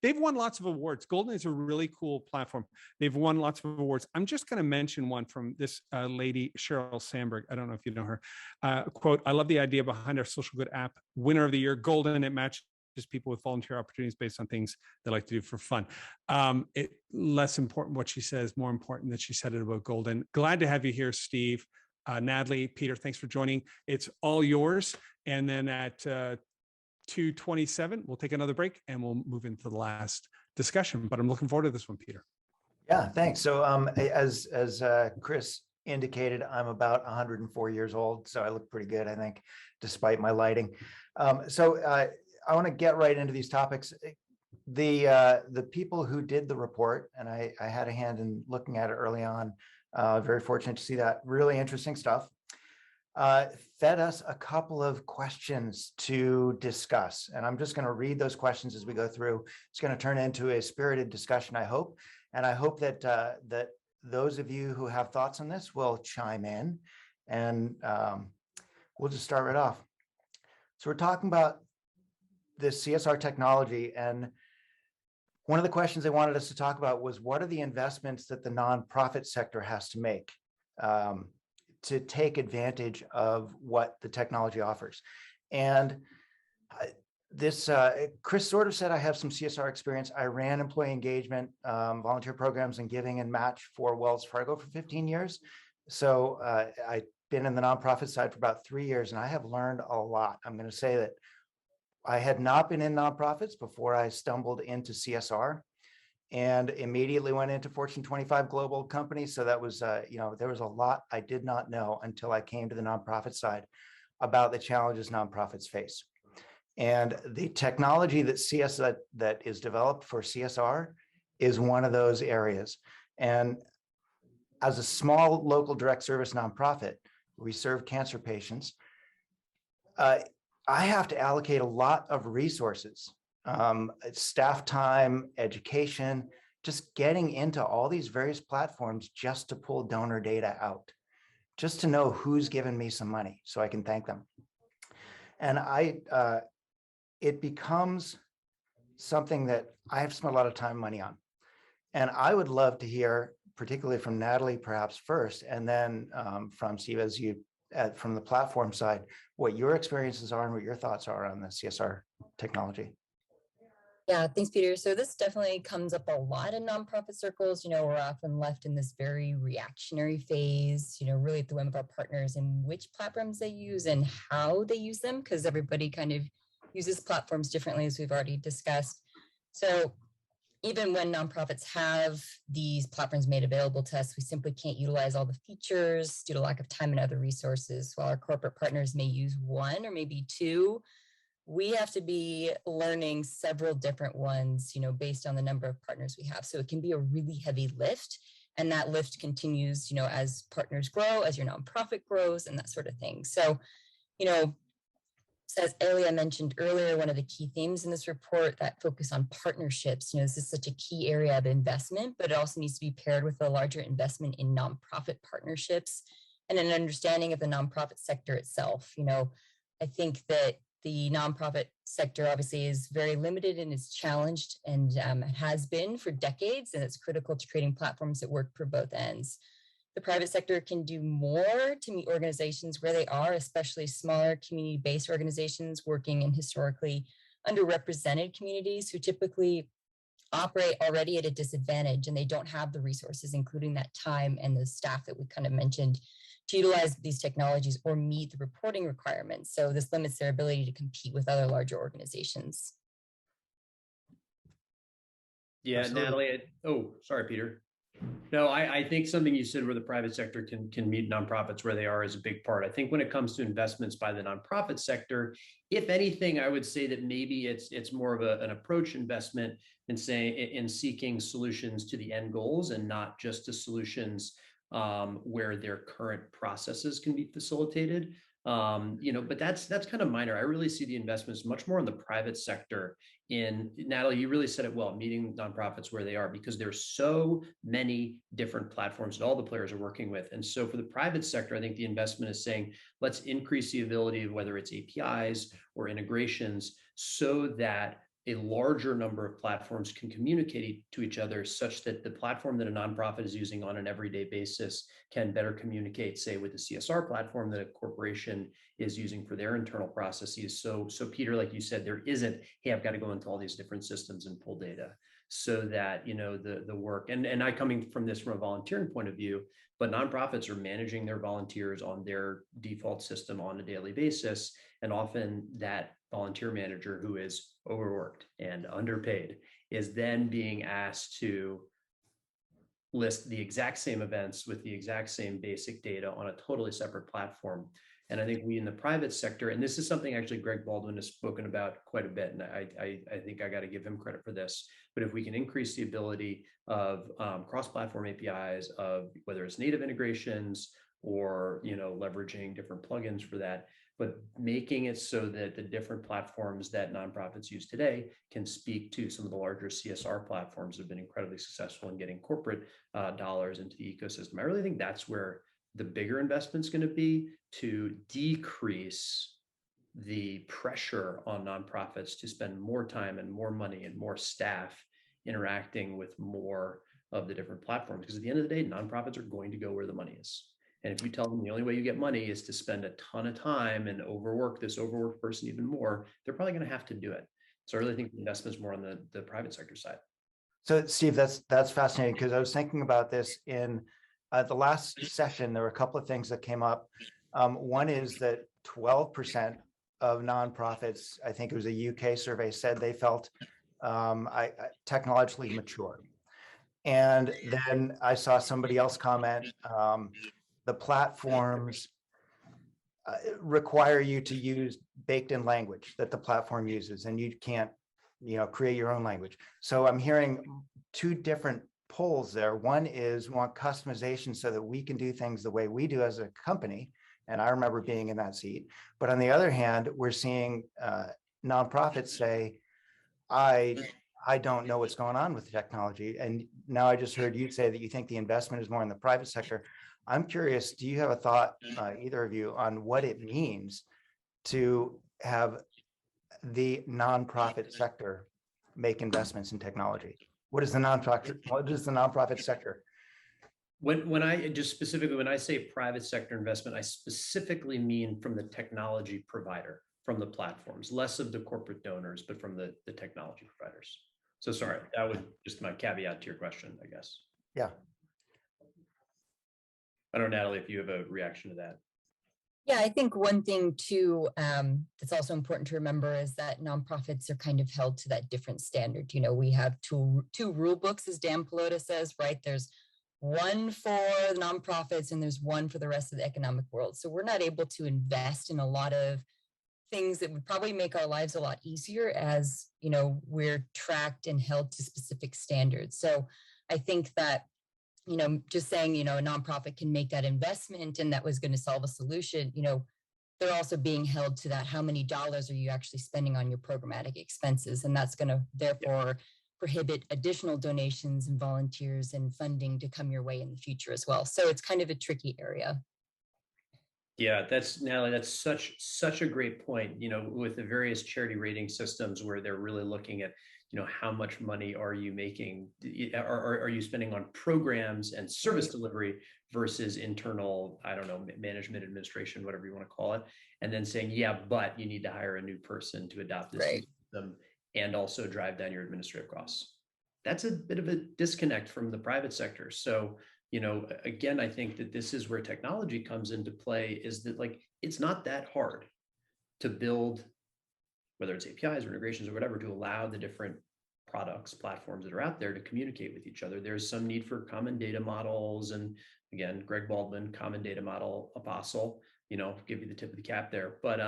They've won lots of awards. Golden is a really cool platform. They've won lots of awards. I'm just going to mention one from this lady, Sheryl Sandberg. I don't know if you know her. Quote, "I love the idea behind our social good app. Winner of the year, Golden. It matches people with volunteer opportunities based on things they like to do for fun." Less important what she says, more important that she said it about Golden. Glad to have you here, Steve. Natalie, Peter, thanks for joining. It's all yours. And then at 2:27, we'll take another break and we'll move into the last discussion. But I'm looking forward to this one, Peter. Yeah, thanks. So as Chris indicated, I'm about 104 years old, so I look pretty good, I think, despite my lighting. I want to get right into these topics. The people who did the report, and I had a hand in looking at it early on, very fortunate to see that, really interesting stuff, fed us a couple of questions to discuss. And I'm just going to read those questions as we go through. It's going to turn into a spirited discussion, I hope. And I hope that that those of you who have thoughts on this will chime in, and we'll just start right off. So we're talking about this CSR technology, and one of the questions they wanted us to talk about was, what are the investments that the nonprofit sector has to make to take advantage of what the technology offers? And Chris sort of said, I have some CSR experience. I ran employee engagement, volunteer programs, and giving and match for Wells Fargo for 15 years. So I've been in the nonprofit side for about 3 years, and I have learned a lot. I'm going to say that I had not been in nonprofits before I stumbled into CSR, and immediately went into Fortune 25 global companies. So that was, there was a lot I did not know until I came to the nonprofit side about the challenges nonprofits face. And the technology that is developed for CSR is one of those areas. And as a small local direct service nonprofit, we serve cancer patients. I have to allocate a lot of resources, staff time, education, just getting into all these various platforms just to pull donor data out, just to know who's given me some money so I can thank them. And it becomes something that I have spent a lot of time and money on. And I would love to hear, particularly from Natalie, perhaps first, and then from Steve, as you from the platform side, what your experiences are and what your thoughts are on the CSR technology. Yeah, thanks, Peter. So this definitely comes up a lot in nonprofit circles. We're often left in this very reactionary phase, really at the whim of our partners and which platforms they use and how they use them, because everybody kind of uses platforms differently, as we've already discussed. So even when nonprofits have these platforms made available to us, we simply can't utilize all the features due to lack of time and other resources. While our corporate partners may use one or maybe two, we have to be learning several different ones, based on the number of partners we have. So it can be a really heavy lift, and that lift continues, as partners grow, as your nonprofit grows, and that sort of thing. So, as Elia mentioned earlier, one of the key themes in this report that focus on partnerships, this is such a key area of investment, but it also needs to be paired with a larger investment in nonprofit partnerships and an understanding of the nonprofit sector itself. I think that the nonprofit sector obviously is very limited and is challenged, and has been for decades, and it's critical to creating platforms that work for both ends. The private sector can do more to meet organizations where they are, especially smaller community-based organizations working in historically underrepresented communities who typically operate already at a disadvantage, and they don't have the resources, including that time and the staff that we kind of mentioned, to utilize these technologies or meet the reporting requirements. So this limits their ability to compete with other larger organizations. Yeah, Natalie. Sorry, Peter. No, I think something you said where the private sector can meet nonprofits where they are is a big part. I think when it comes to investments by the nonprofit sector, if anything, I would say that maybe it's more of an approach investment in seeking solutions to the end goals and not just to solutions where their current processes can be facilitated. But that's kind of minor. I really see the investments much more in the private sector. Natalie, you really said it well, meeting nonprofits where they are, because there's so many different platforms that all the players are working with. And so for the private sector, I think the investment is saying, let's increase the ability of whether it's APIs or integrations so that a larger number of platforms can communicate to each other, such that the platform that a nonprofit is using on an everyday basis can better communicate, say, with the CSR platform that a corporation is using for their internal processes. So Peter, like you said, there isn't, hey, I've got to go into all these different systems and pull data. so that, you know, the work, and I coming from this from a volunteering point of view, but nonprofits are managing their volunteers on their default system on a daily basis. And often that volunteer manager who is overworked and underpaid is then being asked to list the exact same events with the exact same basic data on a totally separate platform. And I think we in the private sector, and this is something actually Greg Baldwin has spoken about quite a bit, and I think I got to give him credit for this, but if we can increase the ability of cross-platform APIs, of whether it's native integrations or, you know, leveraging different plugins for that, but making it so that the different platforms that nonprofits use today can speak to some of the larger CSR platforms that have been incredibly successful in getting corporate dollars into the ecosystem. I really think that's where the bigger investment's going to be, to decrease the pressure on nonprofits to spend more time and more money and more staff interacting with more of the different platforms. Because at the end of the day, nonprofits are going to go where the money is. And if you tell them the only way you get money is to spend a ton of time and overwork this overworked person even more, they're probably going to have to do it. So I really think the investment is more on the private sector side. So Steve, that's fascinating, because I was thinking about this in the last session. There were a couple of things that came up. One is that 12% of nonprofits, I think it was a UK survey, said they felt technologically mature. And then I saw somebody else comment, the platforms require you to use baked in language that the platform uses, and you can't, you know, create your own language. So I'm hearing two different polls there. One is want customization so that we can do things the way we do as a company. And I remember being in that seat. But on the other hand, we're seeing nonprofits say, I don't know what's going on with the technology. And now I just heard you say that you think the investment is more in the private sector. I'm curious, do you have a thought, either of you, on what it means to have the nonprofit sector make investments in technology? What is the nonprofit sector? When I just specifically, when I say private sector investment, I specifically mean from the technology provider, from the platforms, less of the corporate donors, but from the technology providers. So sorry, that was just my caveat to your question, I guess. Yeah. I don't know, Natalie, if you have a reaction to that. Yeah, I think one thing too that's also important to remember is that nonprofits are kind of held to that different standard. You know, we have two rule books, as Dan Pelota says, right? There's one for nonprofits and there's one for the rest of the economic world. So we're not able to invest in a lot of things that would probably make our lives a lot easier, as, you know, we're tracked and held to specific standards. So I think that, you know, just saying, you know, a nonprofit can make that investment and that was going to solve a solution, you know, they're also being held to that. How many dollars are you actually spending on your programmatic expenses? And that's going to therefore prohibit additional donations and volunteers and funding to come your way in the future as well. So it's kind of a tricky area. Yeah, that's, Natalie, that's such a great point, you know, with the various charity rating systems where they're really looking at, you know, how much money are you making, are you spending on programs and service delivery versus internal, I don't know, management, administration, whatever you want to call it, and then saying, yeah, but you need to hire a new person to adopt this system and also drive down your administrative costs. That's a bit of a disconnect from the private sector. So, you know, again, I think that this is where technology comes into play, is that, like, it's not that hard to build, whether it's APIs or integrations or whatever, to allow the different products, platforms that are out there to communicate with each other. There's some need for common data models. And again, Greg Baldwin, common data model apostle, you know, give you the tip of the cap there. But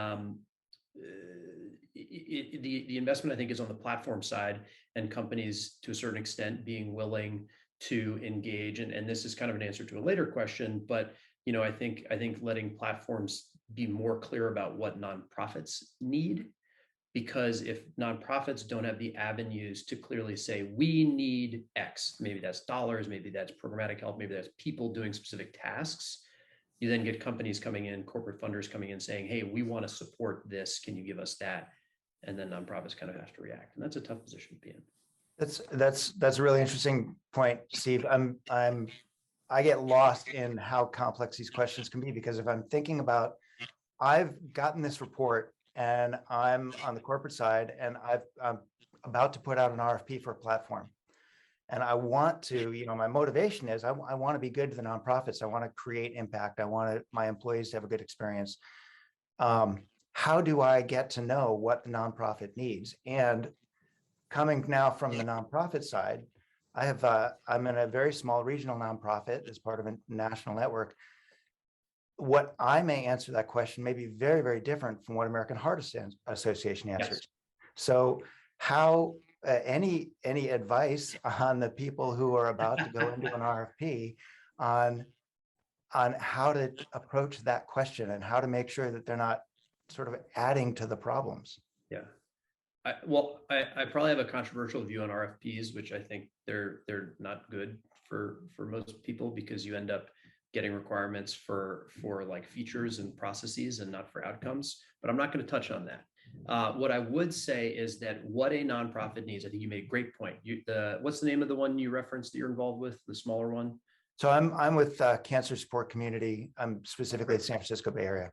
the investment, I think, is on the platform side, and companies to a certain extent being willing to engage. And this is kind of an answer to a later question, but, you know, I think letting platforms be more clear about what nonprofits need. Because if nonprofits don't have the avenues to clearly say, we need X, maybe that's dollars, maybe that's programmatic help, maybe that's people doing specific tasks, you then get companies coming in, corporate funders coming in saying, hey, we want to support this, can you give us that? And then nonprofits kind of have to react. And that's a tough position to be in. That's a really interesting point, Steve. I get lost in how complex these questions can be, because if I'm thinking about, I've gotten this report and I'm on the corporate side and I'm about to put out an RFP for a platform. And I want to, my motivation is I want to be good to the nonprofits. I want to create impact. I want my employees to have a good experience. How do I get to know what the nonprofit needs? And coming now from the nonprofit side, I'm in a very small regional nonprofit as part of a national network. What I may answer that question may be very, very different from what American Heart Association answers. Yes. So how any advice on the people who are about to go into an RFP on how to approach that question and how to make sure that they're not sort of adding to the problems? Yeah. I probably have a controversial view on RFPs, which I think they're not good for most people, because you end up getting requirements for like features and processes and not for outcomes. But I'm not going to touch on that. What I would say is that what a nonprofit needs, I think you made a great point. What's the name of the one you referenced that you're involved with, the smaller one? So I'm with Cancer Support Community. I'm specifically at San Francisco Bay Area.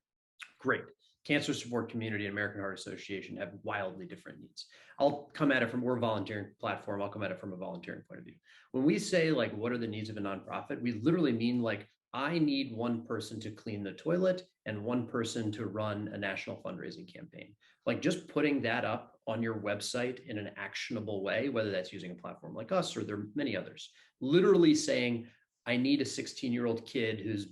Great. Cancer Support Community and American Heart Association have wildly different needs. I'll come at it we're a volunteering platform. I'll come at it from a volunteering point of view. When we say like, what are the needs of a nonprofit? We literally mean like, I need one person to clean the toilet and one person to run a national fundraising campaign. Like just putting that up on your website in an actionable way, whether that's using a platform like us or there are many others, literally saying, I need a 16-year-old kid who's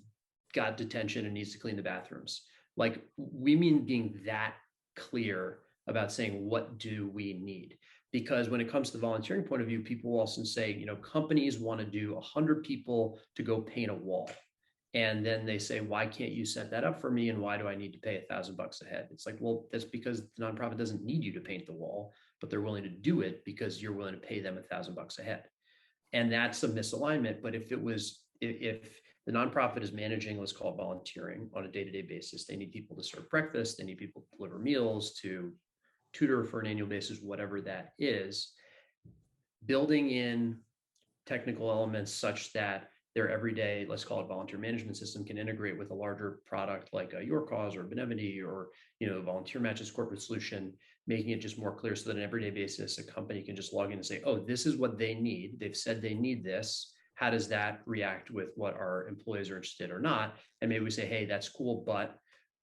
got detention and needs to clean the bathrooms. Like we mean being that clear about saying, what do we need? Because when it comes to the volunteering point of view, people will often say, companies want to do 100 people to go paint a wall. And then they say, why can't you set that up for me? And why do I need to pay $1,000 a head? It's like, well, that's because the nonprofit doesn't need you to paint the wall, but they're willing to do it because you're willing to pay them $1,000 a head. And that's a misalignment. But if the nonprofit is managing, let's call it volunteering on a day-to-day basis, they need people to serve breakfast, they need people to deliver meals, to tutor for an annual basis, whatever that is, building in technical elements such that their everyday, let's call it volunteer management system, can integrate with a larger product like Your Cause or Benevity or Volunteer Matches corporate solution, making it just more clear so that on an everyday basis, a company can just log in and say, oh, this is what they need. They've said they need this. How does that react with what our employees are interested or not? And maybe we say, hey, that's cool,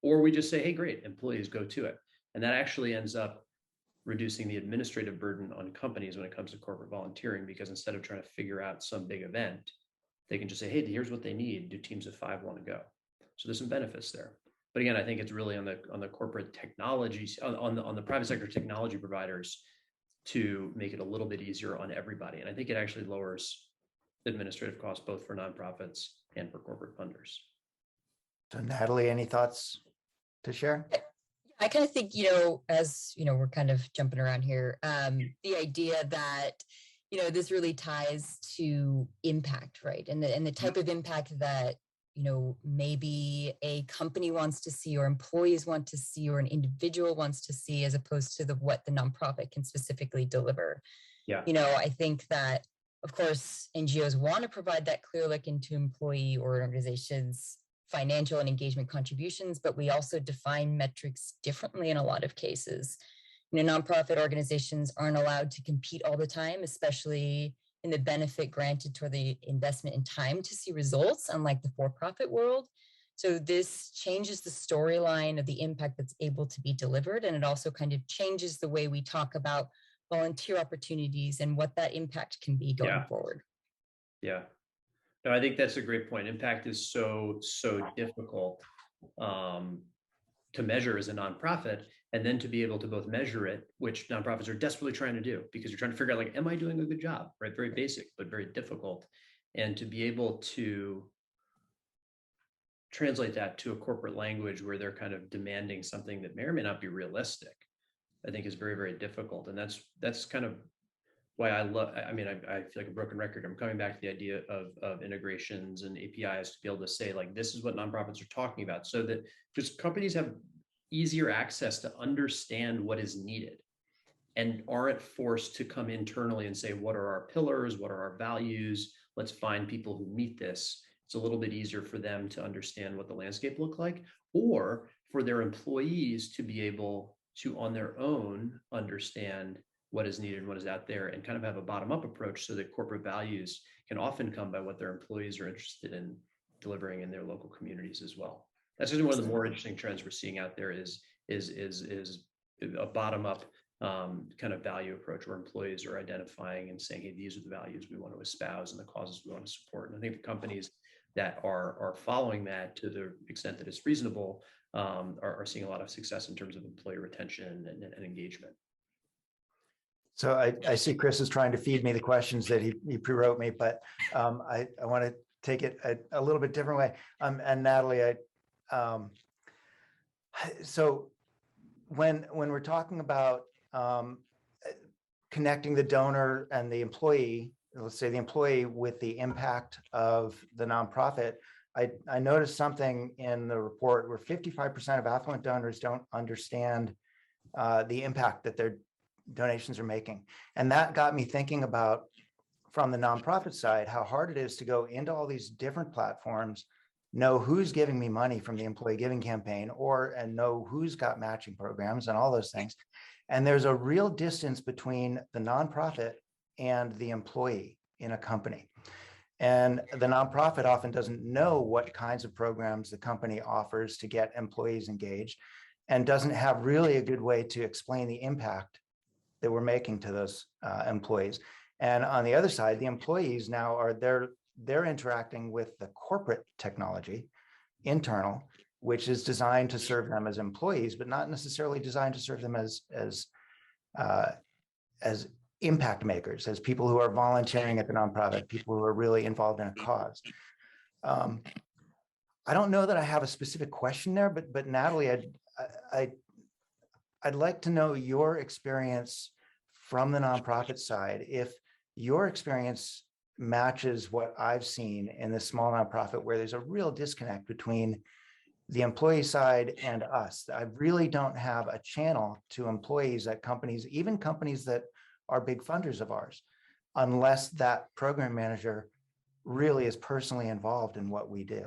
or we just say, hey, great, employees, go to it. And that actually ends up reducing the administrative burden on companies when it comes to corporate volunteering, because instead of trying to figure out some big event, they can just say, hey, here's what they need. Do teams of 5 want to go? So there's some benefits there. But again, I think it's really on the corporate technologies, on the private sector technology providers to make it a little bit easier on everybody. And I think it actually lowers administrative costs both for nonprofits and for corporate funders. So Natalie, any thoughts to share? I kind of think, as we're kind of jumping around here, the idea that this really ties to impact, right? And the type of impact that maybe a company wants to see or employees want to see or an individual wants to see, as opposed to what the nonprofit can specifically deliver. Yeah. I think that, of course, NGOs want to provide that clear look into employee or organizations' financial and engagement contributions, but we also define metrics differently in a lot of cases. Nonprofit organizations aren't allowed to compete all the time, especially in the benefit granted toward the investment in time to see results, unlike the for-profit world. So this changes the storyline of the impact that's able to be delivered. And it also kind of changes the way we talk about volunteer opportunities and what that impact can be going forward. Yeah. No, I think that's a great point. Impact is so difficult to measure as a nonprofit, and then to be able to both measure it, which nonprofits are desperately trying to do, because you're trying to figure out, like, am I doing a good job, right? Very basic, but very difficult. And to be able to translate that to a corporate language where they're kind of demanding something that may or may not be realistic, I think is very, very difficult. And that's kind of why I feel like a broken record. I'm coming back to the idea of integrations and APIs to be able to say, like, this is what nonprofits are talking about, so that just companies have easier access to understand what is needed and aren't forced to come internally and say, what are our pillars? What are our values? Let's find people who meet this. It's a little bit easier for them to understand what the landscape look like, or for their employees to be able to, on their own, understand what is needed and what is out there, and kind of have a bottom-up approach so that corporate values can often come by what their employees are interested in delivering in their local communities as well. That's just one of the more interesting trends we're seeing out there is a bottom-up kind of value approach where employees are identifying and saying, hey, these are the values we want to espouse and the causes we want to support. And I think the companies that are following that to the extent that it's reasonable are seeing a lot of success in terms of employee retention and engagement. So I see Chris is trying to feed me the questions that he pre-wrote me, but I want to take it a little bit different way. And Natalie, so when we're talking about connecting the donor and the employee, let's say the employee with the impact of the nonprofit, I noticed something in the report where 55% of affluent donors don't understand the impact that their donations are making. And that got me thinking about, from the nonprofit side, how hard it is to go into all these different platforms, know who's giving me money from the employee giving campaign, and know who's got matching programs and all those things. And there's a real distance between the nonprofit and the employee in a company. And the nonprofit often doesn't know what kinds of programs the company offers to get employees engaged, and doesn't have really a good way to explain the impact that we're making to those employees. And on the other side, the employees now they're interacting with the corporate technology, internal, which is designed to serve them as employees, but not necessarily designed to serve them as impact makers, as people who are volunteering at the nonprofit, people who are really involved in a cause. I don't know that I have a specific question there, but Natalie, I'd like to know your experience from the nonprofit side. If your experience matches what I've seen in the small nonprofit, where there's a real disconnect between the employee side and us. I really don't have a channel to employees at companies, even companies that are big funders of ours, unless that program manager really is personally involved in what we do.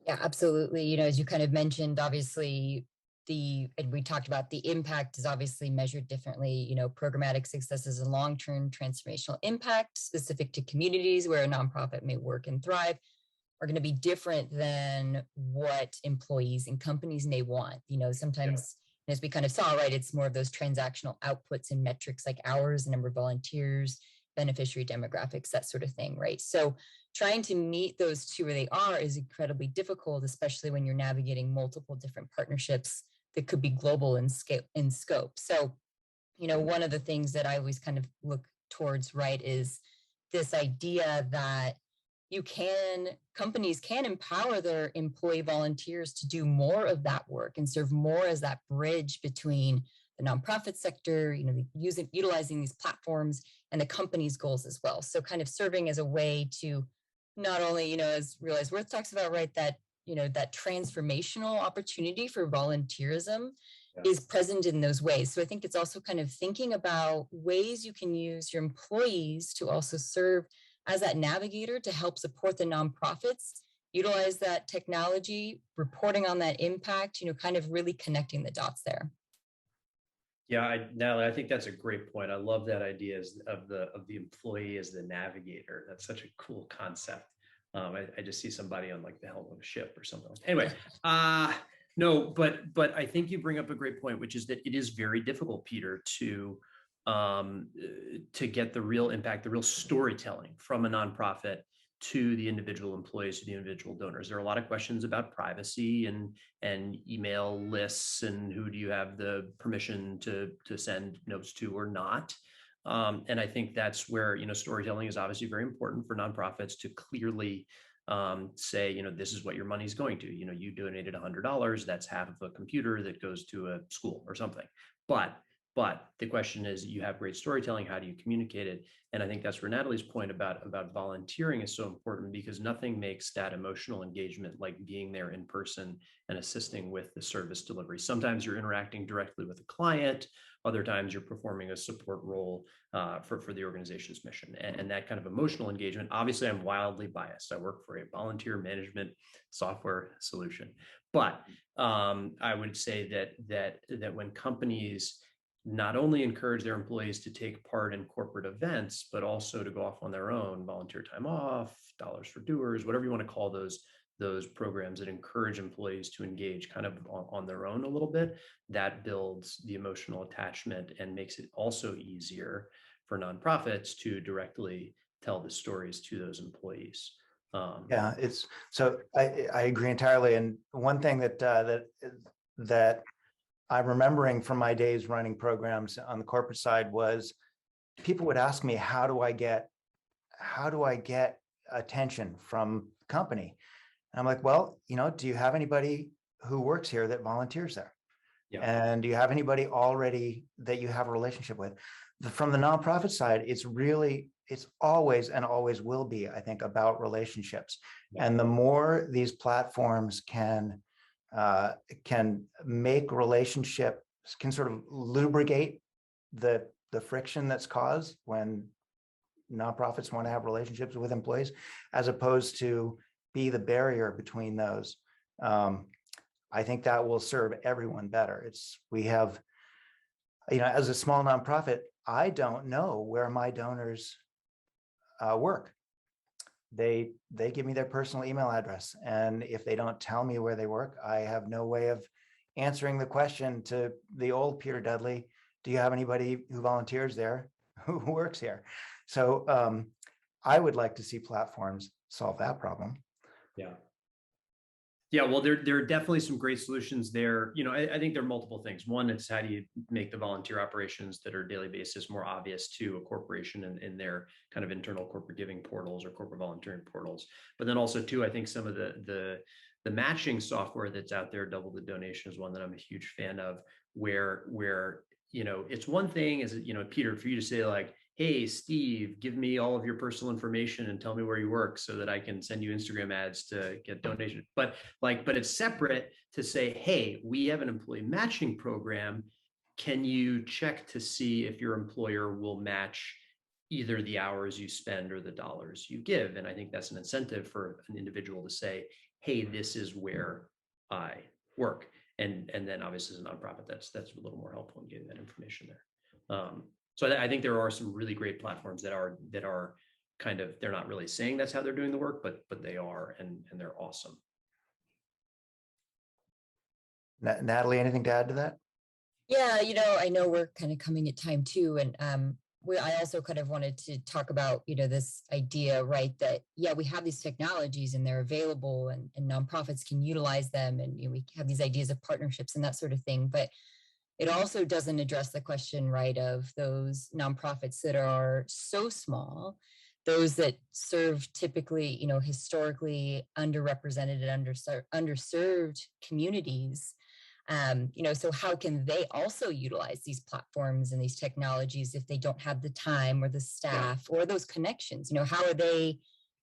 Yeah, absolutely. You know, as you kind of mentioned, obviously, and we talked about the impact is obviously measured differently. You know, programmatic success is a long-term transformational impact specific to communities where a nonprofit may work and thrive, are going to be different than what employees and companies may want. You know, sometimes, as we kind of saw, right, it's more of those transactional outputs and metrics like hours, the number of volunteers, beneficiary demographics, that sort of thing, right? So trying to meet those two where they are is incredibly difficult, especially when you're navigating multiple different partnerships that could be global in scale, in scope. So, you know, one of the things that I always kind of look towards, right, is this idea that companies can empower their employee volunteers to do more of that work and serve more as that bridge between the nonprofit sector, you know, utilizing these platforms and the company's goals as well. So kind of serving as a way to not only, you know, as Realize Worth talks about, right, that, you know, that transformational opportunity for volunteerism is present in those ways. So I think it's also kind of thinking about ways you can use your employees to also serve as that navigator to help support the nonprofits, utilize that technology, reporting on that impact, you know, kind of really connecting the dots there. Yeah, Natalie, I think that's a great point. I love that idea of the employee as the navigator. That's such a cool concept. I just see somebody on like the helm of a ship or something. Anyway, no, but I think you bring up a great point, which is that it is very difficult, Peter, to get the real impact, the real storytelling from a nonprofit to the individual employees, to the individual donors. There are a lot of questions about privacy and email lists and who do you have the permission to send notes to or not. And I think that's where, you know, storytelling is obviously very important for nonprofits to clearly say, you know, this is what your money is going to. You know, you donated $100, that's half of a computer that goes to a school or something. But the question is, you have great storytelling, how do you communicate it? And I think that's where Natalie's point about volunteering is so important, because nothing makes that emotional engagement like being there in person and assisting with the service delivery. Sometimes you're interacting directly with a client, other times you're performing a support role for the organization's mission. And that kind of emotional engagement, obviously I'm wildly biased. I work for a volunteer management software solution. But I would say that when companies not only encourage their employees to take part in corporate events, but also to go off on their own, volunteer time off, dollars for doers, whatever you want to call those programs that encourage employees to engage kind of on their own a little bit. That builds the emotional attachment and makes it also easier for nonprofits to directly tell the stories to those employees. Yeah, it's so I agree entirely. And one thing that I'm remembering from my days running programs on the corporate side was people would ask me, how do I get attention from the company? And I'm like, well, do you have anybody who works here that volunteers there? Yeah. And do you have anybody already that you have a relationship with? From the nonprofit side, it's always and always will be, I think, about relationships. Yeah. And the more these platforms can make relationships, can sort of lubricate the friction that's caused when nonprofits want to have relationships with employees, as opposed to be the barrier between those. I think that will serve everyone better. We have, as a small nonprofit, I don't know where my donors work. They give me their personal email address, and if they don't tell me where they work, I have no way of answering the question to the old Peter Dudley, do you have anybody who volunteers there who works here? So I would like to see platforms solve that problem. Yeah. Yeah, well, there are definitely some great solutions there. I think there are multiple things. One, it's how do you make the volunteer operations that are daily basis more obvious to a corporation in their kind of internal corporate giving portals or corporate volunteering portals. But then also, too, I think some of the matching software that's out there, Double the Donation is one that I'm a huge fan of, where it's one thing is, Peter, for you to say like, hey, Steve, give me all of your personal information and tell me where you work so that I can send you Instagram ads to get donations. But it's separate to say, hey, we have an employee matching program. Can you check to see if your employer will match either the hours you spend or the dollars you give? And I think that's an incentive for an individual to say, hey, this is where I work. And then obviously as a nonprofit, that's a little more helpful in getting that information there. So I think there are some really great platforms that are kind of, they're not really saying that's how they're doing the work, but they are, and they're awesome. Natalie, anything to add to that? Yeah, I know we're kind of coming at time too, and I also kind of wanted to talk about, this idea, right, that, yeah, we have these technologies and they're available and nonprofits can utilize them, and we have these ideas of partnerships and that sort of thing, but it also doesn't address the question, right, of those nonprofits that are so small, those that serve typically, historically underrepresented and underserved communities. So how can they also utilize these platforms and these technologies if they don't have the time or the staff or those connections? How are they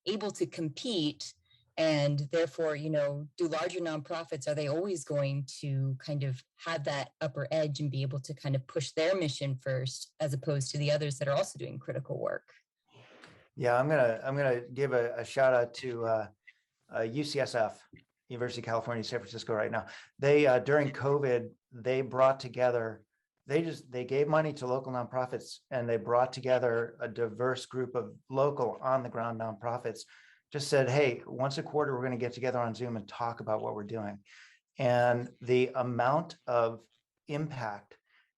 able to compete? And therefore, do larger nonprofits, are they always going to kind of have that upper edge and be able to kind of push their mission first, as opposed to the others that are also doing critical work? Yeah, I'm gonna give a shout out to UCSF, University of California, San Francisco right now. They during COVID, they brought together, they gave money to local nonprofits, and they brought together a diverse group of local on the ground nonprofits. Just said, hey, once a quarter, we're going to get together on Zoom and talk about what we're doing. And the amount of impact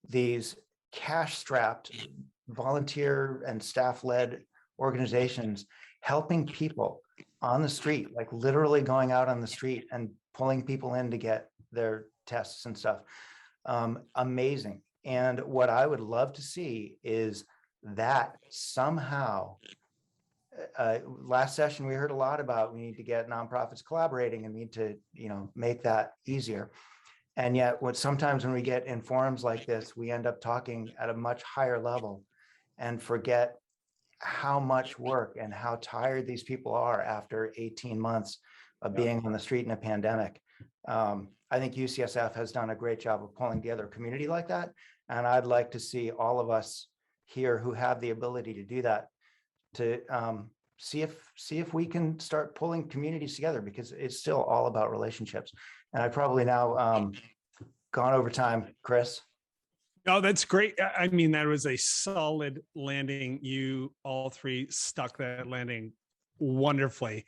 these cash-strapped volunteer and staff-led organizations helping people on the street, like literally going out on the street and pulling people in to get their tests and stuff. Amazing. And what I would love to see is that somehow, last session, we heard a lot about we need to get nonprofits collaborating and need to, make that easier. And yet sometimes when we get in forums like this, we end up talking at a much higher level and forget how much work and how tired these people are after 18 months of being on the street in a pandemic. I think UCSF has done a great job of pulling together a community like that. And I'd like to see all of us here who have the ability to do that, to see if we can start pulling communities together, because it's still all about relationships. And I probably now gone over time, Chris. No, that's great. I mean, that was a solid landing. You all three stuck that landing wonderfully.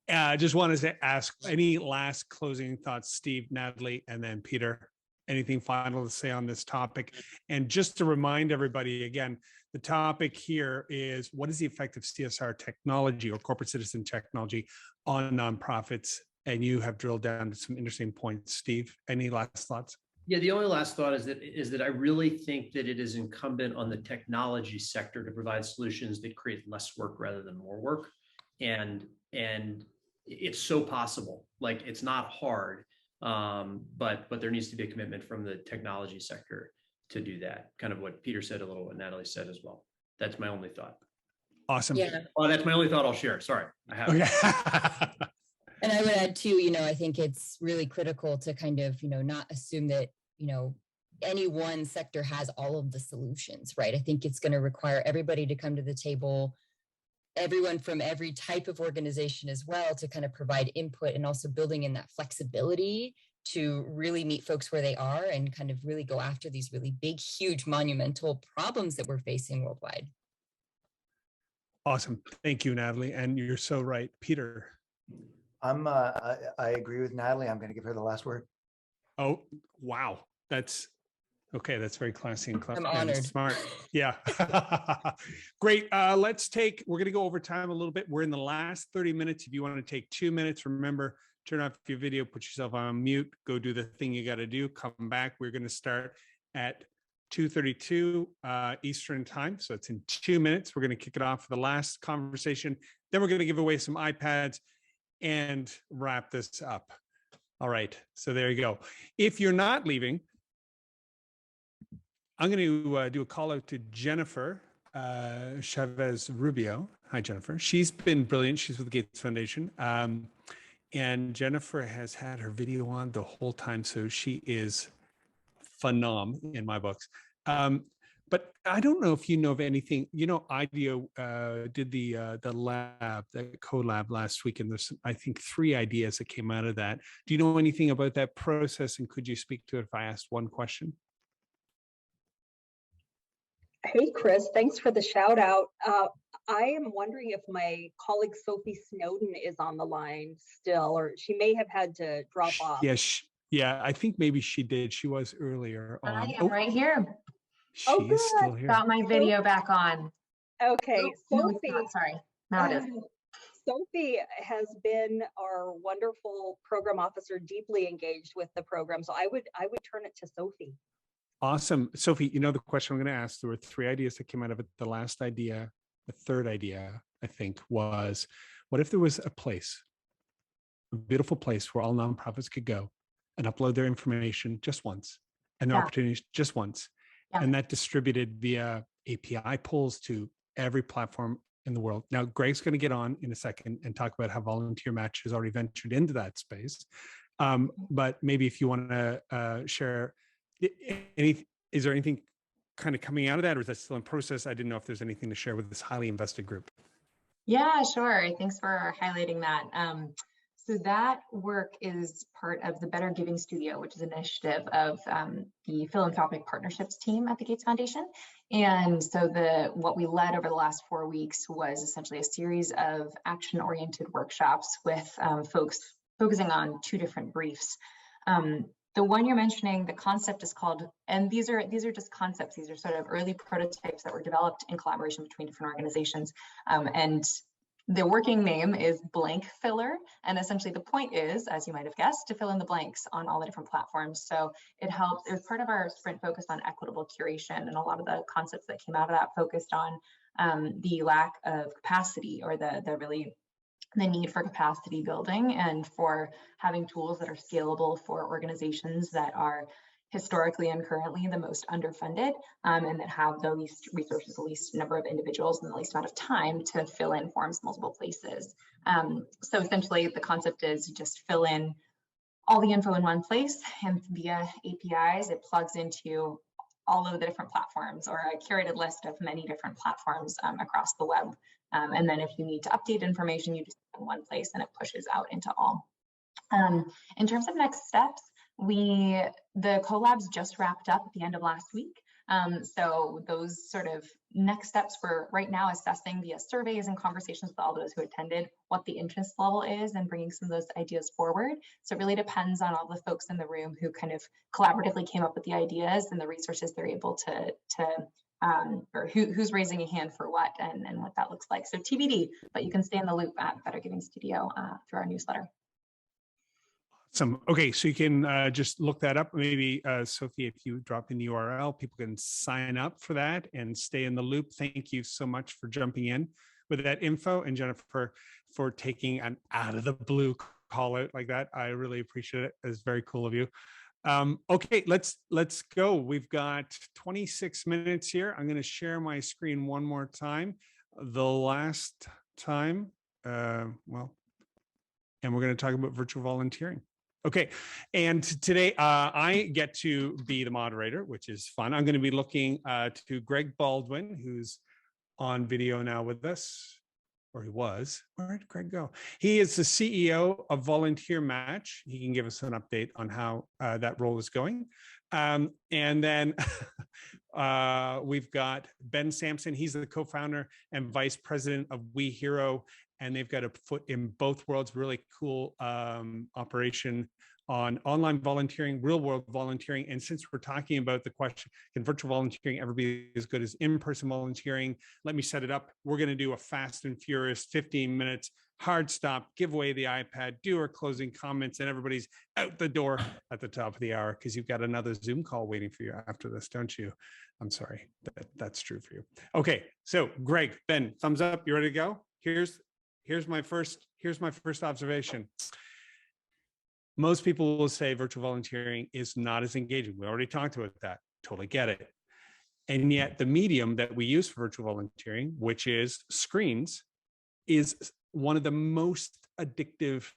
Just wanted to ask any last closing thoughts, Steve, Natalie, and then Peter. Anything final to say on this topic? And just to remind everybody again, the topic here is what is the effect of CSR technology or corporate citizen technology on nonprofits? And you have drilled down to some interesting points. Steve, any last thoughts? Yeah, the only last thought is that I really think that it is incumbent on the technology sector to provide solutions that create less work rather than more work. And it's so possible. Like, it's not hard, but there needs to be a commitment from the technology sector to do that. Kind of what Peter said a little, what Natalie said as well. That's my only thought. Awesome. Yeah. Well, that's my only thought I'll share. Sorry, I have. Okay. And I would add too, I think it's really critical to kind of, not assume that, any one sector has all of the solutions, right? I think it's going to require everybody to come to the table, everyone from every type of organization as well, to kind of provide input, and also building in that flexibility to really meet folks where they are and kind of really go after these really big, huge, monumental problems that we're facing worldwide. Awesome. Thank you, Natalie. And you're so right. Peter. I agree with Natalie. I'm going to give her the last word. Oh, wow. That's okay. That's very classy and clever. I'm honored. And smart. Yeah. Great. We're going to go over time a little bit. We're in the last 30 minutes. If you want to take 2 minutes, remember, turn off your video, put yourself on mute, go do the thing you got to do, come back. We're going to start at 2:32 Eastern time. So it's in 2 minutes. We're going to kick it off for the last conversation. Then we're going to give away some iPads and wrap this up. All right. So there you go. If you're not leaving, I'm going to do a call out to Jennifer Chavez Rubio. Hi, Jennifer. She's been brilliant. She's with the Gates Foundation. And Jennifer has had her video on the whole time. So she is phenom in my books. But I don't know if you know of anything. IDEO did the lab, the co-lab last week, and there's, I think, 3 ideas that came out of that. Do you know anything about that process, and could you speak to it if I asked one question? Hey, Chris, thanks for the shout out. I am wondering if my colleague Sophie Snowden is on the line still, or she may have had to drop off. Yeah, I think maybe she did. She was earlier on. I am right here. She's still here. Got my video back on. Okay, No, Sophie. sorry. Now it is. Sophie has been our wonderful program officer, deeply engaged with the program. So I would turn it to Sophie. Awesome. Sophie, the question I'm going to ask, there were 3 ideas that came out of it. The last idea, the third idea, I think, was, what if there was a place, a beautiful place where all nonprofits could go and upload their information just once, and their opportunities just once, and that distributed via API pulls to every platform in the world. Now, Greg's going to get on in a second and talk about how Volunteer Match has already ventured into that space. But maybe if you want to share, is there anything kind of coming out of that, or is that still in process? I didn't know if there's anything to share with this highly invested group. Yeah, sure. Thanks for highlighting that. So that work is part of the Better Giving Studio, which is an initiative of the philanthropic partnerships team at the Gates Foundation. And so what we led over the last 4 weeks was essentially a series of action-oriented workshops with folks focusing on 2 different briefs. The one you're mentioning, the concept is called, and these are just concepts. These are sort of early prototypes that were developed in collaboration between different organizations. And the working name is Blank Filler. And essentially the point is, as you might have guessed, to fill in the blanks on all the different platforms. So it was part of our sprint focused on equitable curation, and a lot of the concepts that came out of that focused on the lack of capacity, or the need for capacity building and for having tools that are scalable for organizations that are historically and currently the most underfunded, and that have the least resources, the least number of individuals, and the least amount of time to fill in forms multiple places. So essentially the concept is you just fill in all the info in one place, and via APIs, it plugs into all of the different platforms, or a curated list of many different platforms across the web. And then if you need to update information, you just in one place and it pushes out into all. In terms of next steps, the collabs just wrapped up at the end of last week. So those sort of next steps for right now, assessing via surveys and conversations with all those who attended what the interest level is and bringing some of those ideas forward. So it really depends on all the folks in the room who kind of collaboratively came up with the ideas and the resources they're able to or who's raising a hand for what and what that looks like. So TBD, but you can stay in the loop at Better Giving Studio through our newsletter. Okay, so you can just look that up. Maybe Sophie, if you drop in the URL, people can sign up for that and stay in the loop. Thank you so much for jumping in with that info, and Jennifer for taking an out of the blue call out like that. I really appreciate it. It's very cool of you. Okay, let's go. We've got 26 minutes here. I'm going to share my screen one more time. The last time, and we're going to talk about virtual volunteering. Okay, and today I get to be the moderator, which is fun. I'm going to be looking to Greg Baldwin, who's on video now with us, or he was. Where did Greg go? He is the CEO of Volunteer Match. He can give us an update on how that role is going. And then we've got Ben Sampson. He's the co-founder and vice president of We Hero, and they've got a foot in both worlds. Really cool operation on online volunteering, real world volunteering. And since we're talking about the question, can virtual volunteering ever be as good as in-person volunteering? Let me set it up. We're going to do a fast and furious 15 minutes hard stop, give away the iPad, do our closing comments, and everybody's out the door at the top of the hour because you've got another Zoom call waiting for you after this, don't you? I'm sorry, that's true for you. Okay, so Greg, Ben, thumbs up. You ready to go? Here's my first observation. Most people will say virtual volunteering is not as engaging. We already talked about that. Totally get it. And yet the medium that we use for virtual volunteering, which is screens, is one of the most addictive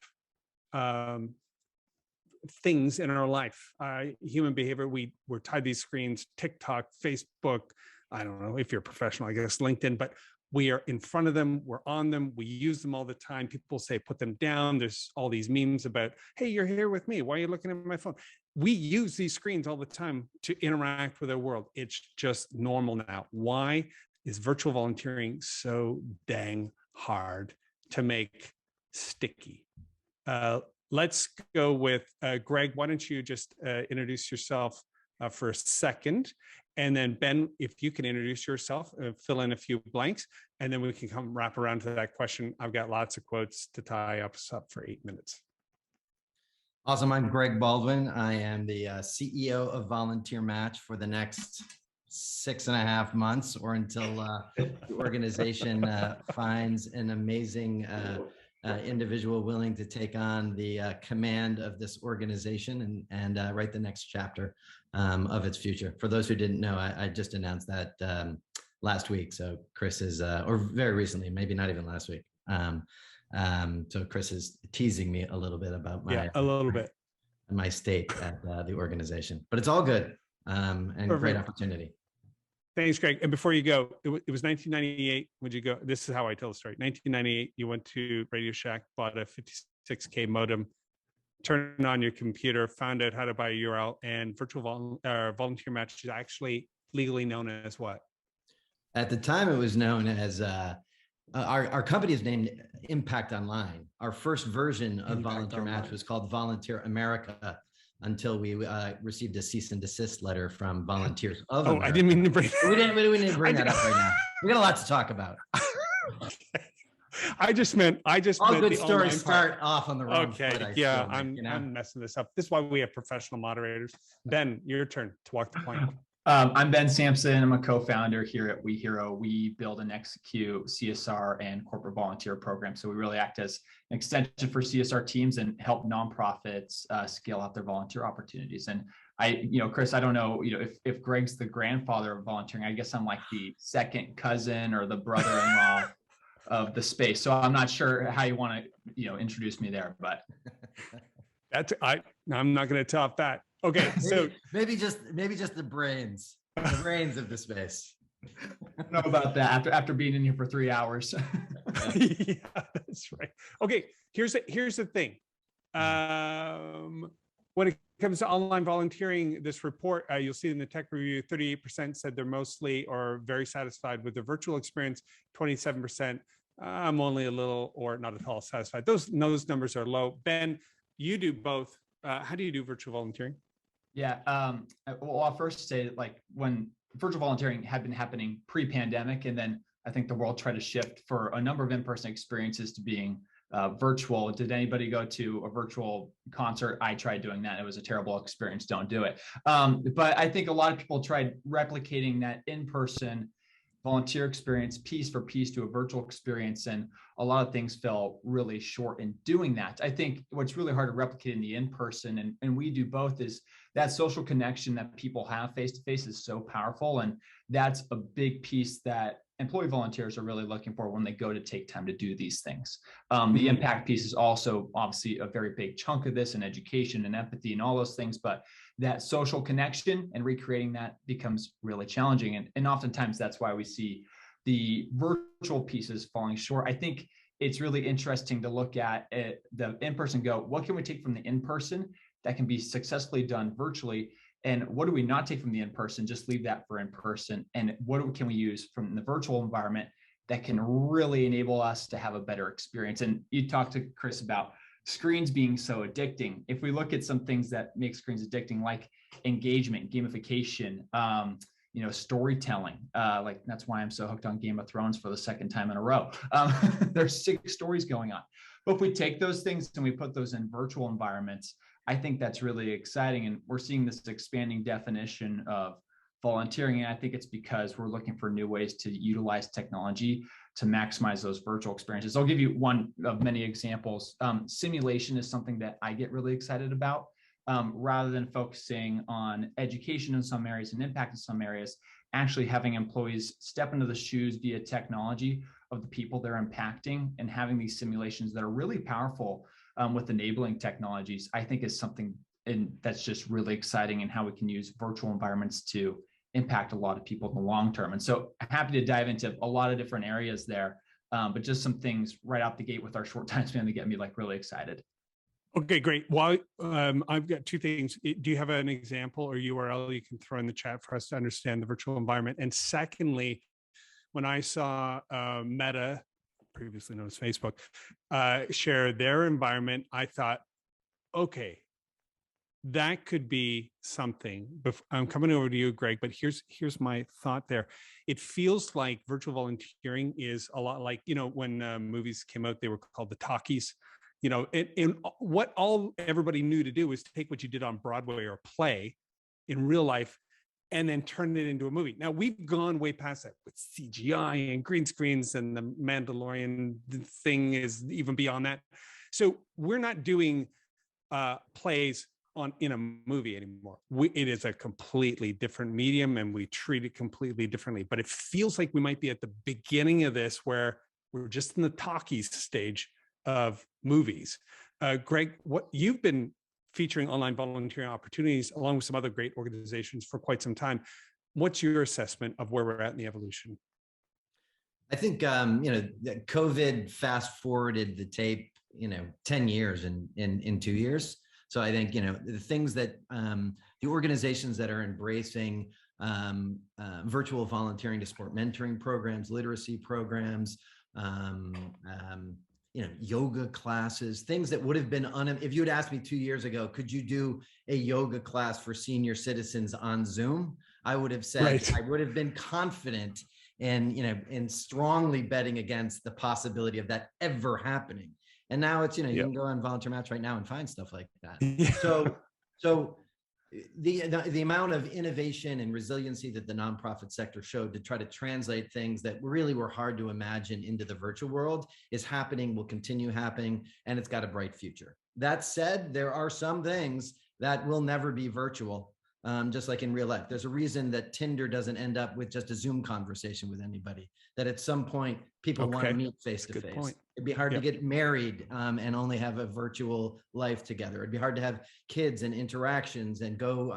things in our life. Human behavior, we're tied to these screens, TikTok, Facebook, I don't know if you're a professional, I guess LinkedIn, but we are in front of them, we're on them, we use them all the time. People say, put them down. There's all these memes about, hey, you're here with me. Why are you looking at my phone? We use these screens all the time to interact with our world. It's just normal now. Why is virtual volunteering so dang hard to make sticky? Let's go with Greg. Why don't you just introduce yourself for a second? And then Ben, if you can introduce yourself, fill in a few blanks, and then we can come wrap around to that question. I've got lots of quotes to tie us up for 8 minutes. Awesome. I'm Greg Baldwin. I am the CEO of Volunteer Match for the next 6.5 months, or until the organization finds an amazing individual willing to take on the command of this organization and write the next chapter of its future. For those who didn't know, I just announced that last week. So Chris is, or very recently, maybe not even last week. So Chris is teasing me a little bit about my state at the organization, but it's all good and Perfect. Great opportunity. Thanks, Greg. And before you go, it was 1998. Would you go? This is how I tell the story. 1998, you went to Radio Shack, bought a 56K modem, turned on your computer, found out how to buy a URL, and virtual volunteer match is actually legally known as what? At the time, it was known as our company is named Impact Online. Our first version of Volunteer Match was called Volunteer America, until we received a cease and desist letter from Volunteers of America. I didn't mean to bring we didn't bring that up right now. We got a lot to talk about. Okay. I just meant all good stories start off on the wrong foot. Okay, yeah, I'm messing this up. This is why we have professional moderators. Ben, your turn to walk the plank. I'm Ben Sampson. I'm a co-founder here at We Hero. We build and execute CSR and corporate volunteer programs. So we really act as an extension for CSR teams and help nonprofits scale out their volunteer opportunities. And Chris, I don't know, if Greg's the grandfather of volunteering, I guess I'm like the second cousin or the brother-in-law of the space. So I'm not sure how you want to, introduce me there, but I'm not going to top that. Okay, so maybe just the brains of the space. I don't know about that after being in here for 3 hours. Yeah, that's right. Okay, here's the thing. When it comes to online volunteering, this report, you'll see in the tech review, 38% said they're mostly or very satisfied with the virtual experience, 27%, I'm only a little or not at all satisfied. Those numbers are low. Ben, you do both. How do you do virtual volunteering? Yeah, well, I'll first say, like, when virtual volunteering had been happening pre-pandemic, and then I think the world tried to shift for a number of in-person experiences to being virtual. Did anybody go to a virtual concert? I tried doing that. It was a terrible experience. Don't do it. But I think a lot of people tried replicating that in-person volunteer experience piece for piece to a virtual experience, and a lot of things fell really short in doing that. I think what's really hard to replicate in the in-person, and we do both, is that social connection that people have face-to-face is so powerful, and that's a big piece that employee volunteers are really looking for when they go to take time to do these things. The impact piece is also obviously a very big chunk of this, and education and empathy and all those things, but that social connection and recreating that becomes really challenging. And oftentimes that's why we see the virtual pieces falling short. I think it's really interesting to look at it, the in-person, go, what can we take from the in-person that can be successfully done virtually? And what do we not take from the in-person? Just leave that for in-person. And what can we use from the virtual environment that can really enable us to have a better experience? And you talked to Chris about screens being so addicting. If we look at some things that make screens addicting, like engagement, gamification, storytelling, like that's why I'm so hooked on Game of Thrones for the second time in a row. There's 6 stories going on. But if we take those things and we put those in virtual environments, I think that's really exciting. And we're seeing this expanding definition of volunteering. And I think it's because we're looking for new ways to utilize technology to maximize those virtual experiences. I'll give you one of many examples. Simulation is something that I get really excited about. Rather than focusing on education in some areas and impact in some areas, actually having employees step into the shoes via technology of the people they're impacting, and having these simulations that are really powerful with enabling technologies, I think is something that's just really exciting, and how we can use virtual environments to impact a lot of people in the long term. And so I'm happy to dive into a lot of different areas there, but just some things right out the gate with our short time span that get me like really excited. Okay, great. Well, I've got 2 things. Do you have an example or URL you can throw in the chat for us to understand the virtual environment? And secondly, when I saw Meta, previously known as Facebook, share their environment, I thought, okay, that could be something. I'm coming over to you, Greg, but here's my thought there. It feels like virtual volunteering is a lot like, when movies came out, they were called the talkies. And what everybody knew to do was take what you did on Broadway or play in real life and then turn it into a movie. Now, we've gone way past that with CGI and green screens, and the Mandalorian thing is even beyond that. So we're not doing plays in a movie anymore. It is a completely different medium, and we treat it completely differently. But it feels like we might be at the beginning of this, where we're just in the talkies stage of movies. Greg, what you've been featuring online volunteering opportunities along with some other great organizations for quite some time. What's your assessment of where we're at in the evolution? I think COVID fast forwarded the tape 10 years in 2 years. So I think the things that the organizations that are embracing virtual volunteering to support mentoring programs, literacy programs, yoga classes, things that would have been if you had asked me 2 years ago, could you do a yoga class for senior citizens on Zoom? I would have said, right. I would have been confident in strongly betting against the possibility of that ever happening. And now it's, you can go on Volunteer Match right now and find stuff like that. So the amount of innovation and resiliency that the nonprofit sector showed to try to translate things that really were hard to imagine into the virtual world is happening, will continue happening, and it's got a bright future. That said, there are some things that will never be virtual, just like in real life. There's a reason that Tinder doesn't end up with just a Zoom conversation with anybody, that at some point people want to meet face to face. It'd be hard to get married and only have a virtual life together. It'd be hard to have kids and interactions and go.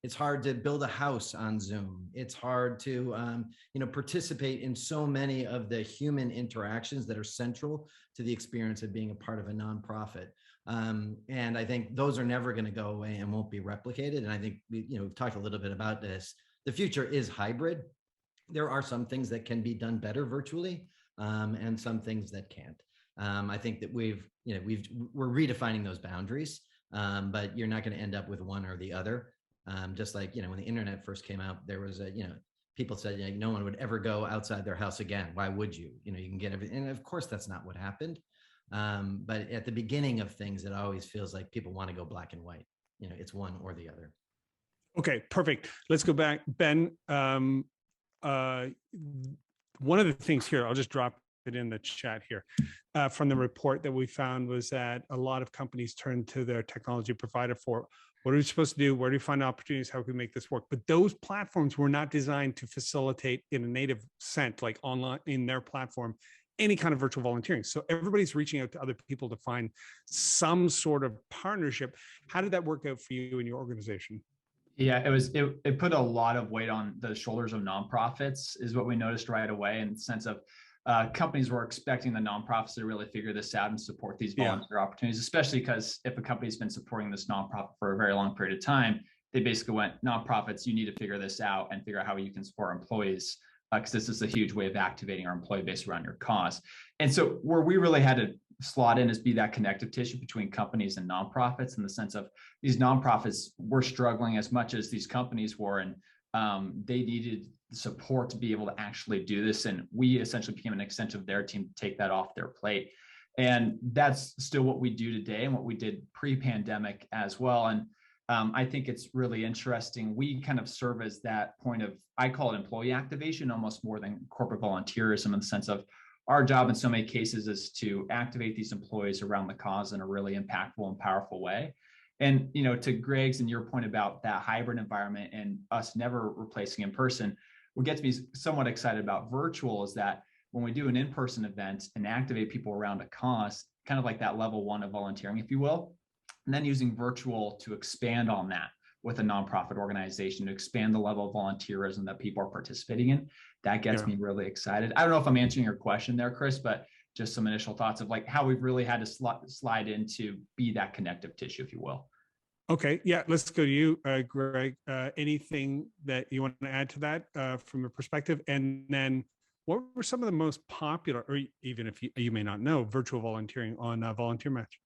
It's hard to build a house on Zoom. It's hard to participate in so many of the human interactions that are central to the experience of being a part of a nonprofit. And I think those are never going to go away and won't be replicated. And I think we've talked a little bit about this. The future is hybrid. There are some things that can be done better virtually, and some things that can't. I think that we're redefining those boundaries, but you're not going to end up with one or the other. Just like, when the internet first came out, there was people said, no one would ever go outside their house again. Why would you? You can get everything. And of course, that's not what happened. But at the beginning of things, it always feels like people want to go black and white. It's one or the other. Okay, perfect. Let's go back. Ben, one of the things here, I'll just drop it in the chat here, from the report that we found was that a lot of companies turn to their technology provider for, what are we supposed to do? Where do we find opportunities? How can we make this work? But those platforms were not designed to facilitate in a native sense, like online in their platform, any kind of virtual volunteering. So everybody's reaching out to other people to find some sort of partnership. How did that work out for you in your organization? Yeah, it put a lot of weight on the shoulders of nonprofits, is what we noticed right away, in the sense of companies were expecting the nonprofits to really figure this out and support these volunteer opportunities, especially because if a company's been supporting this nonprofit for a very long period of time, they basically went, nonprofits, you need to figure this out and figure out how you can support our employees, because this is a huge way of activating our employee base around your cause. And so where we really had to slot in is be that connective tissue between companies and nonprofits, in the sense of these nonprofits were struggling as much as these companies were, and they needed support to be able to actually do this. And we essentially became an extension of their team to take that off their plate. And that's still what we do today and what we did pre-pandemic as well. And I think it's really interesting. We kind of serve as that point of, I call it employee activation, almost more than corporate volunteerism, in the sense of our job in so many cases is to activate these employees around the cause in a really impactful and powerful way. And, to Greg's and your point about that hybrid environment and us never replacing in person, what gets me somewhat excited about virtual is that when we do an in-person event and activate people around a cause, kind of like that level 1 of volunteering, if you will, and then using virtual to expand on that with a nonprofit organization, to expand the level of volunteerism that people are participating in, that gets me really excited. I don't know if I'm answering your question there, Chris, but just some initial thoughts of like how we've really had to slide in to be that connective tissue, if you will. Okay, yeah, let's go to you, Greg. Anything that you want to add to that from your perspective? And then what were some of the most popular, or even if you may not know, virtual volunteering on Volunteer Match?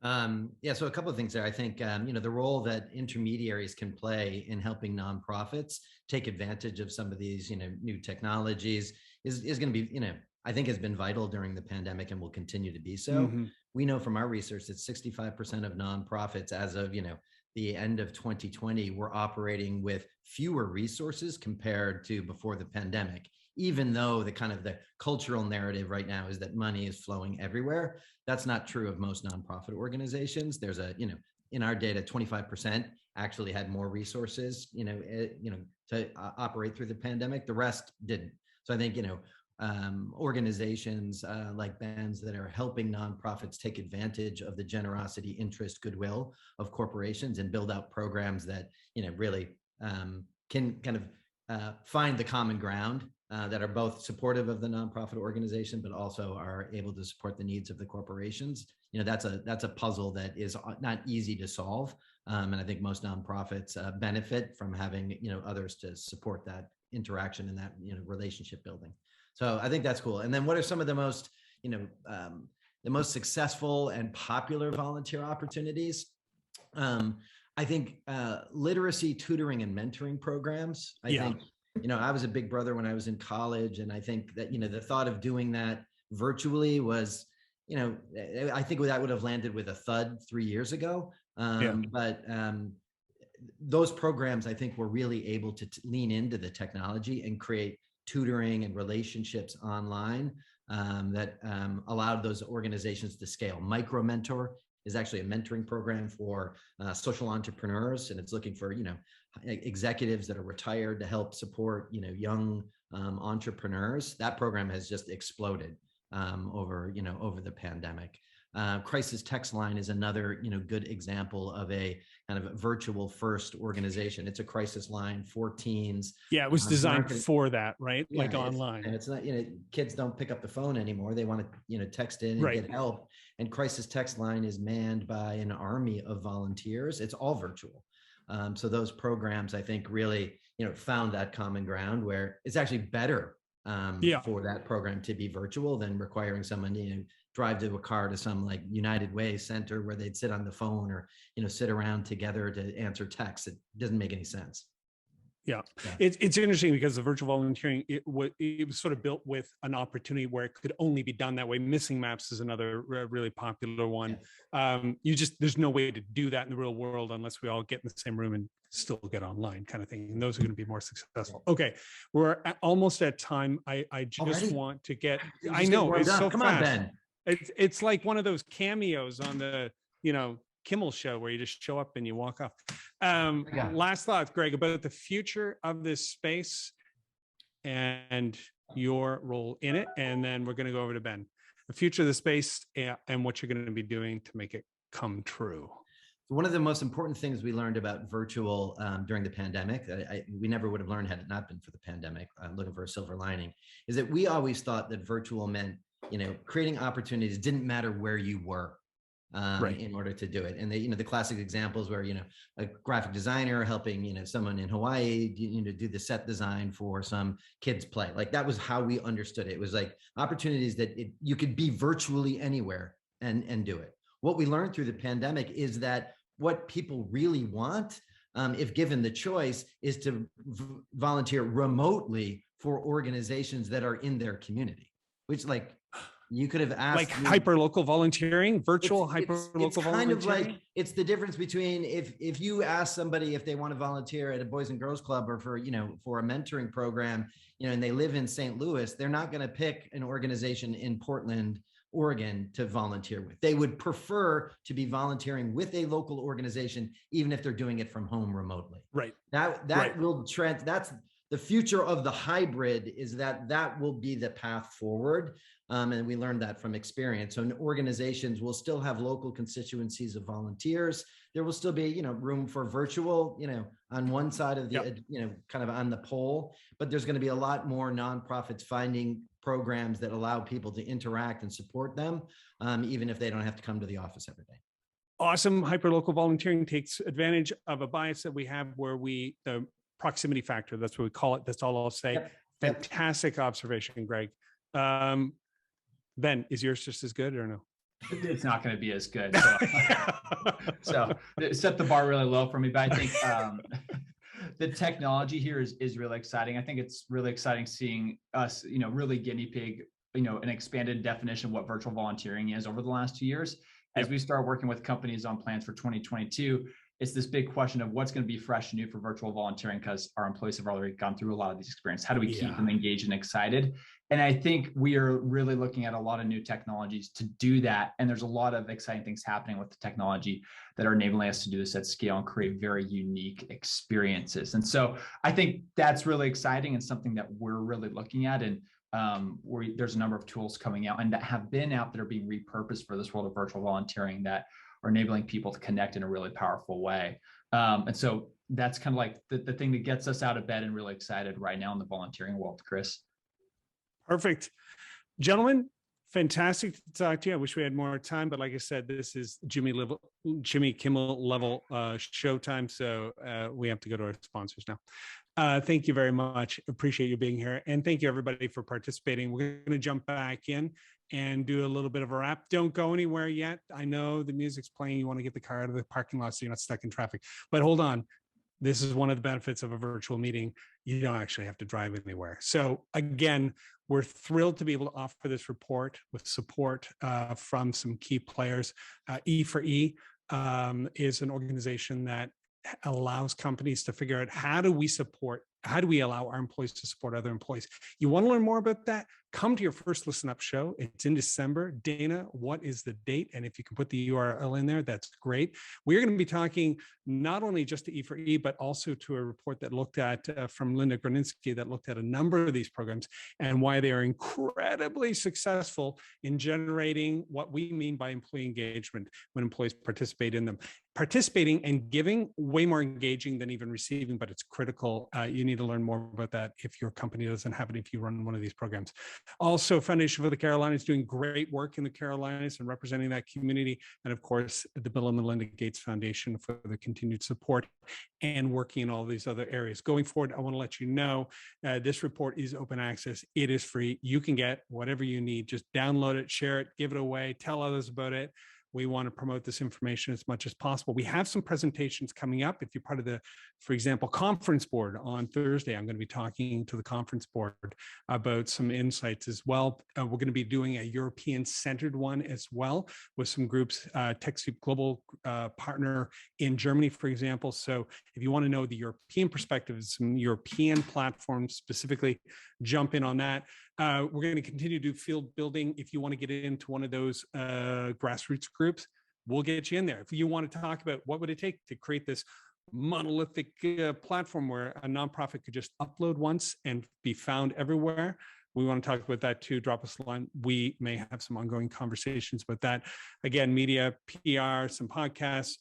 So a couple of things there. I think, the role that intermediaries can play in helping nonprofits take advantage of some of these, new technologies is going to be, I think has been vital during the pandemic and will continue to be so. Mm-hmm. We know from our research that 65% of nonprofits as of, the end of 2020 were operating with fewer resources compared to before the pandemic, even though the cultural narrative right now is that money is flowing everywhere. That's not true of most nonprofit organizations. There's in our data, 25% actually had more resources, to operate through the pandemic. The rest didn't. So I think, organizations like Ben's that are helping nonprofits take advantage of the generosity, interest, goodwill of corporations and build out programs that, really can kind of find the common ground that are both supportive of the nonprofit organization, but also are able to support the needs of the corporations. That's a puzzle that is not easy to solve. And I think most nonprofits benefit from having, others to support that interaction and that, relationship building. So I think that's cool. And then what are some of the most, the most successful and popular volunteer opportunities? I think literacy, tutoring, and mentoring programs. I think, I was a big brother when I was in college. And I think that, the thought of doing that virtually was, I think that would have landed with a thud 3 years ago. But those programs, I think, were really able to lean into the technology and create tutoring and relationships online that allowed those organizations to scale. Micro Mentor is actually a mentoring program for social entrepreneurs, and it's looking for executives that are retired to help support young entrepreneurs. That program has just exploded over the pandemic. Crisis text line is another, good example of a kind of virtual first organization. It's a crisis line for teens. Yeah, it was designed for that, right? Yeah, like online. And it's not, kids don't pick up the phone anymore. They want to, text in and get help. And crisis text line is manned by an army of volunteers. It's all virtual. So those programs, I think, really, found that common ground where it's actually better for that program to be virtual than requiring someone to drive to a car to some like United Way center where they'd sit on the phone or, sit around together to answer texts. It doesn't make any sense. Yeah. It's interesting because the virtual volunteering, it was sort of built with an opportunity where it could only be done that way. Missing maps is another really popular one. There's no way to do that in the real world unless we all get in the same room and still get online kind of thing. And those are going to be more successful. Okay. We're almost at time. I just want to get, I know it's so Come fast. On, Ben. It's like one of those cameos on the, Kimmel show where you just show up and you walk off. Last thoughts, Greg, about the future of this space and your role in it. And then we're going to go over to Ben. The future of the space and what you're going to be doing to make it come true. One of the most important things we learned about virtual during the pandemic, we never would have learned had it not been for the pandemic, I'm looking for a silver lining, is that we always thought that virtual meant, creating opportunities didn't matter where you were. In order to do it. And the classic examples where, a graphic designer helping, someone in Hawaii, do the set design for some kids play. Like that was how we understood it. It was like opportunities that you could be virtually anywhere and do it. What we learned through the pandemic is that what people really want, if given the choice, is to volunteer remotely for organizations that are in their community, which you could have asked like hyper-local volunteering, virtual hyper-local volunteering. Kind of like, it's the difference between if you ask somebody if they want to volunteer at a Boys and Girls Club or for a mentoring program, and they live in St. Louis, they're not going to pick an organization in Portland, Oregon to volunteer with. They would prefer to be volunteering with a local organization, even if they're doing it from home remotely. Right. That will trend. That's the future of the hybrid, is that will be the path forward. And we learned that from experience. So organizations will still have local constituencies of volunteers. There will still be, room for virtual, on one side of the, kind of on the pole, but there's going to be a lot more nonprofits finding programs that allow people to interact and support them, even if they don't have to come to the office every day. Awesome. Hyperlocal volunteering takes advantage of a bias that we have where the proximity factor, that's what we call it. That's all I'll say. Fantastic observation, Greg. Ben, is yours just as good or no? It's not going to be as good. So set the bar really low for me, but I think the technology here is really exciting. I think it's really exciting seeing us, really guinea pig, an expanded definition of what virtual volunteering is over the last 2 years. As we start working with companies on plans for 2022, it's this big question of what's going to be fresh and new for virtual volunteering, because our employees have already gone through a lot of these experiences. How do we keep them engaged and excited? And I think we are really looking at a lot of new technologies to do that. And there's a lot of exciting things happening with the technology that are enabling us to do this at scale and create very unique experiences. And so I think that's really exciting and something that we're really looking at. And there's a number of tools coming out and that have been out that are being repurposed for this world of virtual volunteering that are enabling people to connect in a really powerful way. And so that's kind of like the thing that gets us out of bed and really excited right now in the volunteering world, Chris. Perfect. Gentlemen, fantastic to talk to you. I wish we had more time, but like I said, this is Jimmy Kimmel level showtime. So we have to go to our sponsors now. Thank you very much. Appreciate you being here. And thank you everybody for participating. We're going to jump back in and do a little bit of a wrap. Don't go anywhere yet. I know the music's playing. You want to get the car out of the parking lot so you're not stuck in traffic, but hold on. This is one of the benefits of a virtual meeting. You don't actually have to drive anywhere. So again, we're thrilled to be able to offer this report with support from some key players. E4E is an organization that allows companies to figure out how do we support how do we allow our employees to support other employees? You want to learn more about that? Come to your first Listen Up show. It's in December. Dana, what is the date? And if you can put the URL in there, that's great. We're going to be talking not only just to E4E, but also to a report that looked at from Linda Gruninsky that looked at a number of these programs and why they are incredibly successful in generating what we mean by employee engagement when employees participate in them. Participating and giving way more engaging than even receiving, but it's critical. You need to learn more about that if your company doesn't have it, if you run one of these programs. Also, Foundation for the Carolinas doing great work in the Carolinas and representing that community. And of course, the Bill and Melinda Gates Foundation for the continued support and working in all these other areas. Going forward, I want to let you know, this report is open access. It is free. You can get whatever you need. Just download it, share it, give it away, tell others about it. We want to promote this information as much as possible. We have some presentations coming up. If you're part of the, for example, conference board on Thursday, I'm going to be talking to the conference board about some insights as well. We're going to be doing a European-centered one as well with some groups, TechSoup Global partner in Germany, for example. So if you want to know the European perspective, some European platforms specifically, jump in on that. We're going to continue to do field building. If you want to get into one of those grassroots groups, we'll get you in there. If you want to talk about what would it take to create this monolithic platform where a nonprofit could just upload once and be found everywhere, we want to talk about that too. Drop us a line. We may have some ongoing conversations about that. Again, media, PR, some podcasts.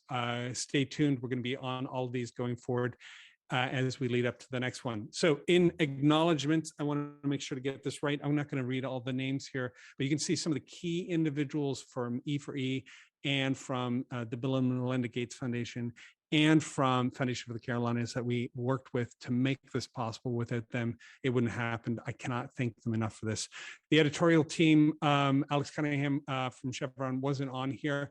Stay tuned. We're going to be on all of these going forward as we lead up to the next one. So in acknowledgements, I want to make sure to get this right. I'm not going to read all the names here, but you can see some of the key individuals from E4E and from the Bill and Melinda Gates Foundation and from Foundation for the Carolinas that we worked with to make this possible. Without them, it wouldn't happen. I cannot thank them enough for this. The editorial team, Alex Cunningham from Chevron wasn't on here.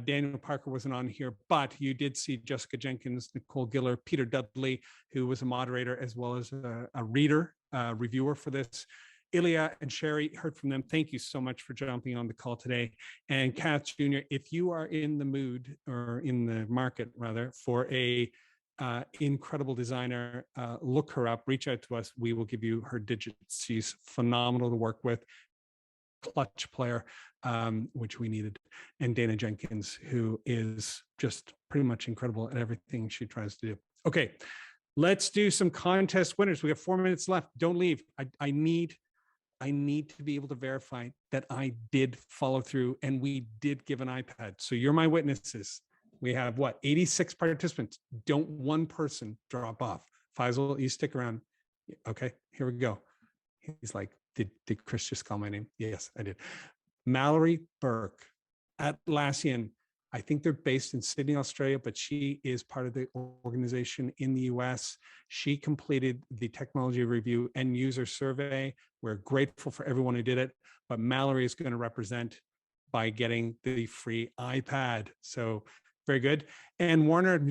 Daniel Parker wasn't on here, but you did see Jessica Jenkins, Nicole Giller, Peter Dudley, who was a moderator as well as a reader, reviewer for this. Ilya and Sherry, heard from them. Thank you so much for jumping on the call today. And Kath Jr., if you are in the mood or in the market rather for a incredible designer, look her up, reach out to us. We will give you her digits. She's phenomenal to work with. Clutch player, which we needed, and Dana Jenkins, who is just pretty much incredible at everything she tries to do. Okay, let's do some contest winners. We have 4 minutes left. Don't leave. I need to be able to verify that I did follow through and we did give an iPad. So you're my witnesses. We have what, 86 participants. Don't one person drop off. Faisal, you stick around. Okay, here we go. He's like, did Chris just call my name? Yes, I did. Mallory Burke, Atlassian. I think they're based in Sydney, Australia, but she is part of the organization in the US. She completed the technology review and user survey. We're grateful for everyone who did it, but Mallory is going to represent by getting the free iPad. So very good. And Warner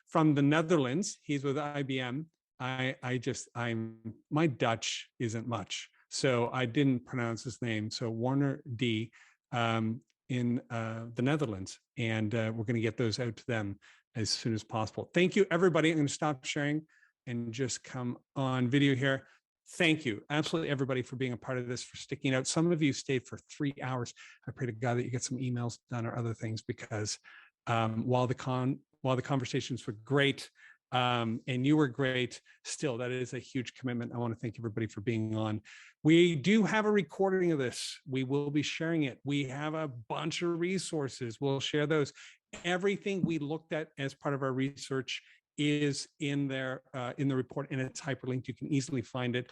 from the Netherlands, he's with IBM. My Dutch isn't much, so I didn't pronounce his name. So Warner D in the Netherlands, and we're going to get those out to them as soon as possible. Thank you, everybody. I'm going to stop sharing and just come on video here. Thank you, absolutely everybody, for being a part of this, for sticking out. Some of you stayed for 3 hours. I pray to God that you get some emails done or other things, because while the conversations were great, and you were great, still, that is a huge commitment. I want to thank everybody for being on. We do have a recording of this. We will be sharing it. We have a bunch of resources. We'll share those. Everything we looked at as part of our research is in there in the report, and it's hyperlinked. You can easily find it.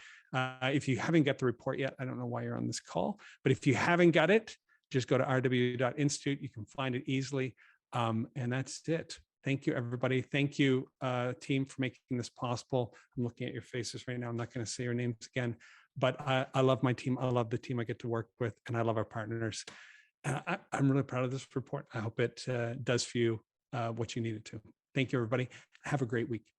If you haven't got the report yet, I don't know why you're on this call, but if you haven't got it, just go to rw.institute. You can find it easily. And that's it. Thank you, everybody. Thank you, team, for making this possible. I'm looking at your faces right now. I'm not going to say your names again, but I love my team. I love the team I get to work with, and I love our partners. I'm really proud of this report. I hope it does for you what you need it to. Thank you, everybody. Have a great week.